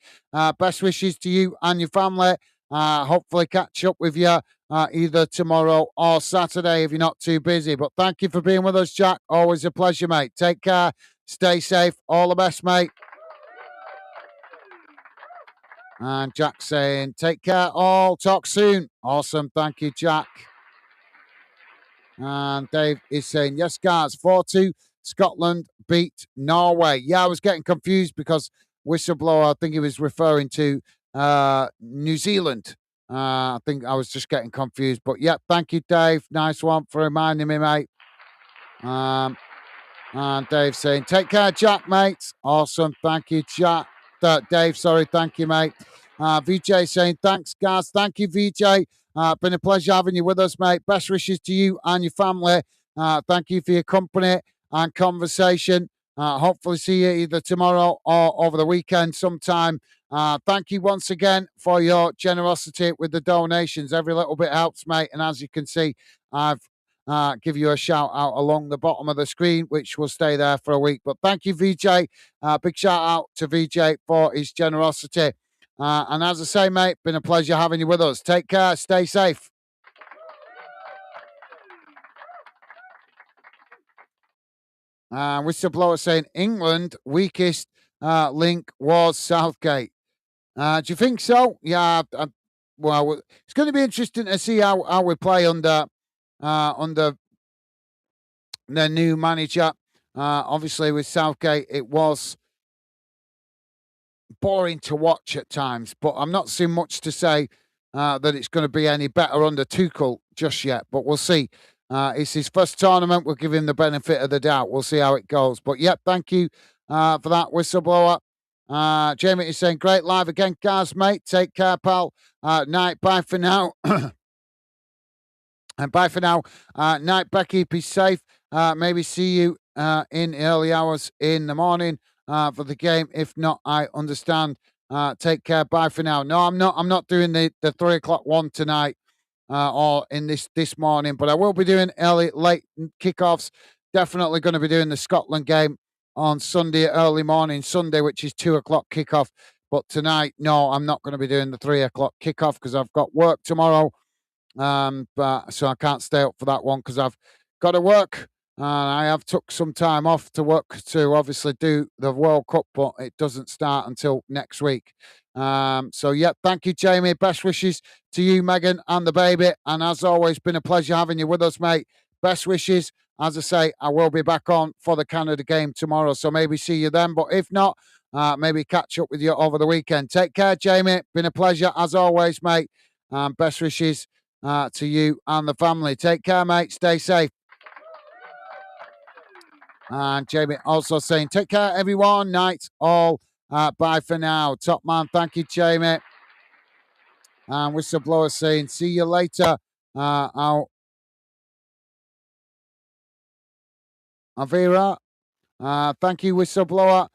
Best wishes to you and your family. Hopefully catch up with you either tomorrow or Saturday if you're not too busy. But thank you for being with us, Jack. Always a pleasure, mate. Take care. Stay safe. All the best, mate. And Jack saying, take care all. Talk soon. Awesome. Thank you, Jack. And Dave is saying, yes, guys, 4-2. Scotland beat Norway. Yeah, I was getting confused because Whistleblower, I think he was referring to New Zealand. I think I was just getting confused. But yeah, thank you, Dave. Nice one for reminding me, mate. And Dave saying, take care, Jack, mate. Awesome. Thank you, Jack. Dave, sorry. Thank you, mate. VJ saying, thanks, guys. Thank you, VJ. Been a pleasure having you with us, mate. Best wishes to you and your family. Thank you for your company and conversation. Hopefully see you either tomorrow or over the weekend sometime. Thank you once again for your generosity with the donations. Every little bit helps, mate. And as you can see, I've give you a shout out along the bottom of the screen, which will stay there for a week. But thank you, VJ. Big shout out to VJ for his generosity. And as I say, mate, been a pleasure having you with us. Take care. Stay safe. Whistleblower saying England weakest link was Southgate. Do you think so? Yeah. Well, it's going to be interesting to see how we play under the new manager. Obviously, with Southgate, it was boring to watch at times, but I'm not seeing much to say that it's going to be any better under Tuchel just yet. But we'll see. It's his first tournament. We'll give him the benefit of the doubt. We'll see how it goes. But yep, thank you for that whistleblower. Jamie is saying, great live again, Gaz, mate. Take care, pal. Night, bye for now. And bye for now. Night, Becky. Be safe. Maybe see you in early hours in the morning for the game. If not, I understand. Take care. Bye for now. No, I'm not. I'm not doing the 3 o'clock one tonight or in this morning, but I will be doing late kickoffs. Definitely going to be doing the Scotland game on Sunday, early morning Sunday, which is 2 o'clock kickoff. But tonight, no, I'm not going to be doing the 3 o'clock kickoff because I've got work tomorrow. But so I can't stay up for that one because I've got to work. And I have took some time off to work to obviously do the World Cup, but it doesn't start until next week. So yeah, thank you, Jamie. Best wishes to you, Megan, and the baby. And as always, been a pleasure having you with us, mate. Best wishes. As I say, I will be back on for the Canada game tomorrow, so maybe see you then. But if not, maybe catch up with you over the weekend. Take care, Jamie. Been a pleasure as always, mate. Best wishes to you and the family. Take care, mate. Stay safe. And Jamie also saying, take care, everyone. Night all. Bye for now. Top man. Thank you, Jamie. And whistleblower saying, see you later. Avira. Thank you, whistleblower.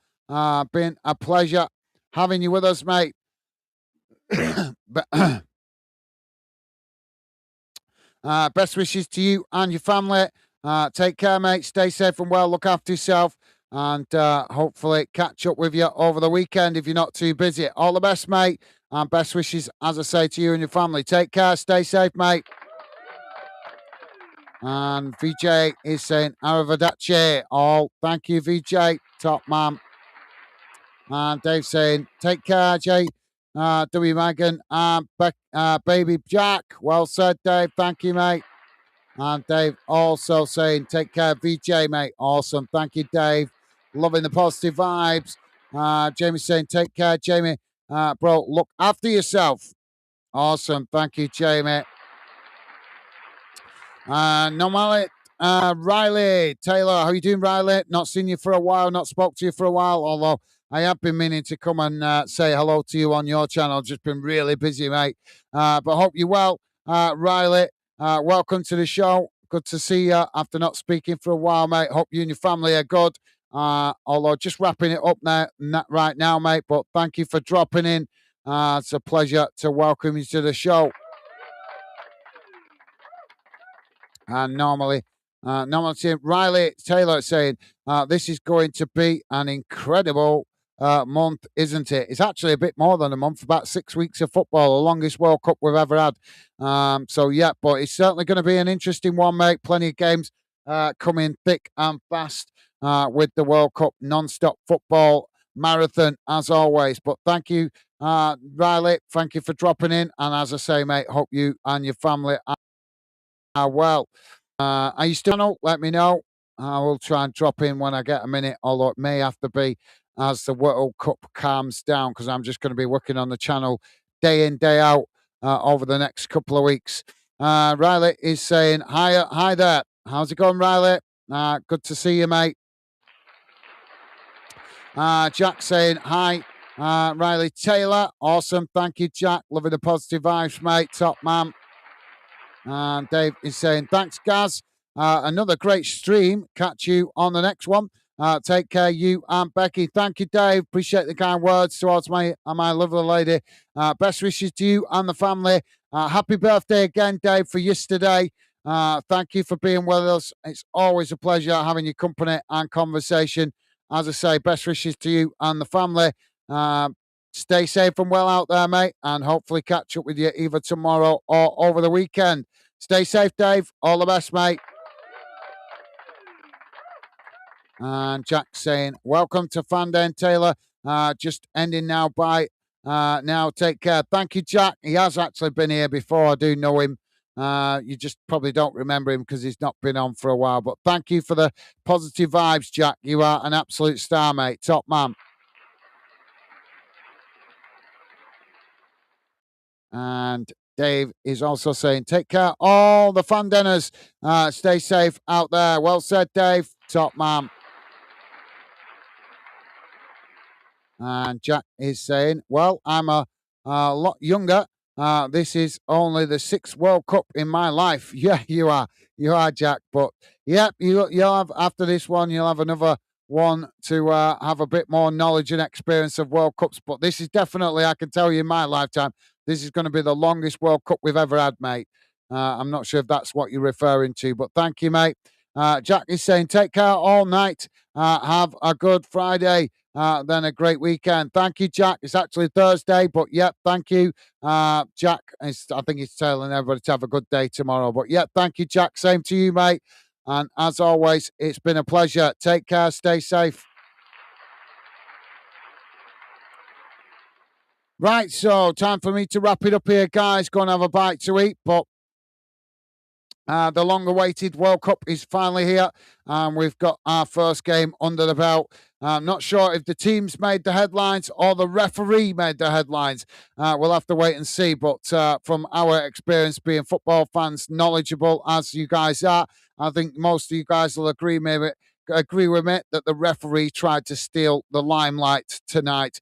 Been a pleasure having you with us, mate. Best wishes to you and your family. Take care, mate. Stay safe and well. Look after yourself. And hopefully catch up with you over the weekend if you're not too busy. All the best, mate. And best wishes, as I say, to you and your family. Take care. Stay safe, mate. And VJ is saying, Arrivederci. All. Thank you, VJ. Top man. And Dave saying, take care, Jay. W. Megan. Baby Jack. Well said, Dave. Thank you, mate. And Dave also saying, take care, VJ, mate. Awesome. Thank you, Dave. Loving the positive vibes. Jamie saying, take care, Jamie. Bro, look after yourself. Awesome. Thank you, Jamie. Normally, Riley Taylor. How you doing, Riley? Not seen you for a while, not spoke to you for a while, although I have been meaning to come and say hello to you on your channel. Just been really busy, mate. But hope you're well, Riley. Welcome to the show. Good to see you after not speaking for a while, mate. Hope you and your family are good. Although just wrapping it up now, right now, mate. But thank you for dropping in. It's a pleasure to welcome you to the show. And normally Riley Taylor saying, this is going to be an incredible month, isn't it? It's actually a bit more than a month, about 6 weeks of football, the longest World Cup we've ever had. So, yeah, but it's certainly going to be an interesting one, mate. Plenty of games coming thick and fast with the World Cup non-stop football marathon, as always. But thank you, Riley. Thank you for dropping in. And as I say, mate, hope you and your family are well. Are you still on? Let me know. I will try and drop in when I get a minute, although it may have to be as the World Cup calms down because I'm just going to be working on the channel day in, day out over the next couple of weeks. Riley is saying, hi there. How's it going, Riley? Good to see you, mate. Jack saying, hi. Riley Taylor. Awesome. Thank you, Jack. Loving the positive vibes, mate. Top man. And Dave is saying, thanks, Gaz. Another great stream. Catch you on the next one. Take care, you and Becky. Thank you, Dave. Appreciate the kind words towards my lovely lady. Best wishes to you and the family. Happy birthday again, Dave, for yesterday. Thank you for being with us. It's always a pleasure having your company and conversation. As I say, best wishes to you and the family. Stay safe and well out there, mate, and hopefully catch up with you either tomorrow or over the weekend. Stay safe, Dave. All the best, mate. And Jack saying, welcome to Fanden Taylor. Just ending now. Bye. Now, take care. Thank you, Jack. He has actually been here before. I do know him. You just probably don't remember him because he's not been on for a while. But thank you for the positive vibes, Jack. You are an absolute star, mate. Top man. And Dave is also saying, take care, all the fan dinners. Stay safe out there. Well said, Dave. Top man. And Jack is saying, well, I'm a lot younger. This is only the sixth World Cup in my life. Yeah, you are. You are, Jack. But yeah, you'll have, after this one, you'll have another one to have a bit more knowledge and experience of World Cups. But this is definitely, I can tell you in my lifetime, this is going to be the longest World Cup we've ever had, mate. I'm not sure if that's what you're referring to, but thank you, mate. Jack is saying, take care all night. Have a good Friday. Then a great weekend. Thank you, Jack. It's actually Thursday, but yep, thank you, Jack. I think he's telling everybody to have a good day tomorrow. But yep, thank you, Jack. Same to you, mate. And as always, it's been a pleasure. Take care. Stay safe. Right, so time for me to wrap it up here, guys. Go and have a bite to eat, but the long-awaited World Cup is finally here, and we've got our first game under the belt. I'm not sure if the teams made the headlines or the referee made the headlines. We'll have to wait and see. But from our experience being football fans, knowledgeable as you guys are, I think most of you guys will agree with me that the referee tried to steal the limelight tonight,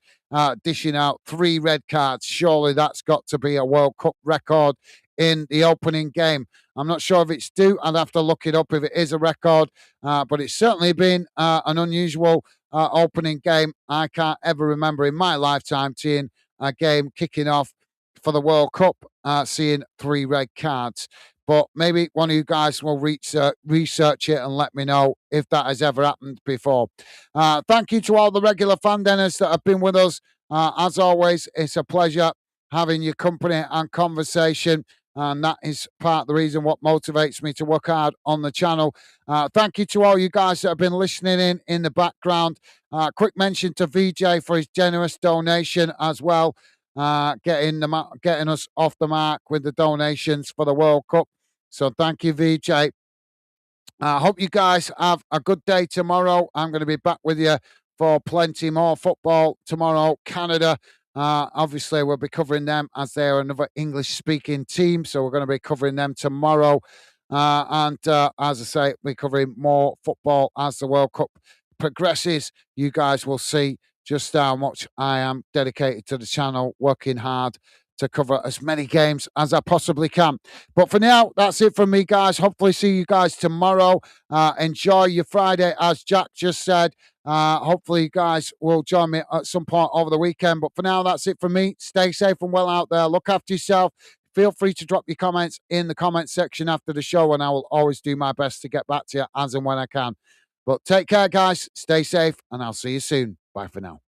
dishing out 3 red cards. Surely that's got to be a World Cup record in the opening game. I'm not sure if it's due. I'd have to look it up if it is a record, but it's certainly been an unusual opening game. I can't ever remember in my lifetime seeing a game kicking off for the World Cup, seeing 3 red cards. But maybe one of you guys will research it and let me know if that has ever happened before. Thank you to all the regular fan dinners that have been with us. As always, it's a pleasure having your company and conversation. And that is part of the reason what motivates me to work hard on the channel. Thank you to all you guys that have been listening in the background. Quick mention to VJ for his generous donation as well, getting us off the mark with the donations for the World Cup. So thank you, VJ. I hope you guys have a good day tomorrow. I'm going to be back with you for plenty more football tomorrow. Canada, obviously, we'll be covering them as they're another English-speaking team. So we're going to be covering them tomorrow. And as I say, we're covering more football as the World Cup progresses. You guys will see just how much I am dedicated to the channel, working hard to cover as many games as I possibly can. But for now, that's it from me, guys. Hopefully see you guys tomorrow. Enjoy your Friday, as Jack just said. Hopefully you guys will join me at some point over the weekend. But for now, that's it from me. Stay safe and well out there. Look after yourself. Feel free to drop your comments in the comment section after the show, and I will always do my best to get back to you as and when I can. But take care, guys. Stay safe, and I'll see you soon. Bye for now.